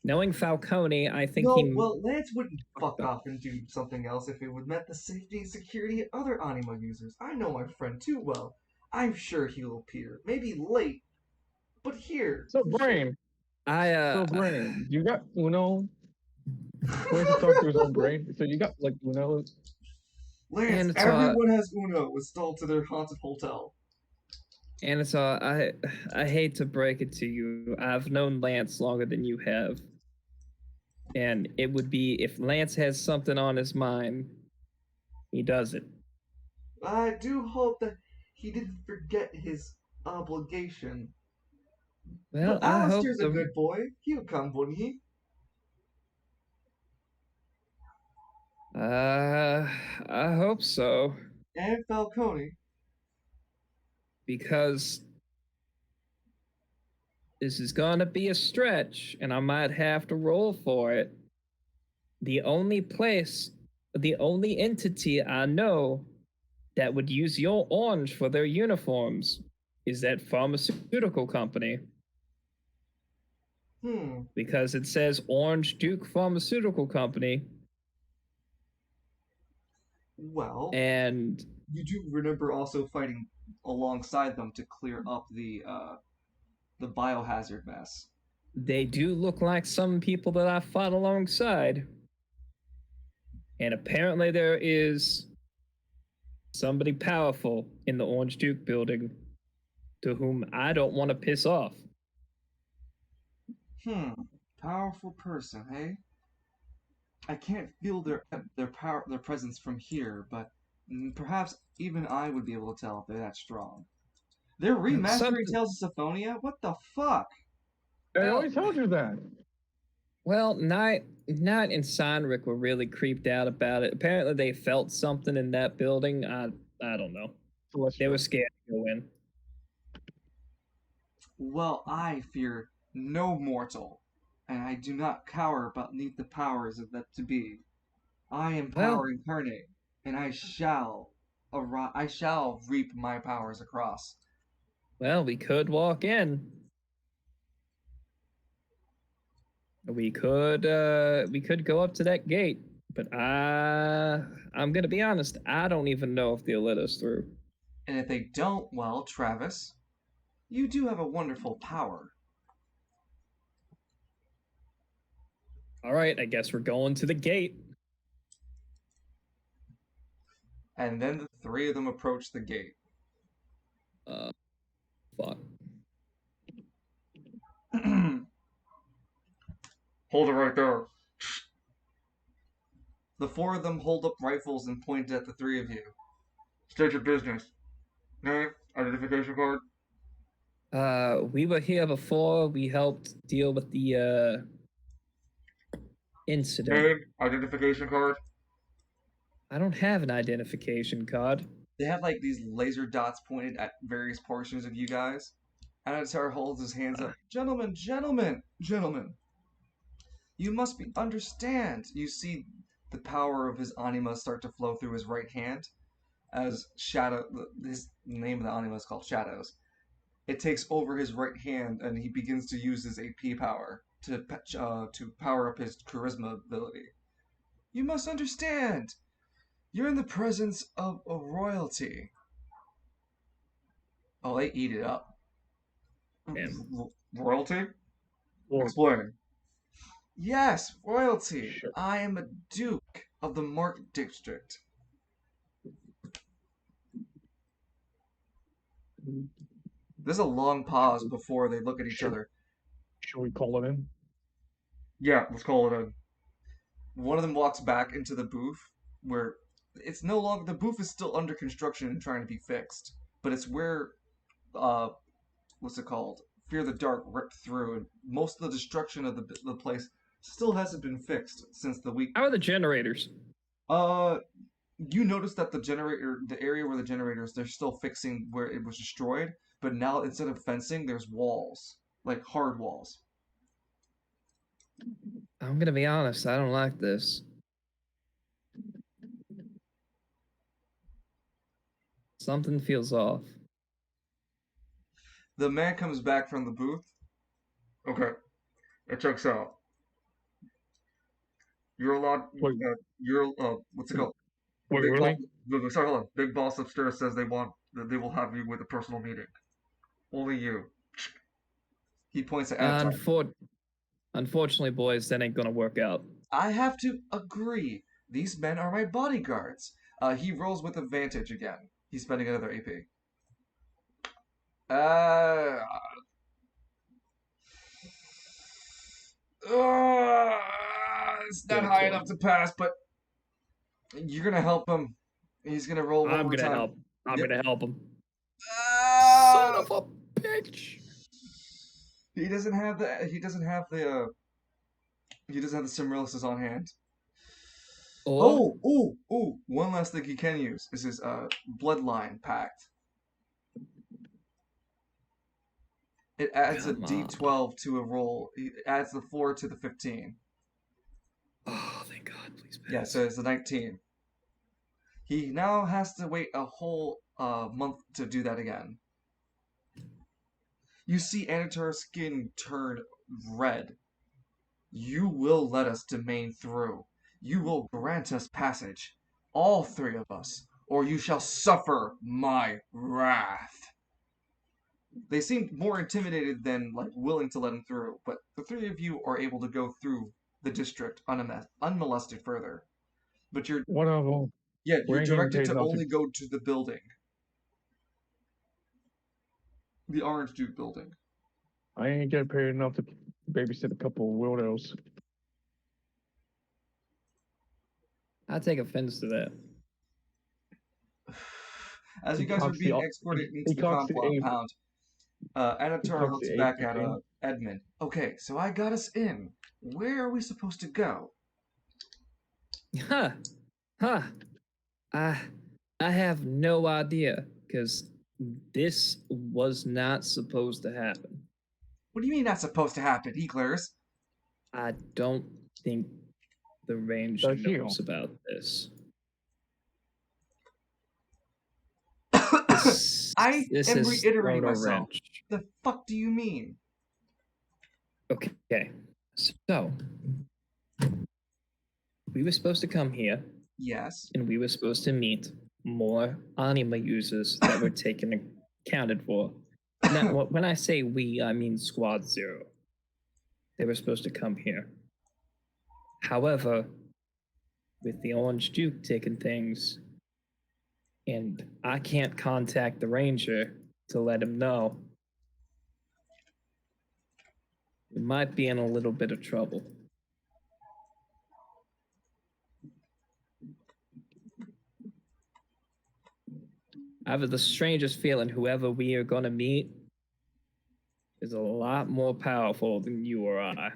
Knowing Falcone, I think Lance wouldn't fuck off and do something else if it would met the safety and security of other Anima users. I know my friend too well. I'm sure he'll appear. Maybe late, but here. So Brain, I Brain, you got Uno. Where's to talk to his own brain? So you got like Uno. Lance, And it's, everyone has Uno installed to their haunted hotel. And it's I hate to break it to you. I've known Lance longer than you have. And it would be if Lance has something on his mind, he does it. I do hope that he didn't forget his obligation. Well, But I hope Alistair's a good boy. He'll come, wouldn't he? I hope so. And Falcone. Because this is gonna be a stretch, and I might have to roll for it. The only entity I know that would use your orange for their uniforms is that pharmaceutical company. Because it says Orange Duke Pharmaceutical Company. Well, and you do remember also fighting alongside them to clear up the biohazard mess. They do look like some people that I fought alongside. And apparently there is somebody powerful in the Orange Duke building to whom I don't want to piss off. Powerful person, hey? I can't feel their presence from here, but perhaps even I would be able to tell if they're that strong. They're remastering Tales of Symphonia? What the fuck? I always told you that. Well, Knight and Sonric were really creeped out about it. Apparently they felt something in that building. I don't know. They were scared to go in. Well, I fear no mortal, and I do not cower beneath the powers of that to be. I am power incarnate, and I shall I shall reap my powers across. Well, we could walk in. We could go up to that gate, but I'm gonna be honest, I don't even know if they'll let us through. And if they don't, well, Travis, you do have a wonderful power. All right, I guess we're going to the gate. And then the three of them approach the gate. Fuck. Hold it right there. The four of them hold up rifles and point at the three of you. State your business. Name, identification card. We were here before. We helped deal with the incident. Name, identification card. I don't have an identification card. They have like these laser dots pointed at various portions of you guys. Anatar holds his hands up. Gentlemen, gentlemen, gentlemen. You must understand. You see the power of his anima start to flow through his right hand as Shadow. His name of the anima is called Shadows. It takes over his right hand, and he begins to use his AP power to power up his charisma ability. You must understand. You're in the presence of a royalty. Oh, they eat it up. Damn. Royalty? Or Explain. Yes, royalty. Sure. I am a duke of the Mark District. There's a long pause before they look at each Sure. other. should we call it in? Yeah, let's call it in. One of them walks back into the booth where it's no longer the booth is still under construction and trying to be fixed, but it's where what's it called? Fear the Dark ripped through, and most of the destruction of the place still hasn't been fixed since the week. How are the generators? You notice that the area where the generators, they're still fixing where it was destroyed, but now instead of fencing, there's walls, like hard walls. I'm gonna be honest, I don't like this. Something feels off. The man comes back from the booth. Okay, it checks out. You're allowed. Wait. You're what's it called? Wait, Big really? boss, sorry, hold on. Big boss upstairs says they will have you with a personal meeting. Only you. He points at Anton. Unfortunately, boys, that ain't gonna work out. I have to agree. These men are my bodyguards. He rolls with advantage again. He's spending another AP. It's not high enough to pass, but you're gonna help him. He's gonna roll one I'm more gonna time. help. I'm Yep. gonna help him. Son of a bitch! He doesn't have the. He doesn't have the. He doesn't have the Simrilis on hand. Or, Oh! One last thing he can use is his Bloodline Pact. It adds a Come on. D12 to a roll. It adds the 4 to the 15. oh, thank God, please pass. Yeah, so it's a 19. He now has to wait a whole month to do that again. You see Anatar's skin turn red. You will let us domain through. You will grant us passage, all three of us, or you shall suffer my wrath. They seemed more intimidated than willing to let him through, but the three of you are able to go through the district unmolested further. But you're One of them. you're we ain't getting directed paid to enough only go to the building, the Orange Duke building. I ain't getting paid enough to babysit a couple of weirdos. I take offense to that. As He you guys are cocks being the- escorted he into the cocks the compound, Anatar cocks looks the back AP. at Edmund. Okay, so I got us in. Where are we supposed to go? Huh. I have no idea, because this was not supposed to happen. What do you mean that's supposed to happen? He glares. I don't think the range Does he? knows about this. I This am is reiterating thrown a myself. wrench. The fuck do you mean? Okay, so we were supposed to come here Yes. and we were supposed to meet more anima users that were taken accounted for. Now, when I say we, I mean Squad Zero. They were supposed to come here. However, with the Orange Duke taking things, and I can't contact the Ranger to let him know, we might be in a little bit of trouble. I have the strangest feeling whoever we are going to meet is a lot more powerful than you or I.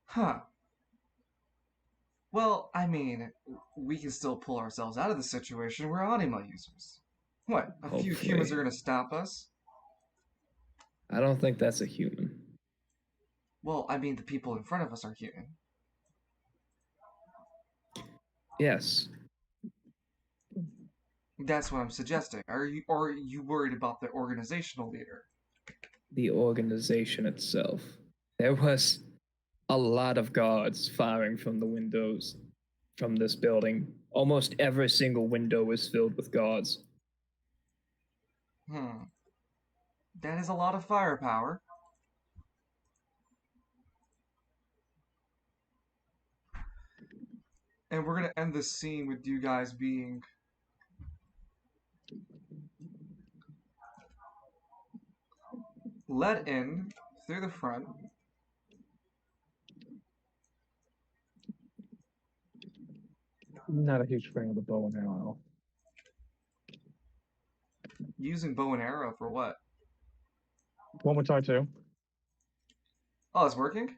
Huh. Well, I mean, we can still pull ourselves out of the situation. We're anima users. What? A few Hopefully. humans are gonna stop us? I don't think that's a human. Well, I mean, the people in front of us are human. Yes. That's what I'm suggesting. Are you worried about the organizational leader? The organization itself. There was a lot of guards firing from the windows from this building. Almost every single window was filled with guards. That is a lot of firepower. And we're gonna end this scene with you guys being let in through the front. Not a huge fan of the bow and arrow. Using bow and arrow for what? One more time too. Oh, it's working?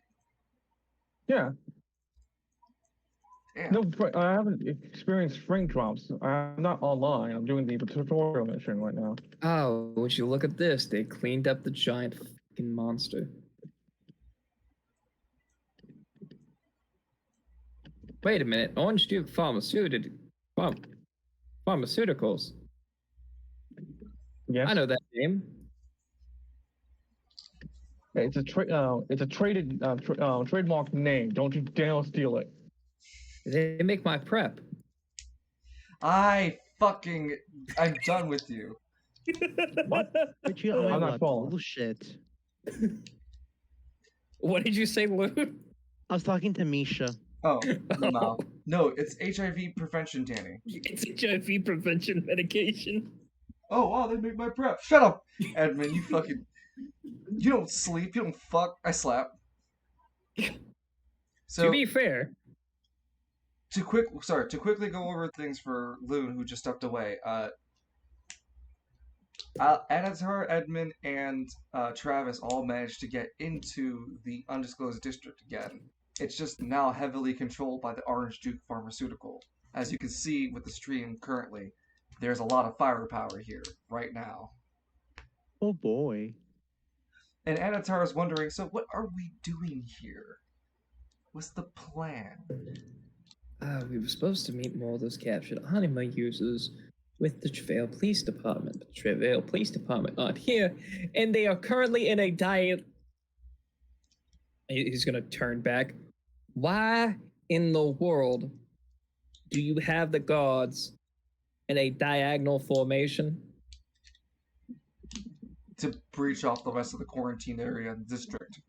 Yeah. Damn. No, I haven't experienced frame drops. I'm not online. I'm doing the tutorial mission right now. Oh, would you look at this? They cleaned up the giant fucking monster. Wait a minute. Orange Duke Pharmaceuticals. Yes. I know that name. It's a trademark name. Don't you dare steal it. They make my prep. I'm done with you. What? Put you on my I'm not what? following. Little shit. What did you say, Lou? I was talking to Misha. Oh, no. No, it's HIV prevention, Danny. It's HIV prevention medication. Oh, wow, they make my prep. Shut up, Edmund, you don't sleep, you don't fuck. I slap. So, To be fair, to quickly go over things for Loon, who just stepped away. Anatar, Edmund, and Travis all managed to get into the undisclosed district again. It's just now heavily controlled by the Orange Duke Pharmaceutical. As you can see with the stream currently, there's a lot of firepower here right now. Oh boy. And Anatar is wondering, so what are we doing here? What's the plan? we were supposed to meet more of those captured anima users with the Travail Police Department. The Travail Police Department aren't here, and they are currently in a diet. He's gonna turn back. Why in the world do you have the guards in a diagonal formation? To breach off the rest of the quarantine area and district.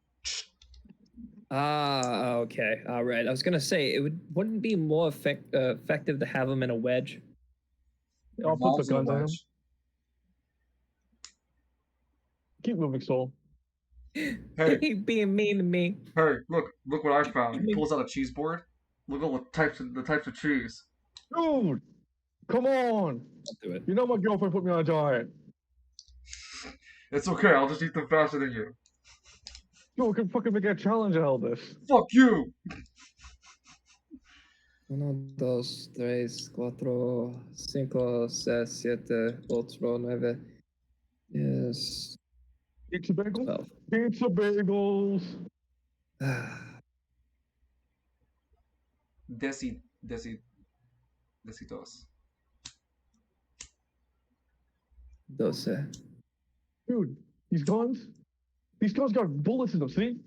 Ah, okay, all right. I was gonna say wouldn't it be more effective to have them in a wedge? I'll put the Revolves in a guns on him. wedge. Keep moving, Soul. Hey, He being mean to me. hey, look what I found. He pulls out a cheese board. Look at the types of cheese. Dude, come on. I'll do it. You know my girlfriend put me on a diet. It's okay, I'll just eat them faster than you. Yo, we can fucking make a challenge out of this. Fuck you! 1, 2, 3, 4, 5, 6, 7, 8, 9. Yes. Pizza bagels? 12. Pizza bagels. Desi Desitos. Those. Dude, these guns got bullets in them. See?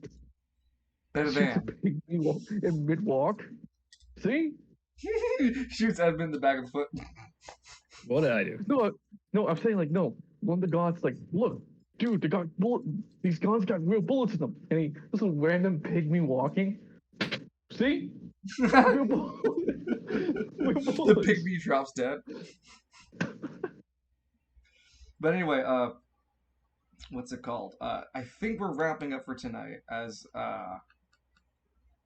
Better Shoots a than. pygmy in mid walk. See? Shoots Edmund in the back of the foot. What did I do? No, I'm saying like no. One of the gods like, look, dude, they got these guns got real bullets in them, and he this little random pygmy walking. See? Real bullets. Real The bullets. pygmy drops dead. But anyway, what's it called? I think we're wrapping up for tonight as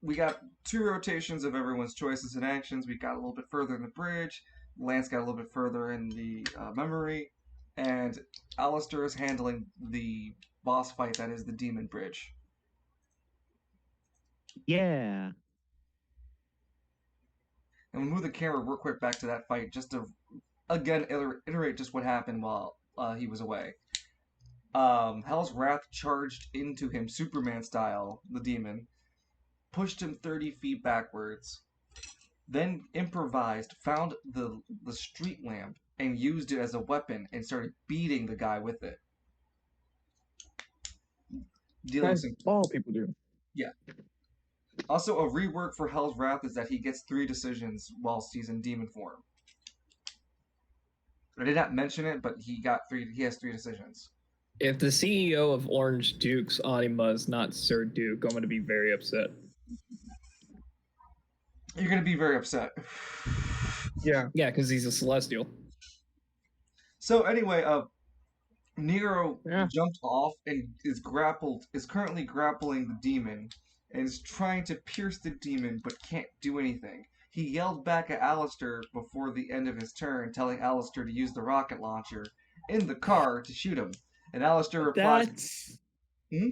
we got 2 rotations of everyone's choices and actions. We got a little bit further in the bridge. Lance got a little bit further in the memory, and Alistair is handling the boss fight that is the demon bridge. Yeah. And we'll move the camera real quick back to that fight just to again iterate just what happened while he was away. Hell's Wrath charged into him Superman style, the demon, pushed him 30 feet backwards, then improvised, found the street lamp, and used it as a weapon and started beating the guy with it. Dealing As some. all people do. Yeah. Also, a rework for Hell's Wrath is that he gets 3 decisions whilst he's in demon form. I did not mention it, but he has 3 decisions. If the CEO of Orange Duke's Anima is not Sir Duke, I'm going to be very upset. You're going to be very upset. Yeah. Yeah, because he's a Celestial. So anyway, Nero Yeah. jumped off and is currently grappling the demon and is trying to pierce the demon but can't do anything. He yelled back at Alistair before the end of his turn, telling Alistair to use the rocket launcher in the car to shoot him. And Alistair replied, That's... Hmm?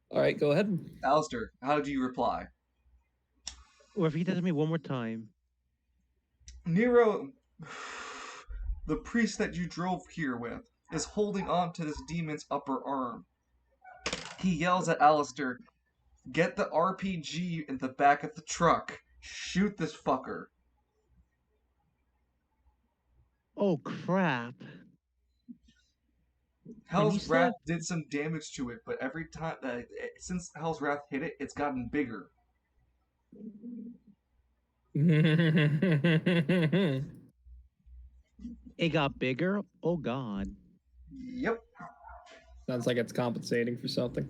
All right, go ahead. Alistair, how did you reply? Or if he does it to me one more time. Nero, the priest that you drove here with, is holding on to this demon's upper arm. He yells at Alistair, get the RPG in the back of the truck. Shoot this fucker. Oh crap. Hell's Wrath did some damage to it, but every time, since Hell's Wrath hit it, it's gotten bigger. It got bigger? Oh god. Yep. Sounds like it's compensating for something.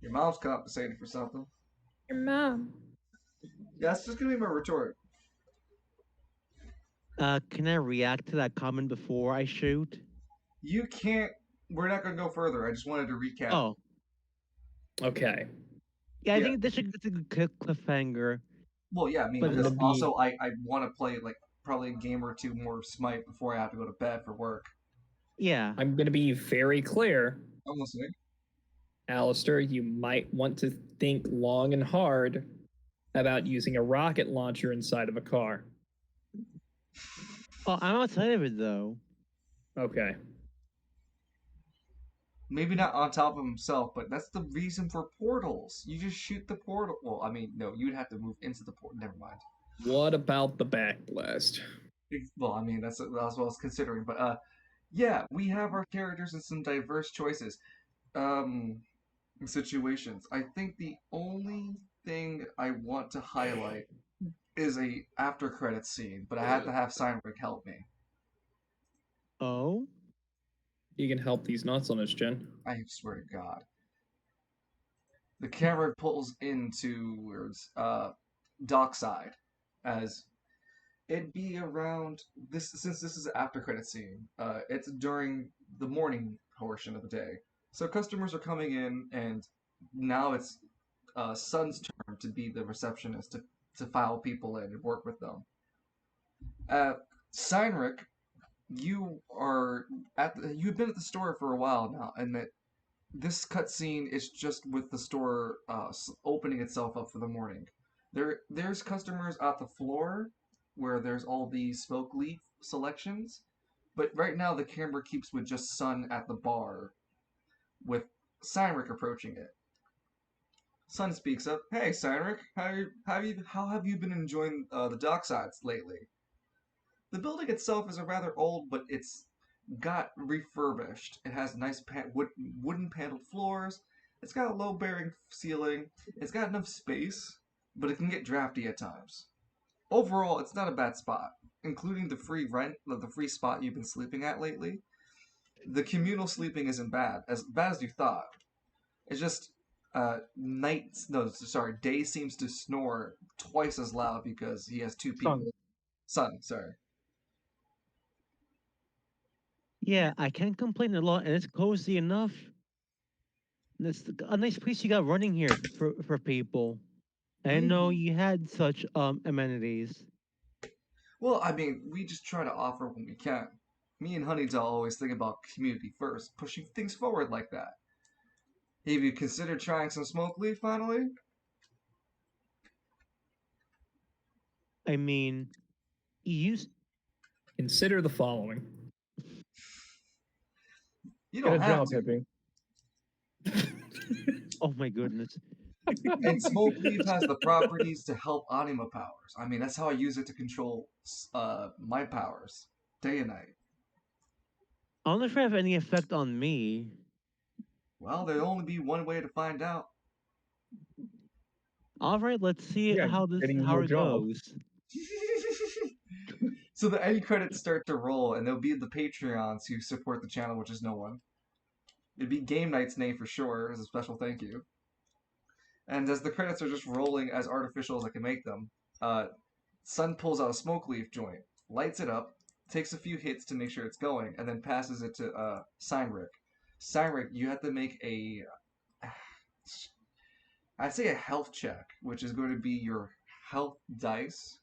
Your mom's compensating for something. Your mom. Yeah, that's just gonna be my retort. Can I react to that comment before I shoot? You can't. We're not gonna go further. I just wanted to recap. Oh. Okay. Yeah, I Yeah. think that's a good cliffhanger. Well, yeah, I mean, But because it'll be- also I want to play like probably a game or 2 more Smite before I have to go to bed for work. Yeah. I'm going to be very clear. I'm listening. Alistair, you might want to think long and hard about using a rocket launcher inside of a car. Oh, I'm outside of it though. Okay. Maybe not on top of himself, but that's the reason for portals. You just shoot the portal. Well, I mean, no, you'd have to move into the portal. Never mind. What about the backblast? Well, I mean, that's what I was considering. But yeah, we have our characters in some diverse choices, situations. I think the only thing I want to highlight is a after credit scene, but I have to have Signrick help me. Oh? You can help these nuts on us, Jen. I swear to God. The camera pulls in towards dockside as it'd be around this, since this is an after credit scene, it's during the morning portion of the day. So customers are coming in, and now it's Sun's turn to be the receptionist to file people in and work with them. Seinrich, you've been at the store for a while now, and that this cutscene is just with the store opening itself up for the morning. There's customers at the floor where there's all these smoke leaf selections, but right now the camera keeps with just Sun at the bar, with Seinrich approaching it. Sun speaks up. Hey, Cynric, how have you been enjoying the docksides lately? The building itself is a rather old, but it's got refurbished. It has nice wooden paneled floors. It's got a low bearing ceiling. It's got enough space, but it can get drafty at times. Overall, it's not a bad spot, including the free rent, the free spot you've been sleeping at lately. The communal sleeping isn't bad as you thought. It's just day seems to snore twice as loud because he has two Son. people. Son, sorry. Yeah, I can't complain a lot, and it's cozy enough. And it's a nice place you got running here for people. I didn't know you had such amenities. Well, I mean, we just try to offer when we can. Me and Honeydell always think about community first, pushing things forward like that. Have you considered trying some smoke leaf finally? I mean, you Consider the following. You Get a don't have job, to. hippie. oh my goodness. And smoke leaf has the properties to help anima powers. I mean, that's how I use it to control my powers, day and night. I wonder if it have any effect on me. Well, there'll only be one way to find out. All right, let's see Yeah, how getting how more it job. goes. So the end credits start to roll, and there'll be the Patreons who support the channel, which is no one. It'd be Game Night's name for sure, as a special thank you. And as the credits are just rolling as artificial as I can make them, Sun pulls out a smoke leaf joint, lights it up, takes a few hits to make sure it's going, and then passes it to Cynric. Cynric, you have to make I'd say a health check, which is going to be your health dice.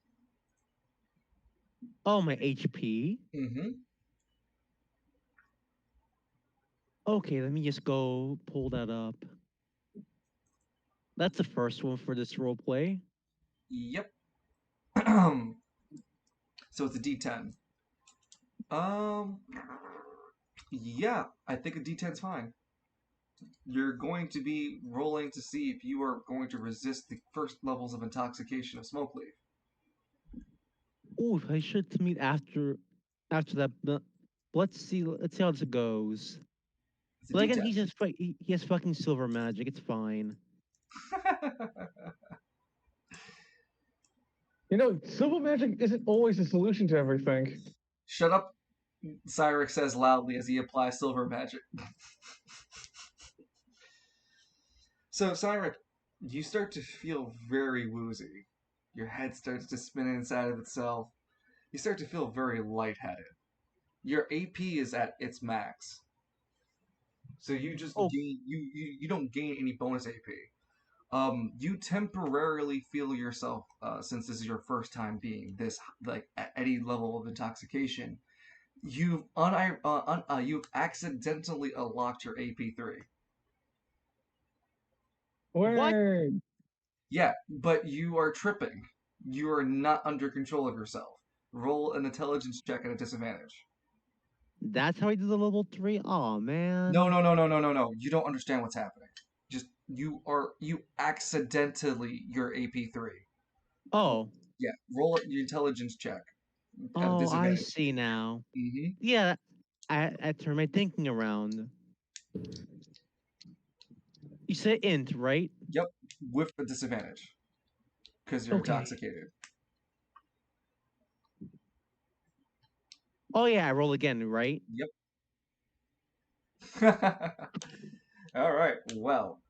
Oh, my HP. Mm-hmm. Okay, let me just go pull that up. That's the first one for this role play. Yep. So it's a D10. Yeah, I think a D10's fine. You're going to be rolling to see if you are going to resist the first levels of intoxication of smoke leaf. Oh, I should to meet after that. But let's see. Let's see how this goes. It's a But again, D10. he has fucking silver magic. It's fine. You know, silver magic isn't always the solution to everything. Shut up, Cyrix says loudly as he applies silver magic. So, Cyrix, you start to feel very woozy. Your head starts to spin inside of itself. You start to feel very lightheaded. Your AP is at its max. So you just Oh. gain you don't gain any bonus AP. You temporarily feel yourself, since this is your first time being this like at any level of intoxication, you've accidentally unlocked your AP3. Word. Yeah, but you are tripping. You are not under control of yourself. Roll an intelligence check at a disadvantage. That's how I do the level 3? Oh man. No. You don't understand what's happening. Just you accidentally your AP3. Oh. Yeah, roll your intelligence check at a Oh, I disadvantage. see now. Mm-hmm. Yeah, I turn my thinking around. You said int, right? Yep, with a disadvantage because you're Okay. intoxicated. Oh yeah, I roll again, right? All right. Well,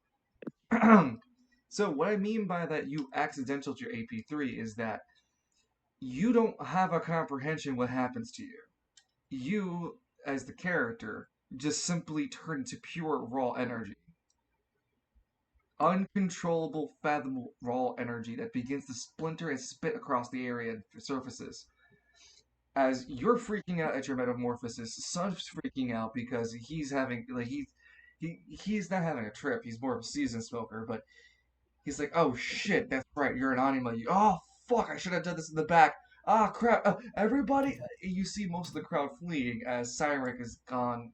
so what I mean by that you accidental to your AP3 is that you don't have a comprehension what happens to you. You, as the character, just simply turn into pure raw energy. Uncontrollable, fathomable raw energy that begins to splinter and spit across the area and surfaces. As you're freaking out at your metamorphosis, Sun's freaking out because he's having he's not having a trip. He's more of a seasoned smoker, but he's like, oh shit, that's right, you're an anima. Oh fuck, I should have done this in the back. Ah crap, everybody. You see most of the crowd fleeing as Cyrek is gone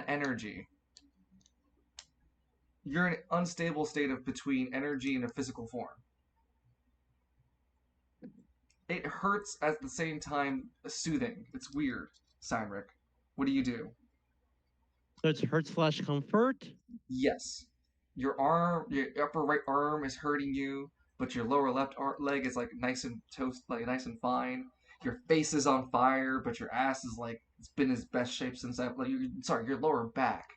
energy. you're in an unstable state of between energy and a physical form. It hurts at the same time soothing. It's weird, Cynric. What do you do? So it's hurt slash comfort. Yes. Your upper right arm is hurting you, but your lower left leg is like nice and toast, like nice and fine. Your face is on fire, but your ass is like it's been its best shape since your lower back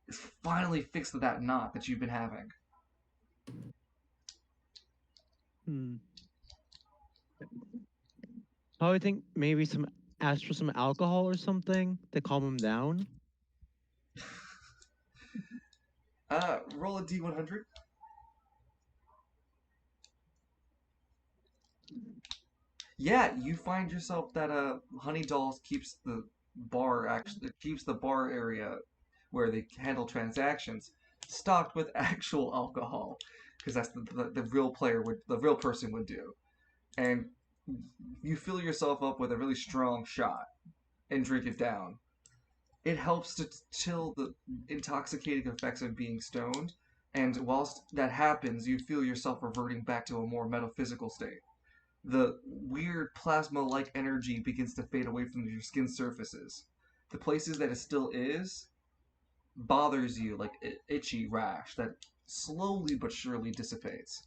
is finally fixed to that knot that you've been having. Hmm. I would think maybe ask for some alcohol or something to calm him down. Roll a d100. Yeah, you find yourself that Honey Dolls keeps the bar area where they handle transactions stocked with actual alcohol because that's the the real person would do. And you fill yourself up with a really strong shot and drink it down. It helps to chill the intoxicating effects of being stoned, and whilst that happens, you feel yourself reverting back to a more metaphysical state. The weird plasma-like energy begins to fade away from your skin surfaces. The places that it still is bothers you like itchy rash that slowly but surely dissipates.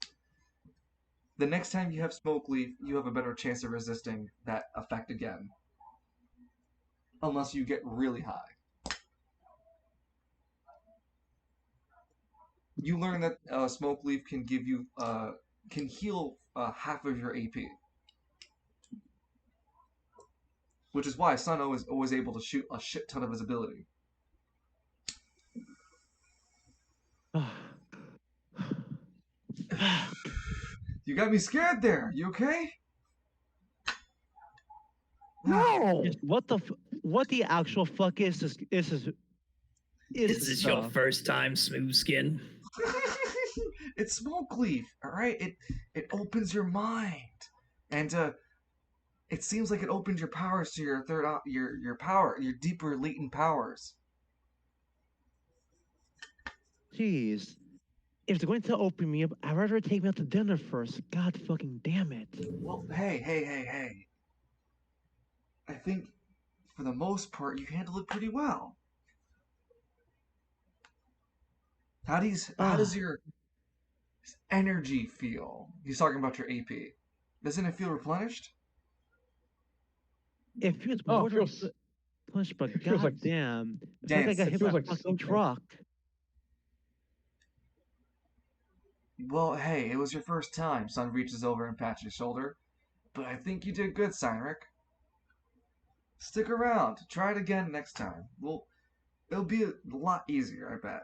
The next time you have smoke leaf, you have a better chance of resisting that effect again. Unless you get really high. You learn that smoke leaf can give you can heal half of your AP, which is why Suno is always able to shoot a shit ton of his ability. You got me scared there. You okay? No. What the actual fuck is this? Is this your first time, Smooth Skin? It's smoke leaf, all right. It opens your mind, and it seems like it opens your powers to your your deeper latent powers. Jeez. If they're going to open me up, I'd rather take me out to dinner first. God fucking damn it. Well, hey. I think for the most part you handle it pretty well. How does your energy feel? He's talking about your AP. Doesn't it feel replenished? It feels Oh, more it feels. push, but It feels like goddamn. It's Damn, like I got it hit feels by a like fucking something. truck. Well, hey, it was your first time. Sun reaches over and pats your shoulder. But I think you did good, Cynric. Stick around. Try it again next time. Well, it'll be a lot easier, I bet.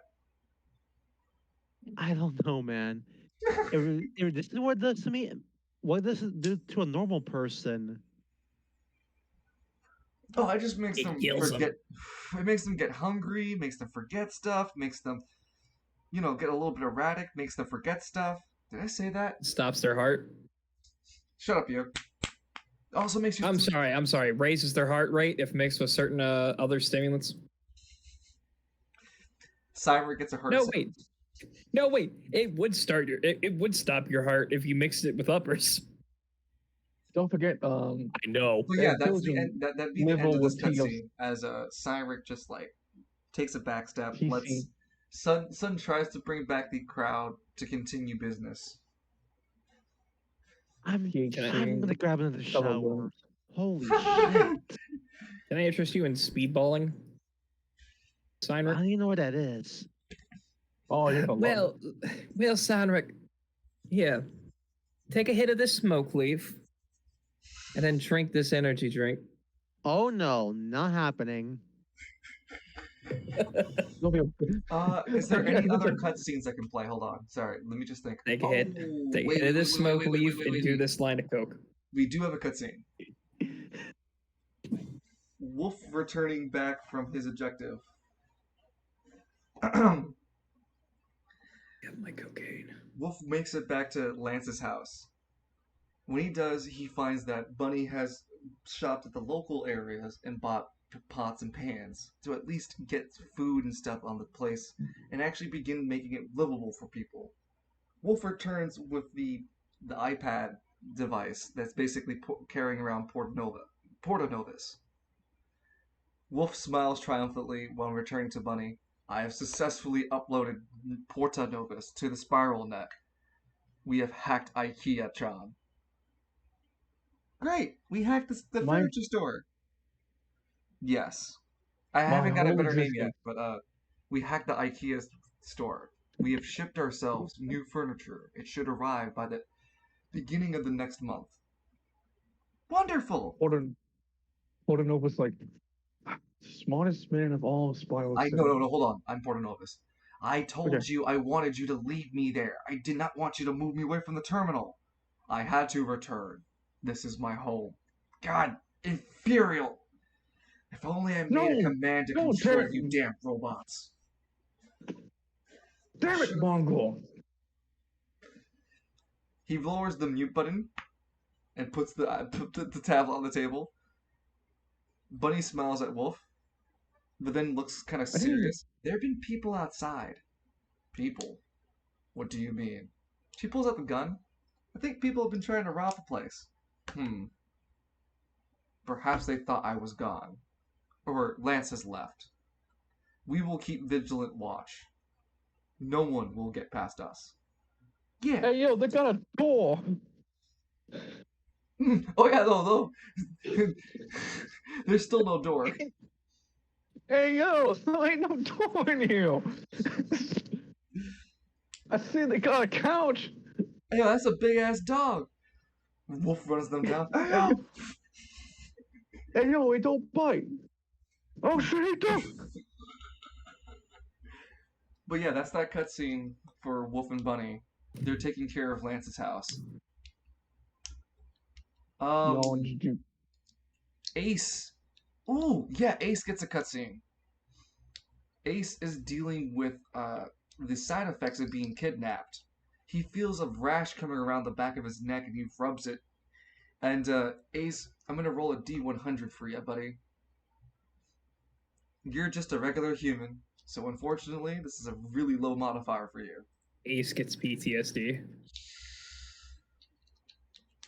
I don't know, man. This is what it does to me. What does it do to a normal person? Oh, it just makes It them kills them. forget. It makes them get hungry, makes them forget stuff, makes them, get a little bit erratic, makes them forget stuff. Did I say that? Stops their heart. Shut up, you. Also makes you. I'm sorry. Raises their heart rate if mixed with certain other stimulants. Cybert gets a heart. No, wait. It would it would stop your heart if you mixed it with uppers. Don't forget. I know. Well, yeah, That that's kills the your end. That'd be the end liver of this with TLC. cutscene as Cyrix just like takes a back step. TC. Lets Sun tries to bring back the crowd to continue business. I'm THC. gonna grab another Double shower. burn. Holy shit. Can I interest you in speedballing? I Cynric? don't even know what that is. Oh yeah. Well, Cynric, here, take a hit of this smoke leaf, and then drink this energy drink. Oh no, not happening. Is there any other cutscenes I can play? Hold on. Sorry, let me just think. Take a hit. Take a hit of this smoke leaf and do this line of coke. We do have a cutscene. Wolf returning back from his objective. Get my cocaine. Wolf makes it back to Lance's house. When he does, he finds that Bunny has shopped at the local areas and bought pots and pans to at least get food and stuff on the place and actually begin making it livable for people. Wolf returns with the iPad device that's basically carrying around Porta Novus. Wolf smiles triumphantly while returning to Bunny. I have successfully uploaded Porta Novus to the Spiral Net. We have hacked IKEA-chan. Great! We hacked the My furniture store! Yes. I my haven't got a whole better name yet, existence. but we hacked the IKEA store. We have shipped ourselves new furniture. It should arrive by the beginning of the next month. Wonderful! Portanova was like smartest man of all Spiral No, City. hold on. I'm Portanovus. I Okay. told you I wanted you to leave me there. I did not want you to move me away from the terminal. I had to return. This is my home. God, Imperial! If only I made a No, command to no, damn control it, you damn robots. damn it, Mongol. He lowers the mute button and puts the tablet on the table. Bunny smiles at Wolf, but then looks kind of I didn't. serious. There have been people outside. People? What do you mean? She pulls out the gun. I think people have been trying to rob the place. Perhaps they thought I was gone. Or Lance has left. We will keep vigilant watch. No one will get past us. Yeah. Hey, yo, they got a door. Oh yeah, no. There's still no door. Hey, yo, there ain't no door in here. I see they got a couch. Hey, that's a big ass dog. Wolf runs them down. Hey, yo. Hey, yo, he don't bite. Oh, shit, he do. But yeah, that's that cutscene for Wolf and Bunny. They're taking care of Lance's house. Yo, did you... Ace. Ooh, yeah, Ace gets a cutscene. Ace is dealing with the side effects of being kidnapped. He feels a rash coming around the back of his neck and he rubs it. And Ace, I'm gonna roll a D100 for you, buddy. You're just a regular human, so unfortunately, this is a really low modifier for you. Ace gets PTSD.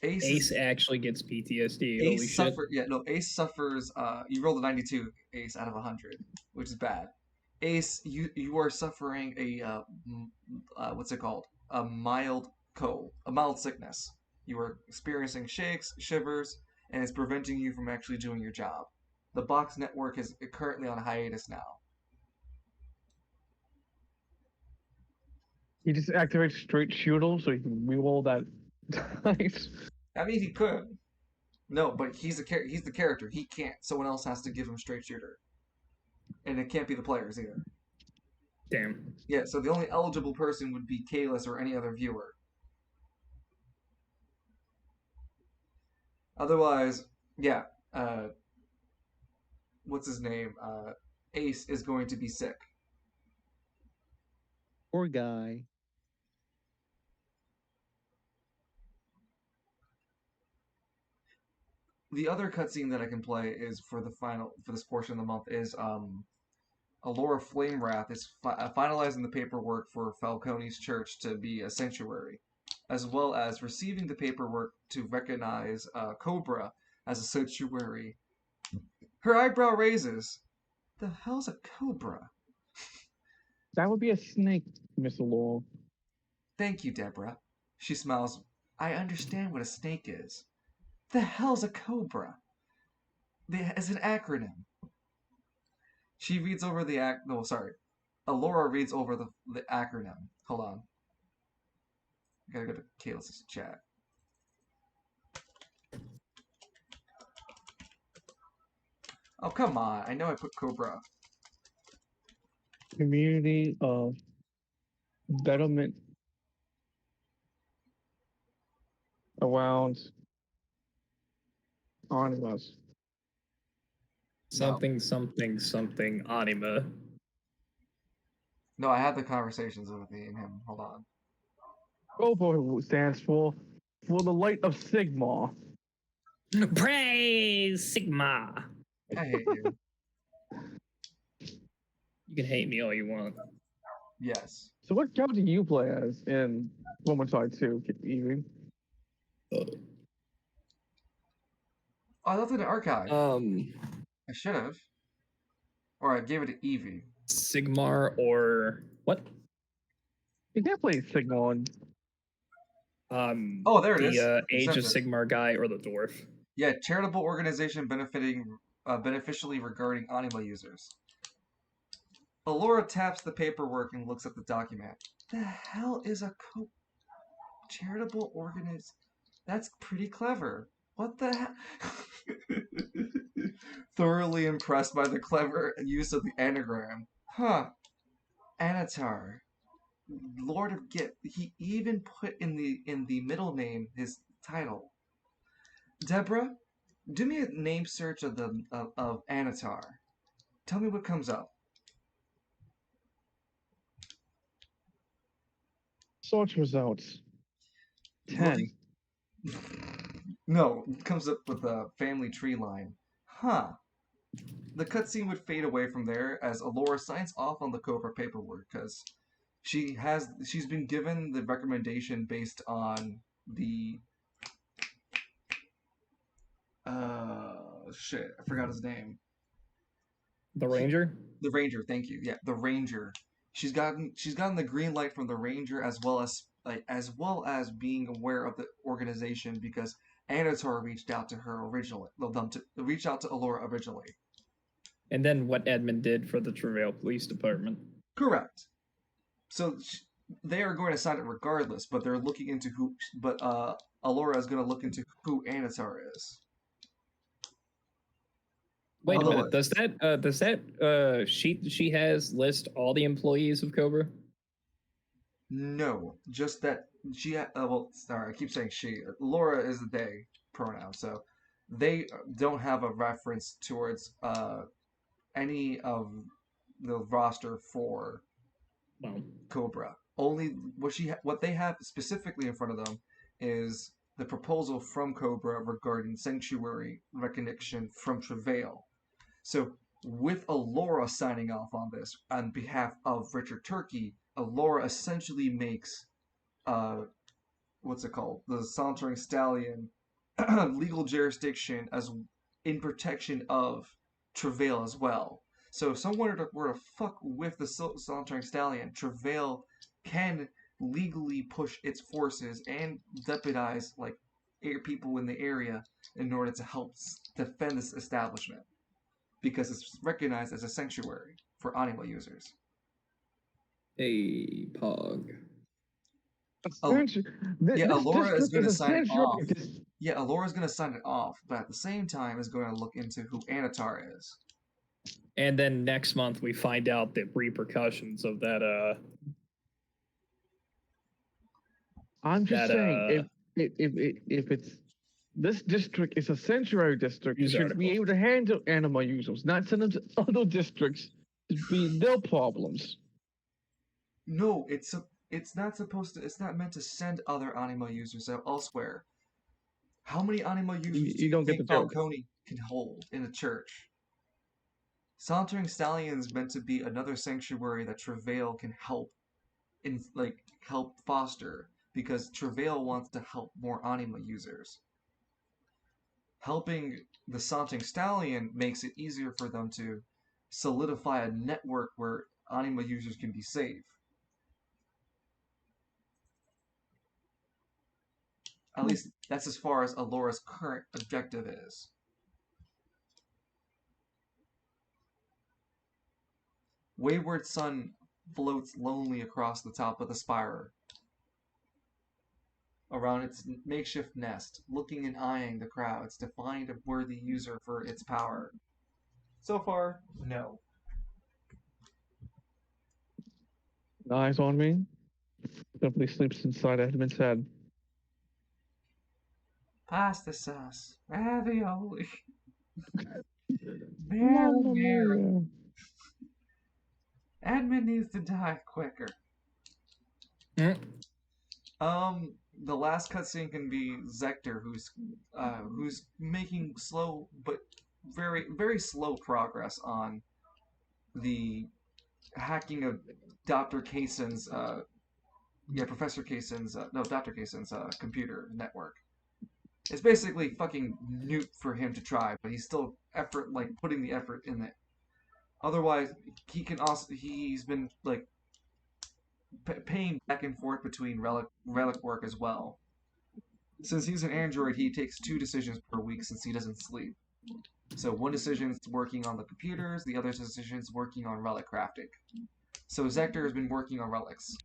Ace Ace actually gets PTSD. Holy Ace shit. Ace suffers. You rolled a 92, Ace, out of 100, which is bad. Ace, you are suffering a what's it called? A mild cold, a mild sickness. You are experiencing shakes, shivers, and it's preventing you from actually doing your job. The box network is currently on hiatus now. He just activates straight shooter so he can reroll that dice. I mean, he could. No, but he's the character. He can't. Someone else has to give him straight shooter, and it can't be the players either. Damn. Yeah, so the only eligible person would be Kalis or any other viewer. Otherwise, yeah, what's his name? Ace is going to be sick. Poor guy. The other cutscene that I can play is for this portion of the month is Alora Flamewrath is finalizing the paperwork for Falcone's church to be a sanctuary, as well as receiving the paperwork to recognize Cobra as a sanctuary. Her eyebrow raises. The hell's a cobra? That would be a snake, Miss Law. Thank you, Deborah. She smiles. I understand what a snake is. The hell's a cobra? It's an acronym. She reads over the no, sorry. Alora reads over the acronym. Hold on. I gotta go to Kayla's chat. Oh, come on. I know I put Cobra. Community of betterment around animals. Something anima. No, I had the conversations with me and him. Hold on. Cobra stands for the light of Sigma. Praise Sigma. I hate you. You can hate me all you want. Yes. So what job do you play as in Homicide 2, Evie? Oh, I left it in the archive. I should have. Or I gave it to Evie. Sigmar or what? You can't play Sigmund. Oh, there it the is. Age of Incentive. Sigmar guy or the dwarf. Yeah, charitable organization beneficially regarding anima users. Alora taps the paperwork and looks at the document. The hell is a charitable organization? That's pretty clever. What the hell? Thoroughly impressed by the clever use of the anagram. Huh. Anatar. Lord of Gift. He even put in the middle name his title. Deborah, do me a name search of Anatar. Tell me what comes up. Search results. 10. No, it comes up with a family tree line. Huh. The cutscene would fade away from there as Alora signs off on the Cobra paperwork because she's been given the recommendation based on the shit, I forgot his name. The Ranger? The Ranger, thank you. Yeah, the Ranger. She's gotten the green light from the Ranger as well as being aware of the organization because Anator reached out to her originally. Reached out to Alora originally. And then what Edmund did for the Travail Police Department. Correct. So they are going to sign it regardless, but they're looking into who. But Alora is going to look into who Anatar is. Wait a minute. Otherwise- Does that sheet she has list all the employees of Cobra? No, just that she. Well, sorry, I keep saying she. Laura is the they pronoun, so they don't have a reference towards any of the roster for Well, Cobra. Only what they have specifically in front of them is the proposal from Cobra regarding sanctuary recognition from Travail. So with Alora signing off on this on behalf of Richard Turkey, Alora essentially makes what's it called? The Sauntering Stallion legal jurisdiction as in protection of Travail as well. So if someone were to fuck with the Sauntering Stallion, Travail can legally push its forces and deputize people in the area in order to help defend this establishment because it's recognized as a sanctuary for anima users. A pog. Alora is going to sign it off. This, Yeah, Alora's going to sign it off, but at the same time is going to look into who Anatar is. and then next month we find out the repercussions of that. I'm just That, saying, if it's this district is a sanctuary district, it News should be able to handle animal users, not send them to other districts to be their problems. No, it's not supposed to. It's not meant to send other anima users out elsewhere. How many anima users do You don't get think the joke. Falcone can hold in a church? Sauntering Stallion is meant to be another sanctuary that Travail can help help foster because Travail wants to help more anima users. Helping the Sauntering Stallion makes it easier for them to solidify a network where anima users can be safe. At least that's as far as Alora's current objective is. Wayward Sun floats lonely across the top of the spire around its makeshift nest, looking and eyeing the crowds to find a worthy user for its power. So far, no. Eyes on me. Simply sleeps inside Edmund's head. Pasta sauce, ravioli, Mamma marinara. mia. Edmund needs to die quicker. The last cutscene can be Zector, who's making slow but very very slow progress on the hacking of Dr. Kaysen's, Professor Kaysen's, no, Dr. Kaysen's computer network. It's basically fucking newt for him to try, but he's still putting the effort in it. Otherwise, he's been like paying back and forth between relic work as well. Since he's an android, he takes 2 decisions per week since he doesn't sleep. So one decision's working on the computers, the other decision's working on relic crafting. So Zector has been working on relics.